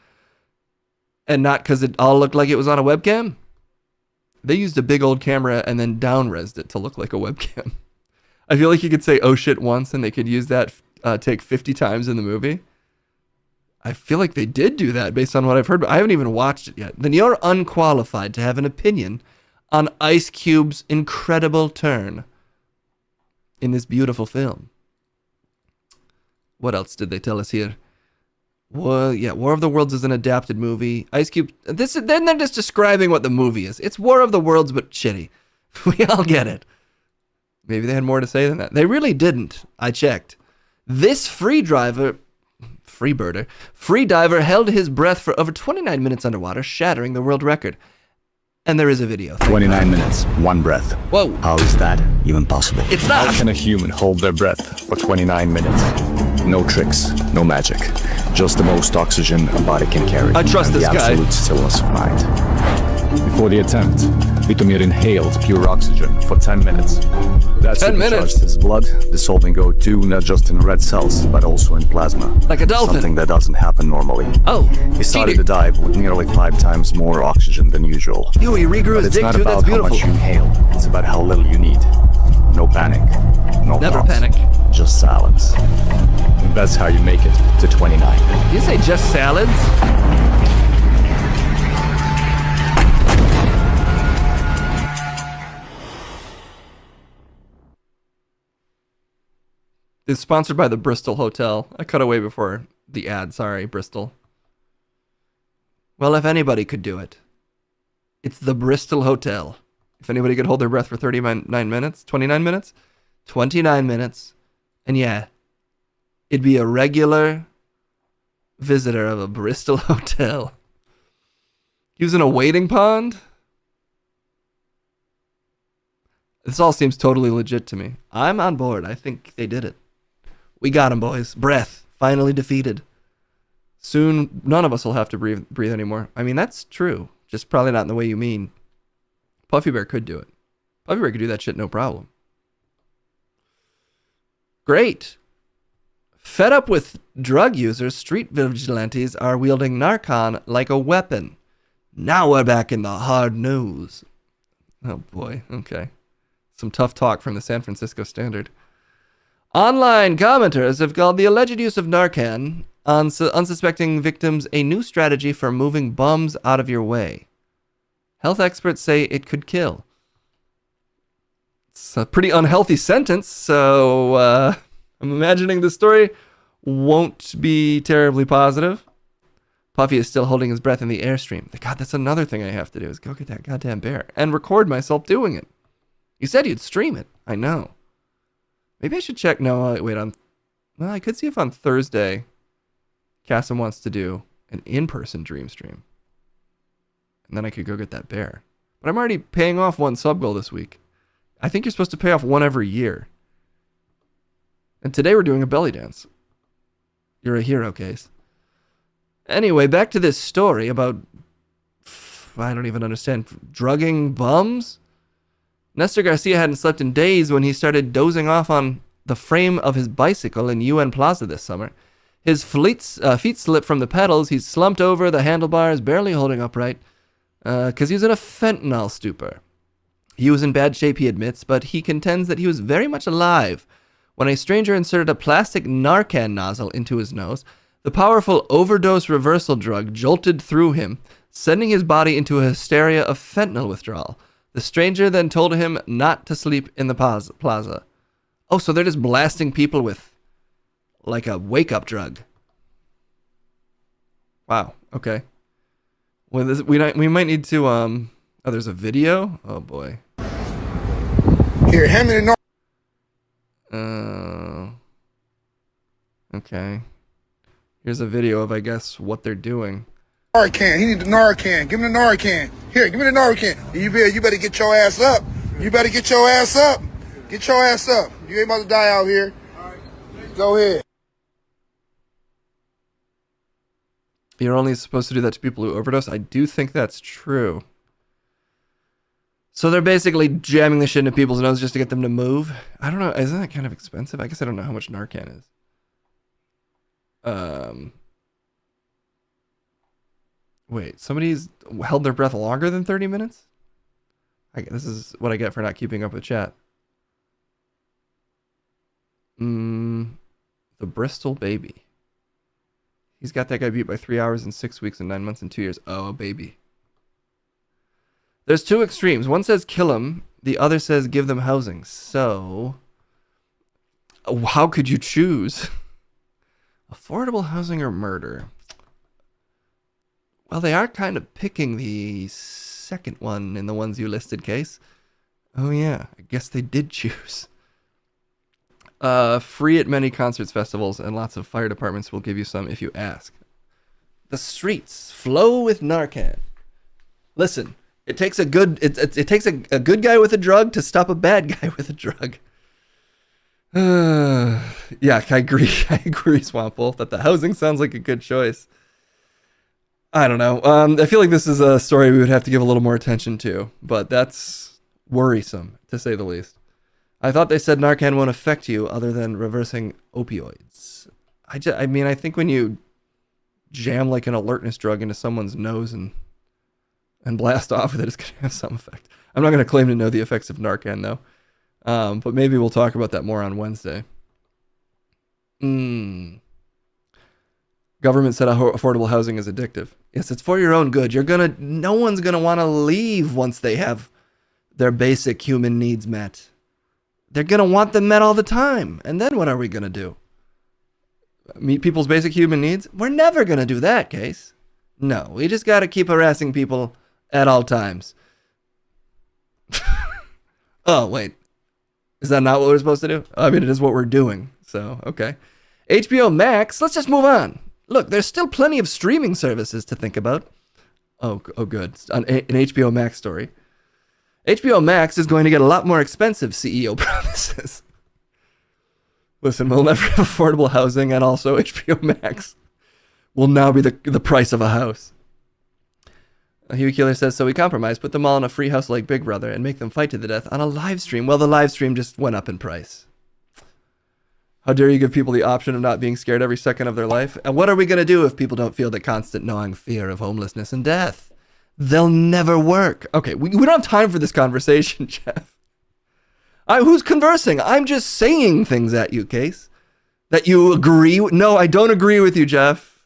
And not because it all looked like it was on a webcam. They used a big old camera and then down-resed it to look like a webcam. I feel like you could say, oh shit, once, and they could use that take 50 times in the movie. I feel like they did do that based on what I've heard, but I haven't even watched it yet. Then you're unqualified to have an opinion on Ice Cube's incredible turn in this beautiful film. What else did they tell us here? Well, yeah, War of the Worlds is an adapted movie. Ice Cube, then they're just describing what the movie is. It's War of the Worlds, but shitty. We all get it. Maybe they had more to say than that. They really didn't. I checked. This freediver held his breath for over 29 minutes underwater, shattering the world record. And there is a video. 29 minutes, one breath. Whoa. How is that even possible? It's not. How can a human hold their breath for 29 minutes? No tricks, no magic. Just the most oxygen a body can carry. I trust this guy. The absolute stillness of mind. Before the attempt, Vitomir inhaled pure oxygen for 10 minutes. That 10 minutes. supercharged his blood, dissolving O2 not just in red cells, but also in plasma. Like a dolphin. Something that doesn't happen normally. Oh. He started the dive with nearly 5 times more oxygen than usual. Yo, he regrew his dick too, that's beautiful. It's not about how much you inhale, it's about how little you need. No panic, no Never thoughts, panic. just silence. And that's how you make it to 29. You say just salads? It's sponsored by the Bristol Hotel. I cut away before the ad. Sorry, Bristol. Well, if anybody could do it, it's the Bristol Hotel. If anybody could hold their breath for 39 minutes, 29 minutes, 29 minutes, and yeah, it'd be a regular visitor of a Bristol Hotel. Using a wading pond? This all seems totally legit to me. I'm on board. I think they did it. We got him, boys. Breath. Finally defeated. Soon, none of us will have to breathe anymore. I mean, that's true. Just probably not in the way you mean. Puffy Bear could do it. Puffy Bear could do that shit no problem. Great. Fed up with drug users, street vigilantes are wielding Narcan like a weapon. Now we're back in the hard news. Oh boy, okay. Some tough talk from the San Francisco Standard. Online commenters have called the alleged use of Narcan on unsuspecting victims a new strategy for moving bums out of your way. Health experts say it could kill. It's a pretty unhealthy sentence, so I'm imagining the story won't be terribly positive. Puffy is still holding his breath in the Airstream. God, that's another thing I have to do is go get that goddamn bear and record myself doing it. You said you'd stream it. I know. Maybe I should check. No, wait. Well, I could see if on Thursday, Cassim wants to do an in-person dream stream. And then I could go get that bear. But I'm already paying off one sub goal this week. I think you're supposed to pay off one every year. And today we're doing a belly dance. You're a hero, Case. Anyway, back to this story about, I don't even understand, drugging bums? Nestor Garcia hadn't slept in days when he started dozing off on the frame of his bicycle in UN Plaza this summer. His feet slipped from the pedals, he's slumped over the handlebars, barely holding upright, because he was in a fentanyl stupor. He was in bad shape, he admits, but he contends that he was very much alive when a stranger inserted a plastic Narcan nozzle into his nose. The powerful overdose reversal drug jolted through him, sending his body into a hysteria of fentanyl withdrawal. The stranger then told him not to sleep in the plaza. Oh, so they're just blasting people with, like, a wake-up drug. Wow, okay. Well, we might need to, oh, there's a video? Oh, boy. Here, hand me the okay. Here's a video of, I guess, what they're doing. Narcan. He need the Narcan. Give me the Narcan. Here, give me the Narcan. You better get your ass up. You better get your ass up. Get your ass up. You ain't about to die out here. Go ahead. You're only supposed to do that to people who overdose? I do think that's true. So they're basically jamming the shit into people's noses just to get them to move? I don't know. Isn't that kind of expensive? I guess I don't know how much Narcan is. Wait, somebody's held their breath longer than 30 minutes? This is what I get for not keeping up with chat. The Bristol baby. He's got that guy beat by 3 hours and 6 weeks and 9 months and 2 years. Oh, baby. There's two extremes. One says kill him. The other says give them housing. So, how could you choose? Affordable housing or murder? Well, they are kind of picking the second one in the ones you listed, Case. Oh, yeah. I guess they did choose. Free at many concerts, festivals, and lots of fire departments will give you some if you ask. The streets flow with Narcan. Listen, it takes a good it takes a good guy with a drug to stop a bad guy with a drug. Yeah, I agree. I agree, Swamp Wolf, that the housing sounds like a good choice. I don't know. I feel like this is a story we would have to give a little more attention to, but that's worrisome, to say the least. I thought they said Narcan won't affect you other than reversing opioids. I mean, I think when you jam like an alertness drug into someone's nose and blast off with it, it's going to have some effect. I'm not going to claim to know the effects of Narcan, though. But maybe we'll talk about that more on Wednesday. Government said affordable housing is addictive. Yes, it's for your own good. No one's going to want to leave once they have their basic human needs met. They're going to want them met all the time. And then what are we going to do? Meet people's basic human needs? We're never going to do that, Case. No, we just got to keep harassing people at all times. Oh, wait. Is that not what we're supposed to do? I mean, it is what we're doing. So, okay. HBO Max, let's just move on. Look, there's still plenty of streaming services to think about. Oh, good. An HBO Max story. HBO Max is going to get a lot more expensive, CEO promises. Listen, we'll never have affordable housing, and also HBO Max will now be the price of a house. Huey Keeler says, so we compromised, put them all in a free house like Big Brother, and make them fight to the death on a live stream. Well, the live stream just went up in price. How dare you give people the option of not being scared every second of their life? And what are we going to do if people don't feel the constant gnawing fear of homelessness and death? They'll never work. Okay, we don't have time for this conversation, Jeff. Who's conversing? I'm just saying things at you, Case. That you agree with. No, I don't agree with you, Jeff.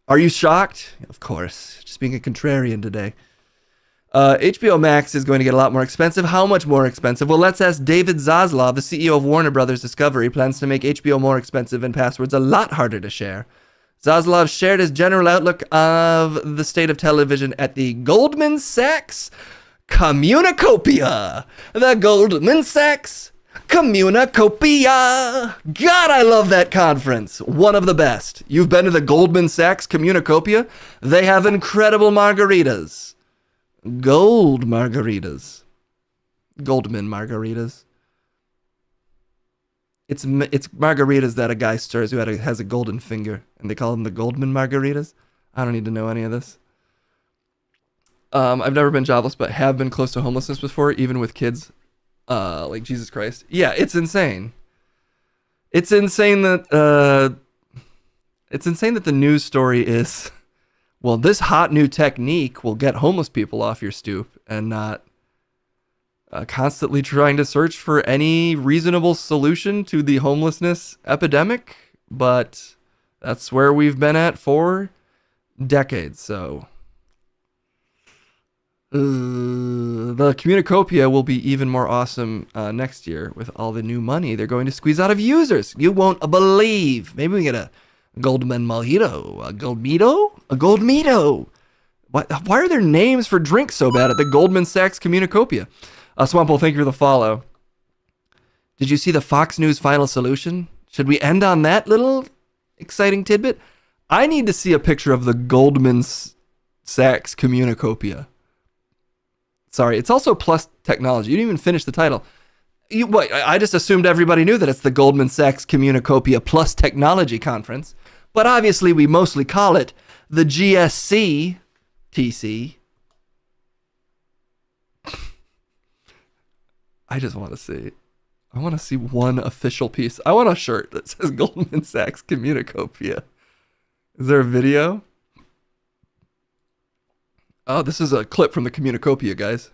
Are you shocked? Of course. Just being a contrarian today. HBO Max is going to get a lot more expensive. How much more expensive? Well, let's ask David Zaslav, the CEO of Warner Brothers Discovery, plans to make HBO more expensive and passwords a lot harder to share. Zaslav shared his general outlook of the state of television at the Goldman Sachs Communicopia. The Goldman Sachs Communicopia. God, I love that conference. One of the best. You've been to the Goldman Sachs Communicopia? They have incredible margaritas. Gold margaritas. Goldman margaritas. It's margaritas that a guy stirs who has a golden finger, and they call them the Goldman margaritas. I don't need to know any of this. I've never been jobless, but have been close to homelessness before, even with kids. Like Jesus Christ. Yeah, it's insane. It's insane that the news story is, well, this hot new technique will get homeless people off your stoop, and not constantly trying to search for any reasonable solution to the homelessness epidemic. But that's where we've been at for decades. So the Communicopia will be even more awesome next year with all the new money they're going to squeeze out of users. You won't believe. Maybe we get a Goldman Mojito, a Goldmito. Why are their names for drinks so bad at the Goldman Sachs Communicopia? Swampole, thank you for the follow. Did you see the Fox News final solution? Should we end on that little exciting tidbit? I need to see a picture of the Goldman Sachs Communicopia. Sorry, it's also Plus Technology. You didn't even finish the title. I just assumed everybody knew that it's the Goldman Sachs Communicopia Plus Technology Conference. But obviously we mostly call it the GSC TC. I just want to see. I want to see one official piece. I want a shirt that says Goldman Sachs Communicopia. Is there a video? Oh, this is a clip from the Communicopia, guys.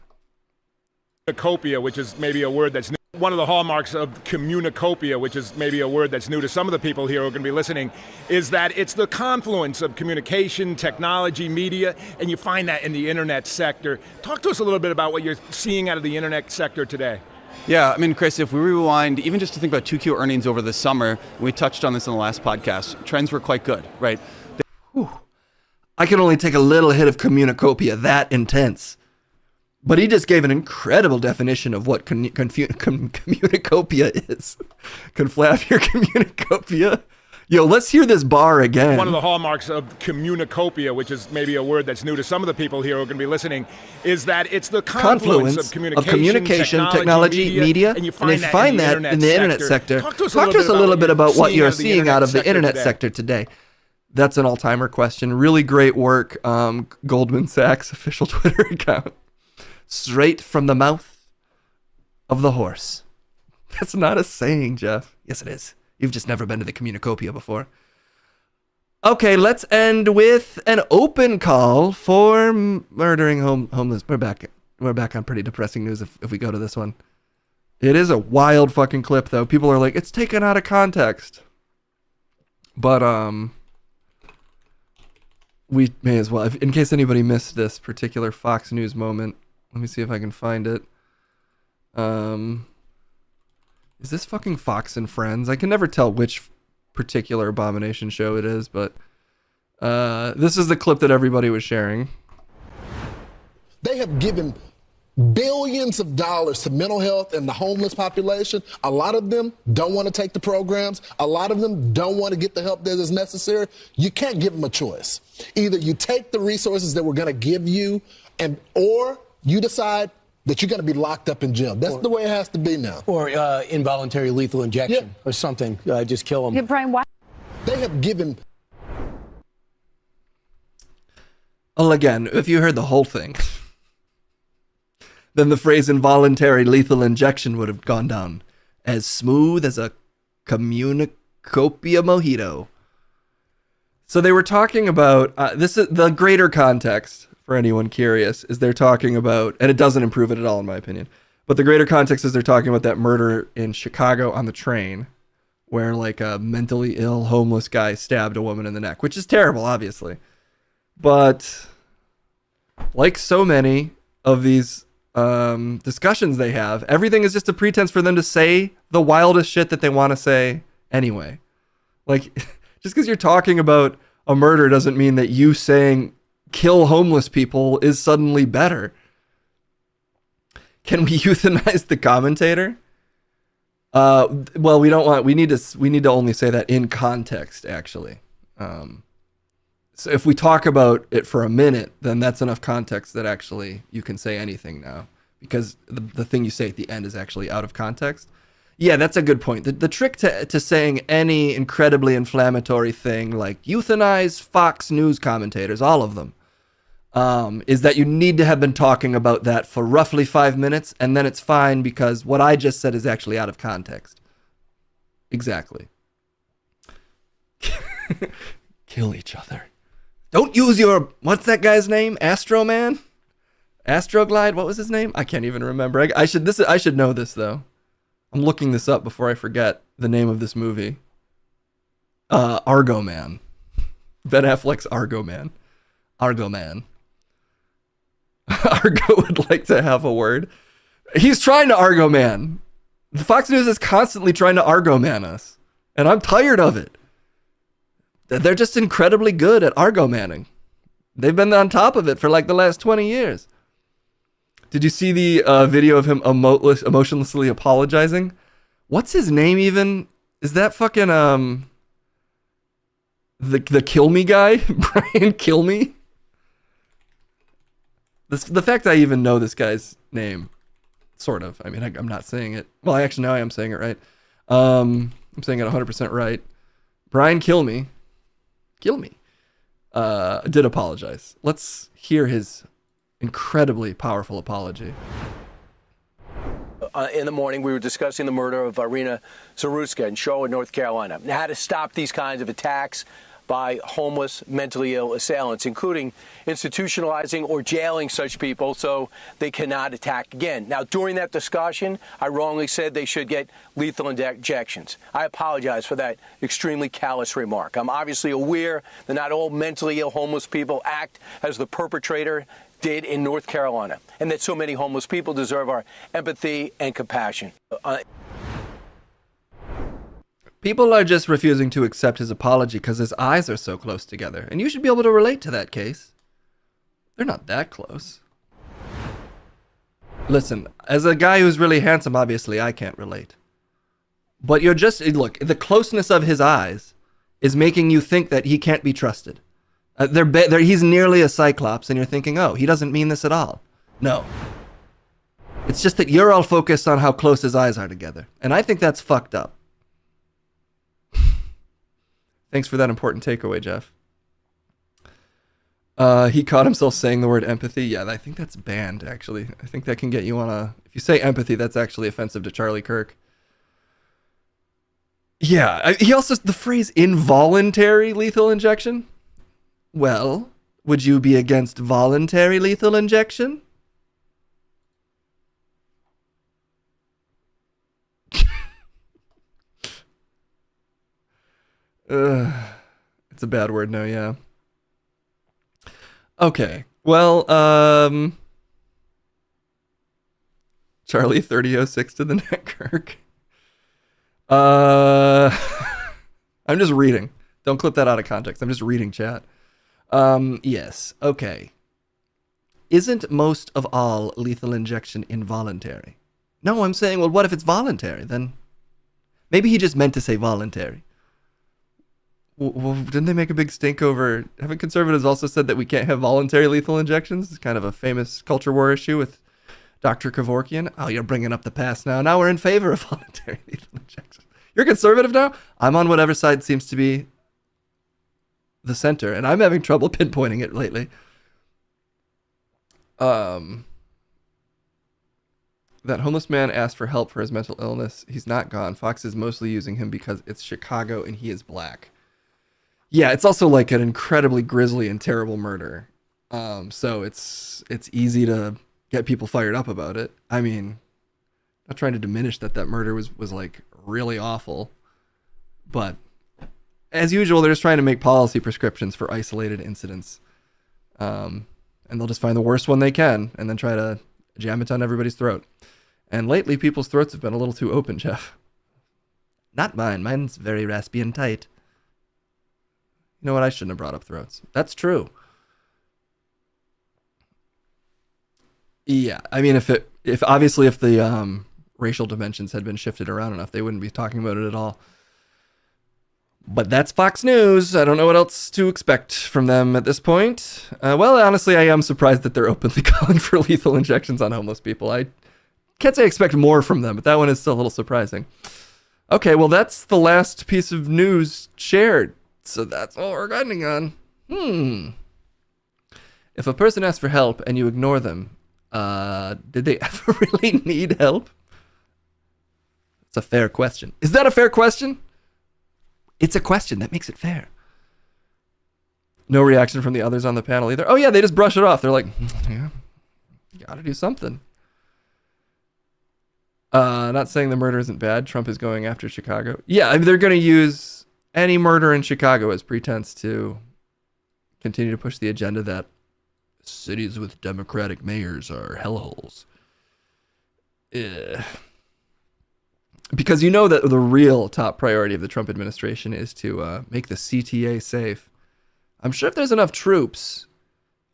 Communicopia, which is maybe a word that's new. One of the hallmarks of Communicopia, which is maybe a word that's new to some of the people here who are going to be listening, is that it's the confluence of communication, technology, media, and you find that in the internet sector. Talk to us a little bit about what you're seeing out of the internet sector today. Yeah, I mean, Chris, if we rewind, even just to think about 2Q earnings over the summer, we touched on this in the last podcast, trends were quite good, right? I can only take a little hit of Communicopia, that intense. But he just gave an incredible definition of what Communicopia is. Conflap your Communicopia. Yo, let's hear this bar again. One of the hallmarks of Communicopia, which is maybe a word that's new to some of the people here who are going to be listening, is that it's the confluence of communication, technology, media, and you find that in the internet sector. Talk to us a little bit about what you're seeing out of the internet sector today. That's an all-timer question. Really great work. Goldman Sachs official Twitter account. Straight from the mouth of the horse. That's not a saying, Jeff. Yes, it is. You've just never been to the Communicopia before. Okay, let's end with an open call for murdering homeless. We're back on pretty depressing news if we go to this one. It is a wild fucking clip, though. People are like, it's taken out of context. But, we may as well. In case anybody missed this particular Fox News moment, let me see if I can find it. Is this fucking Fox and Friends? I can never tell which particular Abomination show it is, but this is the clip that everybody was sharing. They have given billions of dollars to mental health and the homeless population. A lot of them don't want to take the programs. A lot of them don't want to get the help that is necessary. You can't give them a choice. Either you take the resources that we're going to give you, or you decide that you're going to be locked up in jail. That's the way it has to be now. Or involuntary lethal injection or something. Just kill them. Yeah, Brian, why? They have given... Well, again, if you heard the whole thing, then the phrase involuntary lethal injection would have gone down as smooth as a Communicopia mojito. So they were talking about, this is the greater context for anyone curious, is they're talking about, and it doesn't improve it at all in my opinion, but the greater context is they're talking about that murder in Chicago on the train where like a mentally ill homeless guy stabbed a woman in the neck, which is terrible, obviously. But like so many of these discussions they have, everything is just a pretense for them to say the wildest shit that they want to say anyway. Like, just because you're talking about a murder doesn't mean that you saying kill homeless people is suddenly better. Can we euthanize the commentator? Well, we need to only say that in context, actually. So if we talk about it for a minute, then that's enough context that actually you can say anything now, because the thing you say at the end is actually out of context. Yeah, that's a good point. The trick to saying any incredibly inflammatory thing like euthanize Fox News commentators, all of them, is that you need to have been talking about that for roughly 5 minutes, and then it's fine because what I just said is actually out of context. Exactly. Kill each other. Don't use your, what's that guy's name? Astro Man? Astroglide? What was his name? I can't even remember. I should know this though. I'm looking this up before I forget the name of this movie. Argo Man. Ben Affleck's Argo Man. Argo Man. Argo would like to have a word. He's trying to Argo Man. The Fox News is constantly trying to Argo Man us. And I'm tired of it. They're just incredibly good at Argo Manning. They've been on top of it for like the last 20 years. Did you see the video of him emotionlessly apologizing? What's his name even? Is that fucking the Kill Me guy? Brian Kill Me? The fact I even know this guy's name, sort of. I mean, I'm not saying it. Well, actually, now I am saying it right. I'm saying it 100% right. Brian Kill Me did apologize. Let's hear his incredibly powerful apology. In the morning, we were discussing the murder of Irina Zaruska in Charlotte, North Carolina, and how to stop these kinds of attacks by homeless, mentally ill assailants, including institutionalizing or jailing such people so they cannot attack again. Now, during that discussion, I wrongly said they should get lethal injections. I apologize for that extremely callous remark. I'm obviously aware that not all mentally ill homeless people act as the perpetrator did in North Carolina, and that so many homeless people deserve our empathy and compassion. People are just refusing to accept his apology because his eyes are so close together. And you should be able to relate to that case. They're not that close. Listen, as a guy who's really handsome, obviously I can't relate. But you're just, look, the closeness of his eyes is making you think that he can't be trusted. He's nearly a cyclops, and you're thinking, oh, he doesn't mean this at all. No. It's just that you're all focused on how close his eyes are together. And I think that's fucked up. Thanks for that important takeaway, Jeff. He caught himself saying the word empathy. Yeah, I think that's banned, actually. I think that can get you on a... If you say empathy, that's actually offensive to Charlie Kirk. Yeah, he also... The phrase involuntary lethal injection? Well, would you be against voluntary lethal injection? It's a bad word now, yeah. Okay, well, Charlie 3006 to the neck, Kirk. I'm just reading. Don't clip that out of context. I'm just reading chat. Yes, okay. Isn't most of all lethal injection involuntary? No, I'm saying, well, what if it's voluntary? Then maybe he just meant to say voluntary. Well, didn't they make a big stink over... Haven't conservatives also said that we can't have voluntary lethal injections? It's kind of a famous culture war issue with Dr. Kevorkian. Oh, you're bringing up the past now. Now we're in favor of voluntary lethal injections. You're conservative now? I'm on whatever side seems to be the center, and I'm having trouble pinpointing it lately. That homeless man asked for help for his mental illness. He's not gone. Fox is mostly using him because it's Chicago and he is black. Yeah, it's also like an incredibly grisly and terrible murder. So it's easy to get people fired up about it. I mean, not trying to diminish that murder was like really awful. But as usual, they're just trying to make policy prescriptions for isolated incidents. And and they'll just find the worst one they can and then try to jam it down everybody's throat. And lately, people's throats have been a little too open, Jeff. Not mine. Mine's very raspy and tight. You know what? I shouldn't have brought up throats. That's true. Yeah, I mean, if the racial dimensions had been shifted around enough, they wouldn't be talking about it at all. But that's Fox News. I don't know what else to expect from them at this point. Well, honestly, I am surprised that they're openly calling for lethal injections on homeless people. I can't say I expect more from them, but that one is still a little surprising. Okay, well, that's the last piece of news shared. So that's what we're ending on. If a person asks for help and you ignore them, did they ever really need help? It's a fair question. Is that a fair question? It's a question that makes it fair. No reaction from the others on the panel either. Oh yeah, they just brush it off. They're like, yeah, you gotta do something. Not saying the murder isn't bad. Trump is going after Chicago. Yeah, I mean, they're going to use any murder in Chicago as pretense to continue to push the agenda that cities with Democratic mayors are hellholes. Because you know that the real top priority of the Trump administration is to make the CTA safe. I'm sure if there's enough troops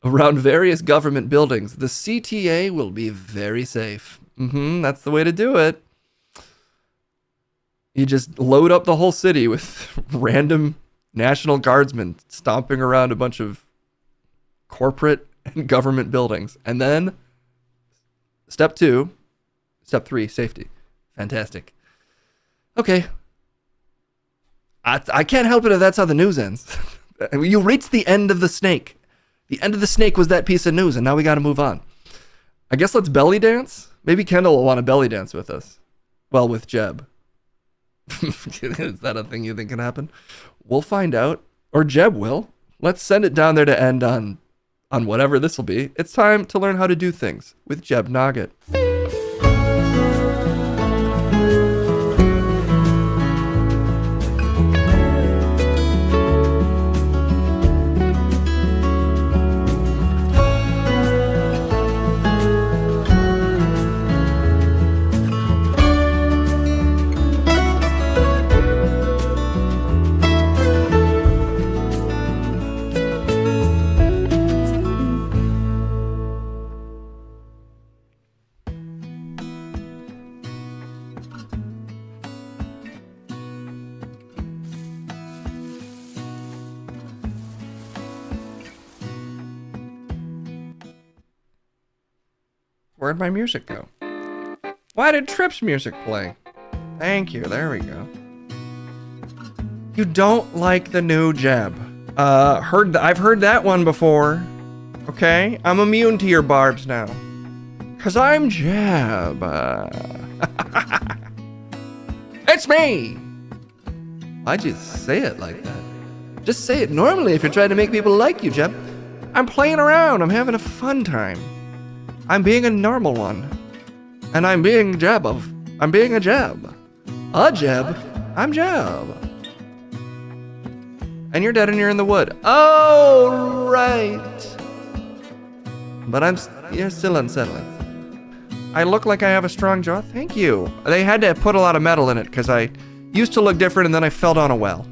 around various government buildings, the CTA will be very safe. That's the way to do it. You just load up the whole city with random National Guardsmen stomping around a bunch of corporate and government buildings. And then step 3, safety. Fantastic. Okay. I can't help it if that's how the news ends. You reached the end of the snake. The end of the snake was that piece of news, and now we got to move on. I guess let's belly dance. Maybe Kendall will want to belly dance with us. Well, with Jeb. Is that a thing you think can happen? We'll find out. Or Jeb will. Let's send it down there to end on whatever this will be. It's time to learn how to do things with Jeb Nugget. Where'd my music go? Why did Trip's music play? Thank you. There we go. You don't like the new Jeb. I've heard that one before. Okay? I'm immune to your barbs now. 'Cause I'm Jeb. It's me! Why'd you say it like that? Just say it normally if you're trying to make people like you, Jeb. I'm playing around. I'm having a fun time. I'm being a normal one. And I'm being a Jeb. A Jeb. I'm Jeb. And you're dead and you're in the wood. Oh, right. But you're still unsettling. I look like I have a strong jaw? Thank you. They had to put a lot of metal in it because I used to look different and then I fell down a well.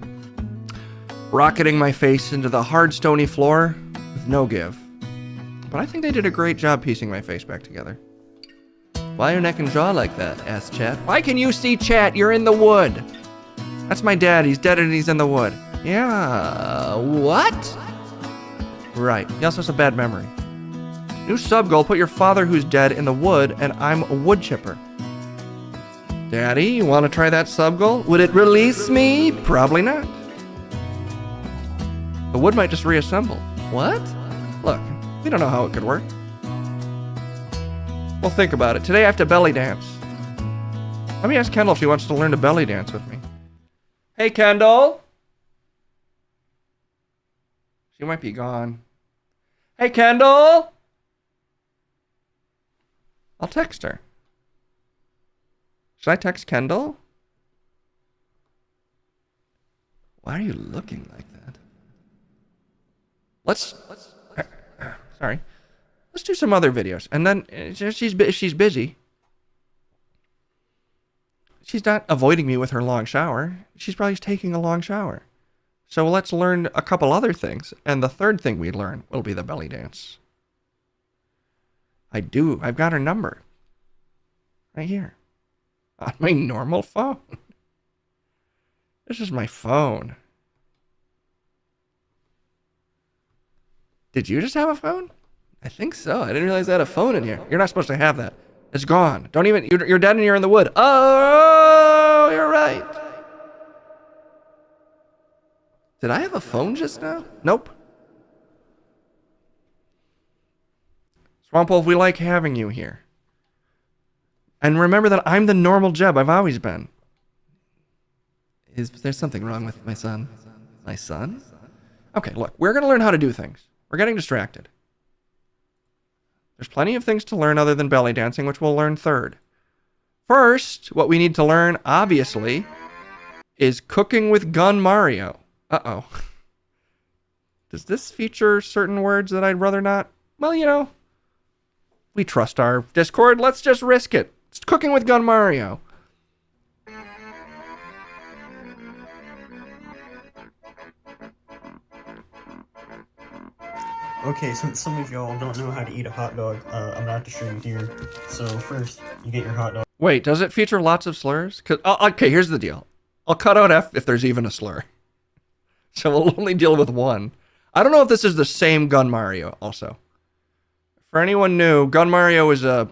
Rocketing my face into the hard, stony floor with no give. But I think they did a great job piecing my face back together. Why your neck and jaw like that? Asked Chat. Why can you see Chat? You're in the wood. That's my dad. He's dead and he's in the wood. Yeah. What? Right. He also has a bad memory. New sub goal. Put your father who's dead in the wood and I'm a wood chipper. Daddy, you want to try that sub goal? Would it release me? Probably not. The wood might just reassemble. What? Look. We don't know how it could work. Well, think about it. Today I have to belly dance. Let me ask Kendall if she wants to learn to belly dance with me. Hey, Kendall. She might be gone. Hey, Kendall. I'll text her. Should I text Kendall? Why are you looking like that? Sorry. do some other videos. And then she's busy. She's not avoiding me with her long shower. She's probably taking a long shower. So let's learn a couple other things. And the third thing we learn will be the belly dance. I've got her number. Right here. On my normal phone. This is my phone. Did you just have a phone? I think so. I didn't realize I had a phone in here. You're not supposed to have that. It's gone. Don't even... You're dead and you're in the wood. Oh, you're right. Did I have a phone just now? Nope. Swamp Wolf, we like having you here. And remember that I'm the normal Jeb. I've always been. Is there something wrong with my son? My son? Okay, look. We're going to learn how to do things. We're getting distracted. There's plenty of things to learn other than belly dancing, which we'll learn third. First, what we need to learn, obviously, is cooking with Gun Mario. Uh-oh. Does this feature certain words that I'd rather not? Well, you know, we trust our Discord. Let's just risk it. It's cooking with Gun Mario. Okay, since some of y'all don't know how to eat a hot dog, I'm about to show you here. So first, you get your hot dog. Wait, does it feature lots of slurs? Okay, here's the deal. I'll cut out F if there's even a slur. So we'll only deal with one. I don't know if this is the same Gun Mario also. For anyone new, Gun Mario is a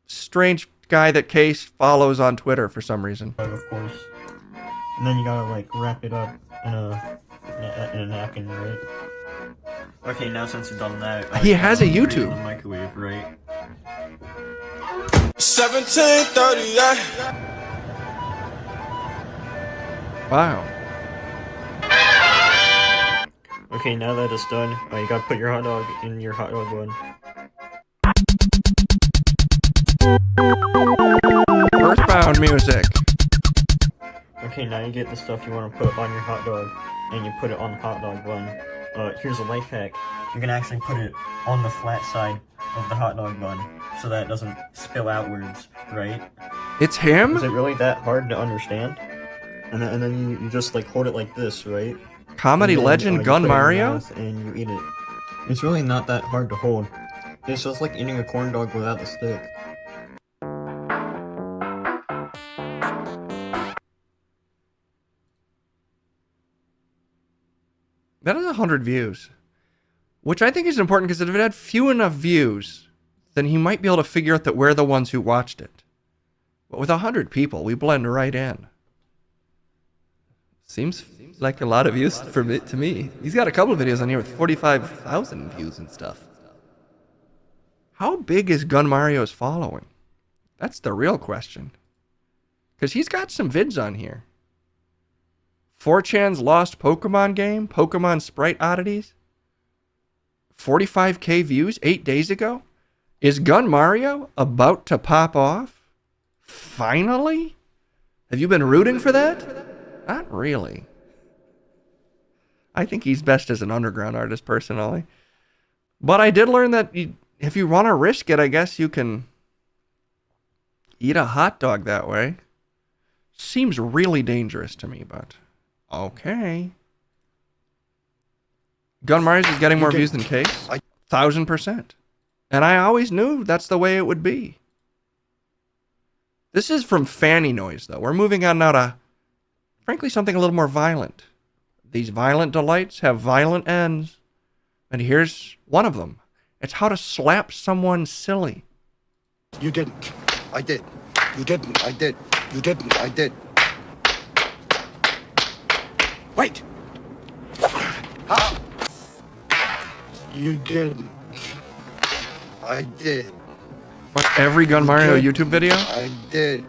strange guy that Case follows on Twitter for some reason. Of course. And then you gotta, like, wrap it up in a napkin, right? Okay, now since you've done that... He has a YouTube. In the microwave, right? 1738. Wow. Okay, now that it's done, you gotta put your hot dog in your hot dog bun. Earthbound music. Okay, now you get the stuff you want to put on your hot dog, and you put it on the hot dog bun. Here's a life hack. You can actually put it on the flat side of the hot dog bun, so that it doesn't spill outwards, right? It's him? Is it really that hard to understand? And then you just, like, hold it like this, right? Comedy then, legend Gun Mario? And you eat it. It's really not that hard to hold. It's just like eating a corn dog without the stick. That is 100 views. Which I think is important because if it had few enough views, then he might be able to figure out that we're the ones who watched it. But with 100 people, we blend right in. Seems like a lot of views to me. He's got a couple of videos on here with 45,000 views and stuff. How big is Gun Mario's following? That's the real question. Because he's got some vids on here. 4chan's lost Pokemon game, Pokemon Sprite Oddities. 45k views 8 days ago. Is Gun Mario about to pop off? Finally? Have you been rooting for that? Not really. I think he's best as an underground artist, personally. But I did learn that if you want to risk it, I guess you can eat a hot dog that way. Seems really dangerous to me, but okay. Gun Mario's is getting more views than Case. 1,000%. And I always knew that's the way it would be. This is from Fanny Noise, though. We're moving on now to, frankly, something a little more violent. These violent delights have violent ends. And here's one of them. It's how to slap someone silly. You didn't. I did. You didn't. I did. You didn't. I did. Wait! How? You didn't. I did. What, every Gun Mario YouTube video? I did.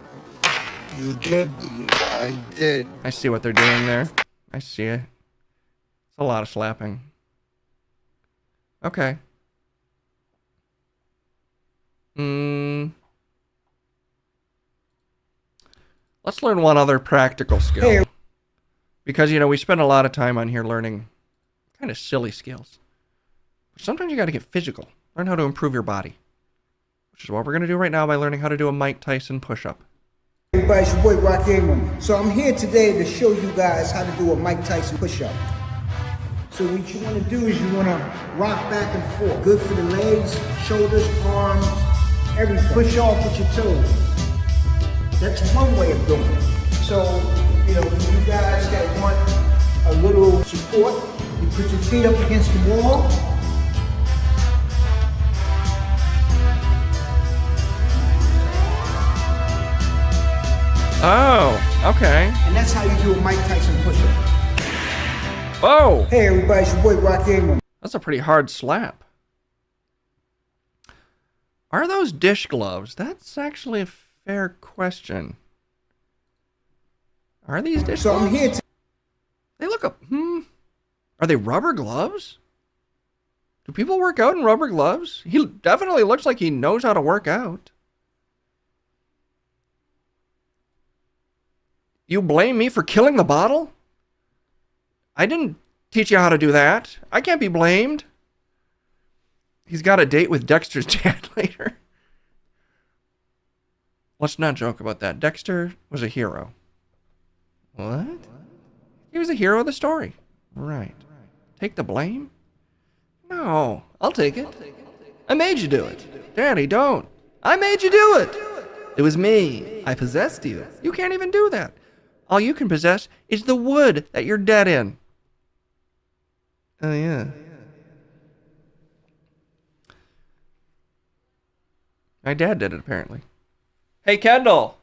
You didn't. I did. I see what they're doing there. I see it. It's a lot of slapping. Okay. Let's learn one other practical skill. Because, you know, we spend a lot of time on here learning kind of silly skills. Sometimes you got to get physical. Learn how to improve your body. Which is what we're going to do right now by learning how to do a Mike Tyson push-up. Everybody, it's your boy Rock Ingram. So I'm here today to show you guys how to do a Mike Tyson push-up. So what you want to do is you want to rock back and forth. Good for the legs, shoulders, arms, everything. Push off with your toes. That's one way of doing it. So, you know, for you guys that want a little support, you put your feet up against the wall. Oh, okay. And that's how you do a Mike Tyson push-up. Oh! Hey everybody, it's your boy Rock Ingram. That's a pretty hard slap. Are those dish gloves? That's actually a fair question. Are these dish gloves? So I'm here to... They look up... Are they rubber gloves? Do people work out in rubber gloves? He definitely looks like he knows how to work out. You blame me for killing the bottle? I didn't teach you how to do that. I can't be blamed. He's got a date with Dexter's dad later. Let's not joke about that. Dexter was a hero. What? He was a hero of the story. Right. Take the blame? No, I'll take it. I made you do it. Daddy, don't. I made you do it. It was me. I possessed you. You can't even do that. All you can possess is the wood that you're dead in. Oh, yeah. My dad did it, apparently. Hey, Kendall!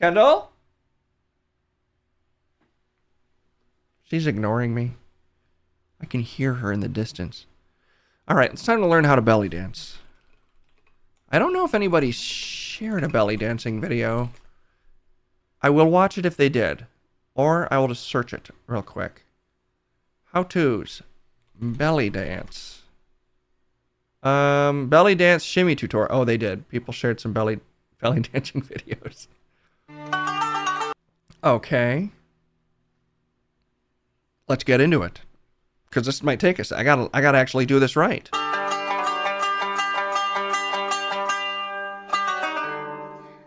Kendall? She's ignoring me. I can hear her in the distance. Alright, it's time to learn how to belly dance. I don't know if anybody shared a belly dancing video. I will watch it if they did. Or I will just search it real quick. How-tos. Belly dance. Belly dance shimmy tutorial. Oh, they did. People shared some belly dancing videos. Okay. Let's get into it. Because this might take us. I gotta actually do this right.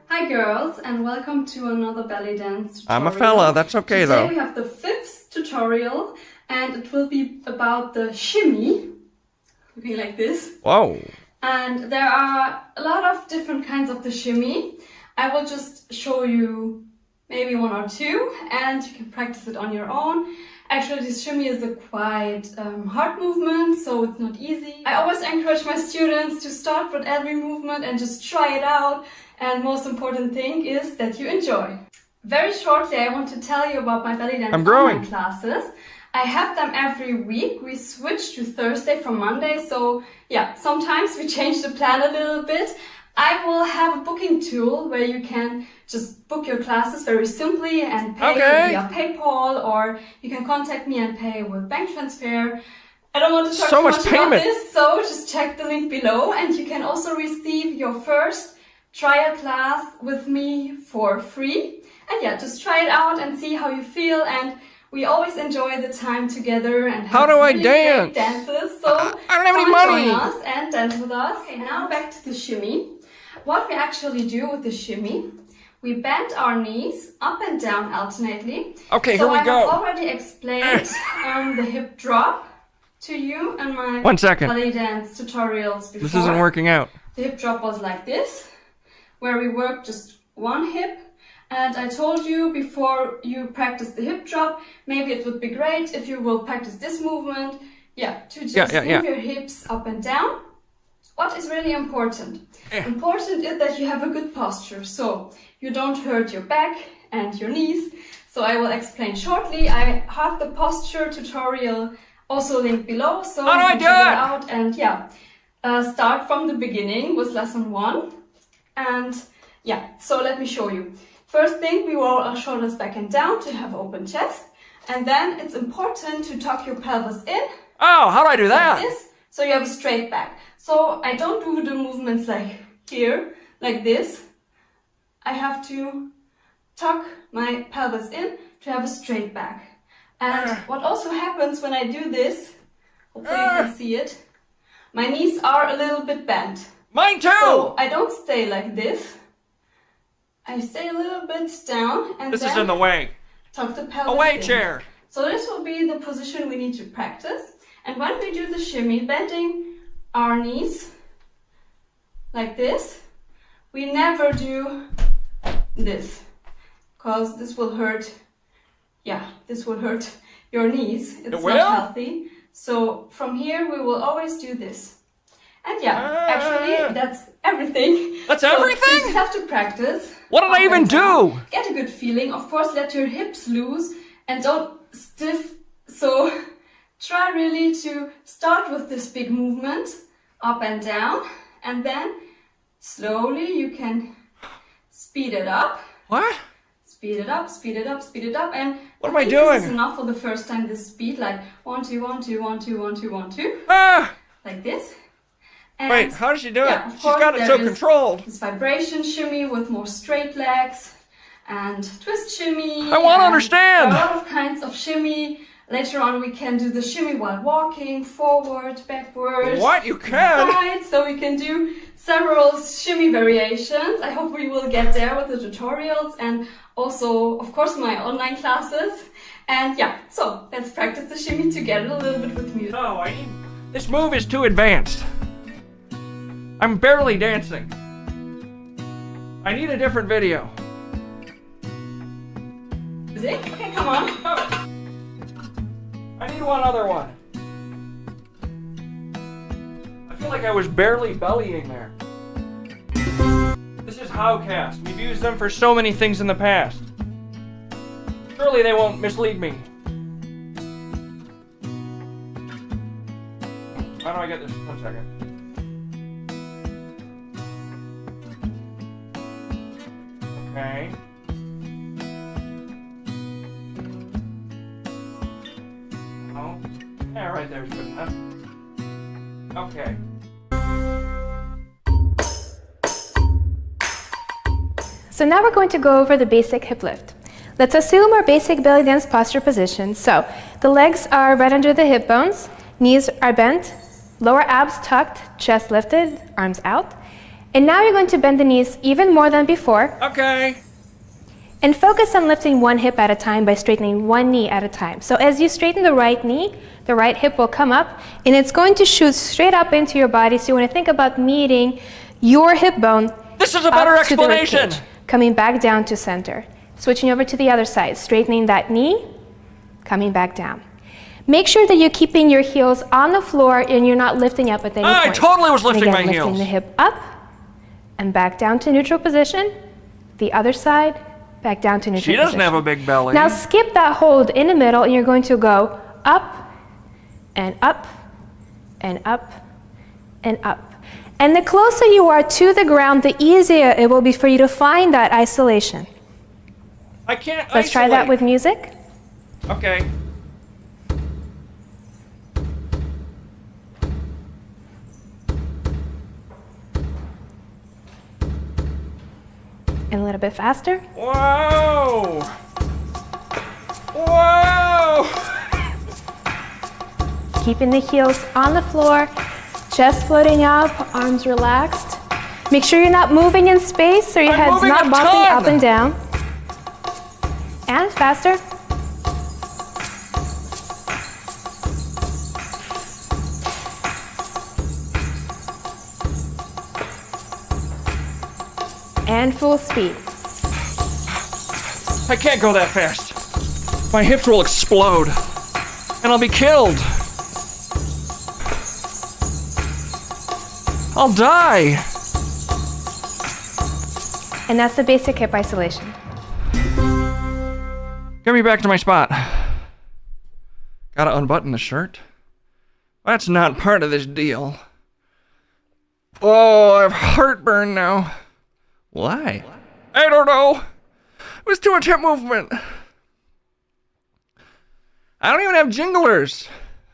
Hi girls, and welcome to another belly dance tutorial. I'm a fella, that's okay though. Today we have the 5th tutorial, and it will be about the shimmy. Looking like this. Whoa. And there are a lot of different kinds of the shimmy. I will just show you maybe 1 or 2, and you can practice it on your own. Actually, this shimmy is a quite hard movement, so it's not easy. I always encourage my students to start with every movement and just try it out. And most important thing is that you enjoy. Very shortly, I want to tell you about my belly dance online classes. I have them every week. We switch to Thursday from Monday, so yeah, sometimes we change the plan a little bit. I will have a booking tool where you can just book your classes very simply and pay via PayPal, or you can contact me and pay with bank transfer. I don't want to talk too much about this, so just check the link below, and you can also receive your first trial class with me for free. And yeah, just try it out and see how you feel, and we always enjoy the time together and have really great dances. So I don't have any money. Join us and dance with us. Okay, now back to the shimmy. What we actually do with the shimmy, we bend our knees up and down alternately. Okay, so here we go. I have already explained the hip drop to you in my 1 second. belly dance tutorials before. This isn't working out. The hip drop was like this, where we work just one hip. And I told you before you practice the hip drop, maybe it would be great if you will practice this movement. Yeah, to just move your hips up and down. What is really important? Important is that you have a good posture, so you don't hurt your back and your knees. So I will explain shortly. I have the posture tutorial also linked below, so you can check it out. And yeah, start from the beginning with lesson 1. And yeah, so let me show you. First thing, we roll our shoulders back and down to have open chest. And then it's important to tuck your pelvis in. Oh, how do I do that? Like this, so you have a straight back. So I don't do the movements like here, like this. I have to tuck my pelvis in to have a straight back. And what also happens when I do this, hopefully you can see it. My knees are a little bit bent. Mine too! So I don't stay like this. I stay a little bit down and This then is in the way. tuck the pelvis Away in. chair. So this will be the position we need to practice. And when we do the shimmy, bending our knees like this, we never do this, because this will hurt. Yeah, this will hurt your knees. It's not healthy. So from here we will always do this. And yeah, actually that's everything. That's so everything? You just have to practice. What did I even do? Get a good feeling. Of course, let your hips loose and don't stiff. So try really to start with this big movement, up and down, and then slowly you can speed it up. What? Speed it up, speed it up, speed it up, and what am I This doing? is enough for the first time. This speed, like 1, 2, 1, 2, 1, 2, 1, 2, 1, 2, like this. And wait, how does she do it? She's course, got it so there is controlled. This vibration shimmy with more straight legs and twist shimmy. I want to and understand. There are a lot of kinds of shimmy. Later on, we can do the shimmy while walking, forward, backward. What? You can? Side. So we can do several shimmy variations. I hope we will get there with the tutorials and also, of course, my online classes. And yeah, so let's practice the shimmy together a little bit with music. No, this move is too advanced. I'm barely dancing. I need a different video. Music? Okay, come on. I need one other one. I feel like I was barely bellying there. This is Howcast. We've used them for so many things in the past. Surely they won't mislead me. How do I get this? 1 second. Okay. Oh. Yeah, right there's good enough. Okay. So now we're going to go over the basic hip lift. Let's assume our basic belly dance posture position. So the legs are right under the hip bones, knees are bent, lower abs tucked, chest lifted, arms out. And now you're going to bend the knees even more than before. Okay. And focus on lifting one hip at a time by straightening one knee at a time. So as you straighten the right knee, the right hip will come up and it's going to shoot straight up into your body. So you want to think about meeting your hip bone. This is a better up to the rib explanation. cage, coming back down to center. Switching over to the other side, straightening that knee, coming back down. Make sure that you're keeping your heels on the floor and you're not lifting up at any point. I totally was lifting And again, my lifting heels. the hip up and back down to neutral position. The other side, back down to neutral She doesn't position. have a big belly. Now skip that hold in the middle and you're going to go up and up and up and up. And the closer you are to the ground, the easier it will be for you to find that isolation. I can't Let's try that with music. Okay. And a little bit faster. Whoa! Whoa! Keeping the heels on the floor, chest floating up, arms relaxed. Make sure you're not moving in space so your head's moving not a bumping ton. up and down. And faster. And full speed. I can't go that fast. My hips will explode. And I'll be killed. I'll die. And that's the basic hip isolation. Get me back to my spot. Gotta unbutton the shirt. That's not part of this deal. Oh, I have heartburn now. Why? I don't know. It was too much hip movement. I don't even have jinglers.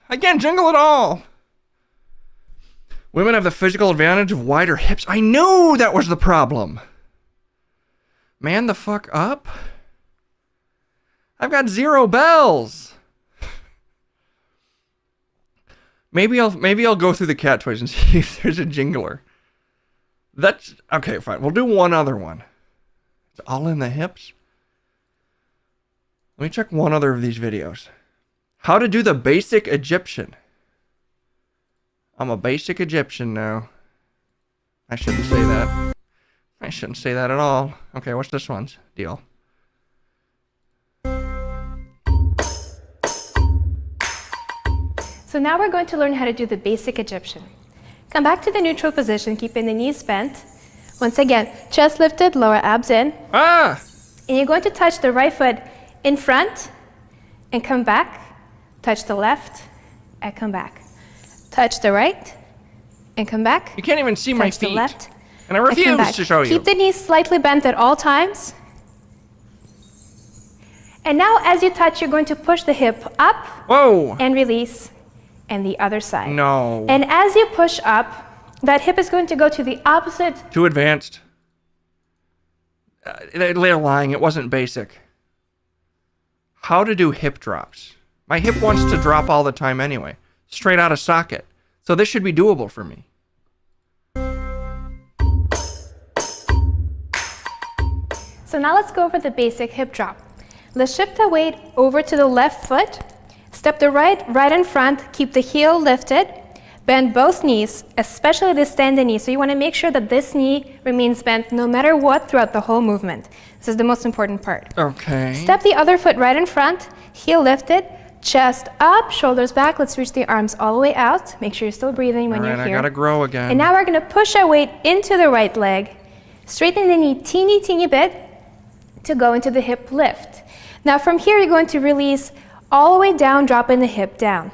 I can't jingle at all. Women have the physical advantage of wider hips. I knew that was the problem. Man the fuck up. I've got 0 bells. Maybe I'll go through the cat toys and see if there's a jingler. That's okay, fine. We'll do one other one. It's all in the hips. Let me check one other of these videos. How to do the basic Egyptian. I'm a basic Egyptian now. I shouldn't say that. I shouldn't say that at all. Okay, what's this one's deal? So now we're going to learn how to do the basic Egyptian. Come back to the neutral position, keeping the knees bent. Once again, chest lifted, lower abs in. Ah! And you're going to touch the right foot in front and come back. Touch the left and come back. Touch the right and come back. You can't even see my feet. Touch the left and I refuse to show you. Keep the knees slightly bent at all times. And now as you touch, you're going to push the hip up. Whoa. And release. And the other side. No. And as you push up, that hip is going to go to the opposite. Too advanced. They're lying. It wasn't basic. How to do hip drops. My hip wants to drop all the time anyway. Straight out of socket. So this should be doable for me. So now let's go over the basic hip drop. Let's shift the weight over to the left foot. Step the right in front, keep the heel lifted, bend both knees, especially the standing knee. So you want to make sure that this knee remains bent no matter what throughout the whole movement. This is the most important part. Okay. Step the other foot right in front, heel lifted, chest up, shoulders back. Let's reach the arms all the way out. Make sure you're still breathing when you're here. I gotta grow again. And now we're going to push our weight into the right leg, straighten the knee teeny bit to go into the hip lift. Now from here, you're going to release all the way down, dropping the hip down.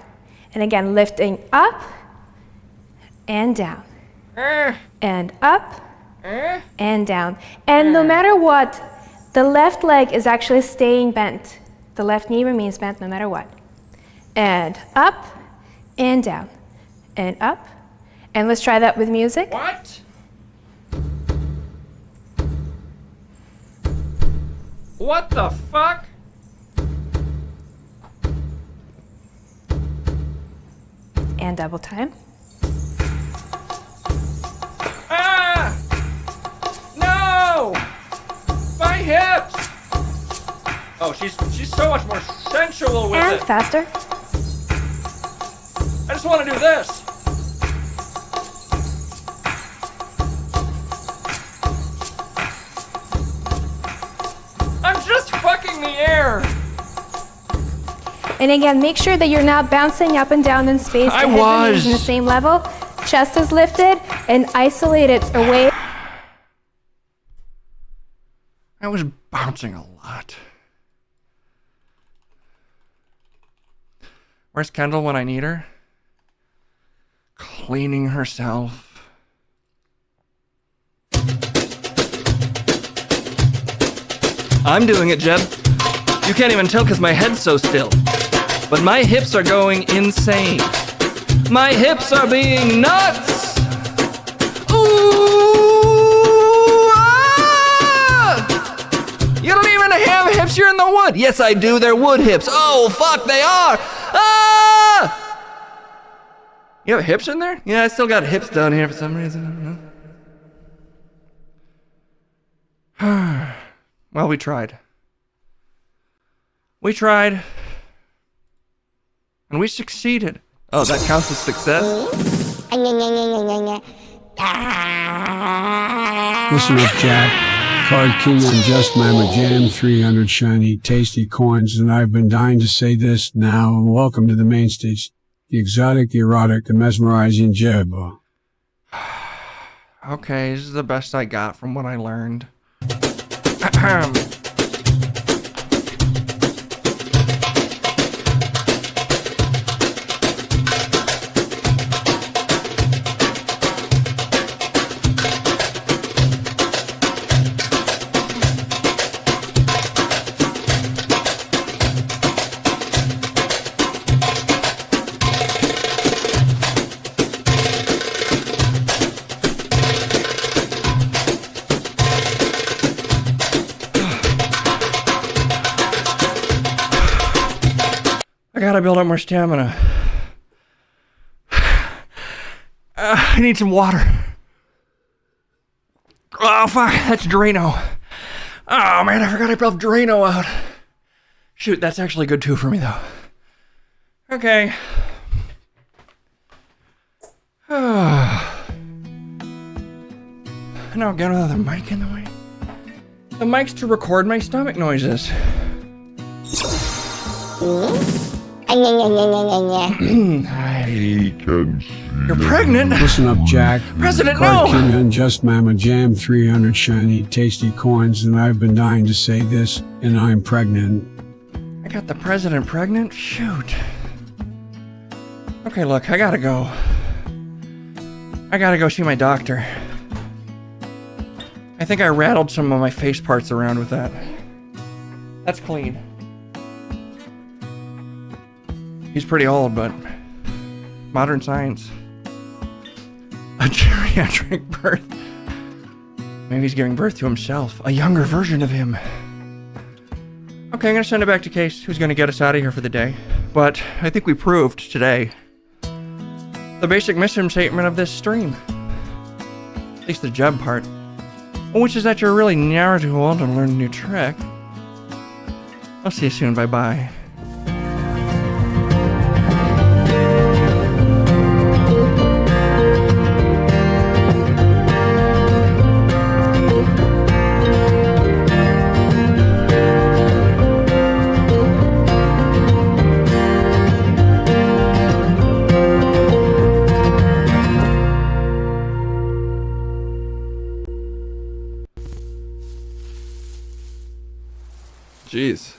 And again, lifting up and down. And up and down. And no matter what, the left leg is actually staying bent. The left knee remains bent no matter what. And up and down. And up. And let's try that with music. What? What the fuck? And double time. Ah! No! My hips! Oh, she's so much more sensual with and it. Faster. I just want to do this. I'm just fucking the air. And again, make sure that you're not bouncing up and down in space. I the head was. remains in the same level. Chest is lifted and isolated away. I was bouncing a lot. Where's Kendall when I need her? Cleaning herself. I'm doing it, Jeb. You can't even tell because my head's so still. But my hips are going insane. My hips are being nuts! Ooh! Ah! You don't even have hips, you're in the wood. Yes, I do, they're wood hips. Oh, fuck, they are! Ah! You have hips in there? Yeah, I still got hips down here for some reason. Well, we tried. We tried. And we succeeded. Oh, that counts as success? Listen up, Jack. Card King on Just Mama Jam, 300 shiny, tasty coins, and I've been dying to say this now. Welcome to the main stage. The exotic, the erotic, the mesmerizing Jeb. Okay, this is the best I got from what I learned. I gotta build up more stamina. I need some water. Oh, fuck, that's Drano. Oh, man, I forgot I left Drano out. Shoot, that's actually good too for me, though. Okay. Now get another mic in the way. The mic's to record my stomach noises. I can see. You're pregnant? Listen up, Jack. President, Card no! King and Just Mama Jam 300 shiny, tasty coins, and I've been dying to say this, and I'm pregnant. I got the president pregnant? Shoot. Okay, look, I gotta go. I gotta go see my doctor. I think I rattled some of my face parts around with that. That's clean. He's pretty old, but modern science. A geriatric birth. Maybe he's giving birth to himself. A younger version of him. Okay, I'm gonna send it back to Case, who's gonna get us out of here for the day. But I think we proved today the basic mission statement of this stream. At least the Jeb part. Which is that you're really never too old to learn a new trick. I'll see you soon, bye-bye. Jeez.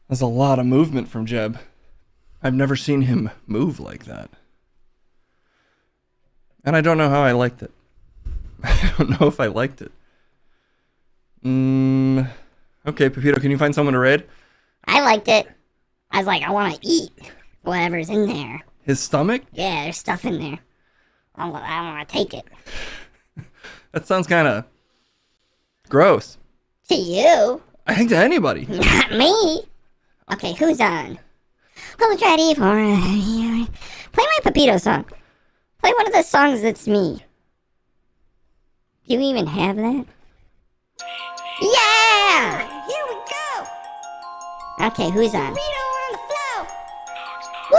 That's a lot of movement from Jeb. I've never seen him move like that. And I don't know how I liked it. I don't know if I liked it. Okay, Pepito, can you find someone to raid? I liked it. I was like, I want to eat whatever's in there. His stomach? Yeah, there's stuff in there. I want to take it. That sounds kind of gross. To you? I think to anybody. Not me. Okay, who's on? Well, ready for play my Pepito song. Play one of the songs that's me. Do you even have that? Yeah! Here we go. Okay, who's on? Woo!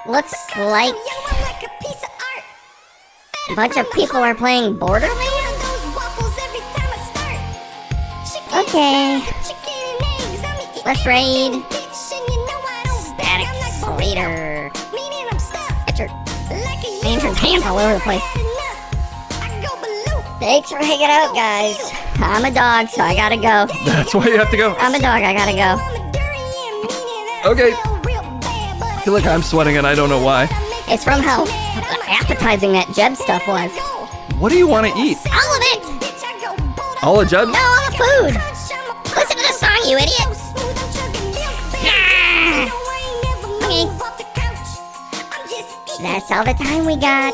Looks like a bunch of people are playing Borderlands. Okay. Let's raid. Static Slater. Get your hands all over the place. Thanks for hanging out, guys. I'm a dog, so I gotta go. That's why you have to go. I'm a dog, I gotta go. Okay. I feel like I'm sweating and I don't know why. It's from how appetizing that Jeb stuff was. What do you want to eat? All of it! All of Jeb? No, all the food! Listen to the song, you idiot! Okay. That's all the time we got.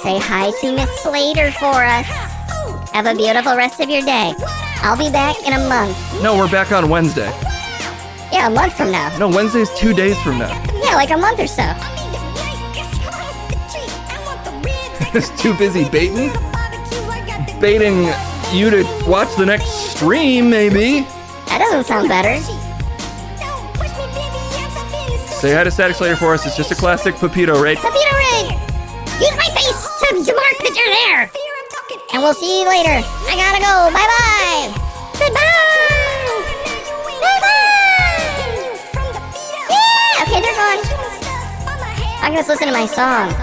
Say hi to Miss Slater for us. Have a beautiful rest of your day. I'll be back in a month. No, we're back on Wednesday. Yeah, a month from now. No, Wednesday's 2 days from now. Yeah, like a month or so. Just too busy baiting? Baiting you to watch the next stream, maybe? That doesn't sound better. Say hi to Static Slater for us. It's just a classic Pepito raid. Pepito raid! Use my face to mark that you're there! And we'll see you later. I gotta go. Bye-bye! Goodbye! Bye-bye! Yeah! Okay, they're gone. I'm gonna listen to my song.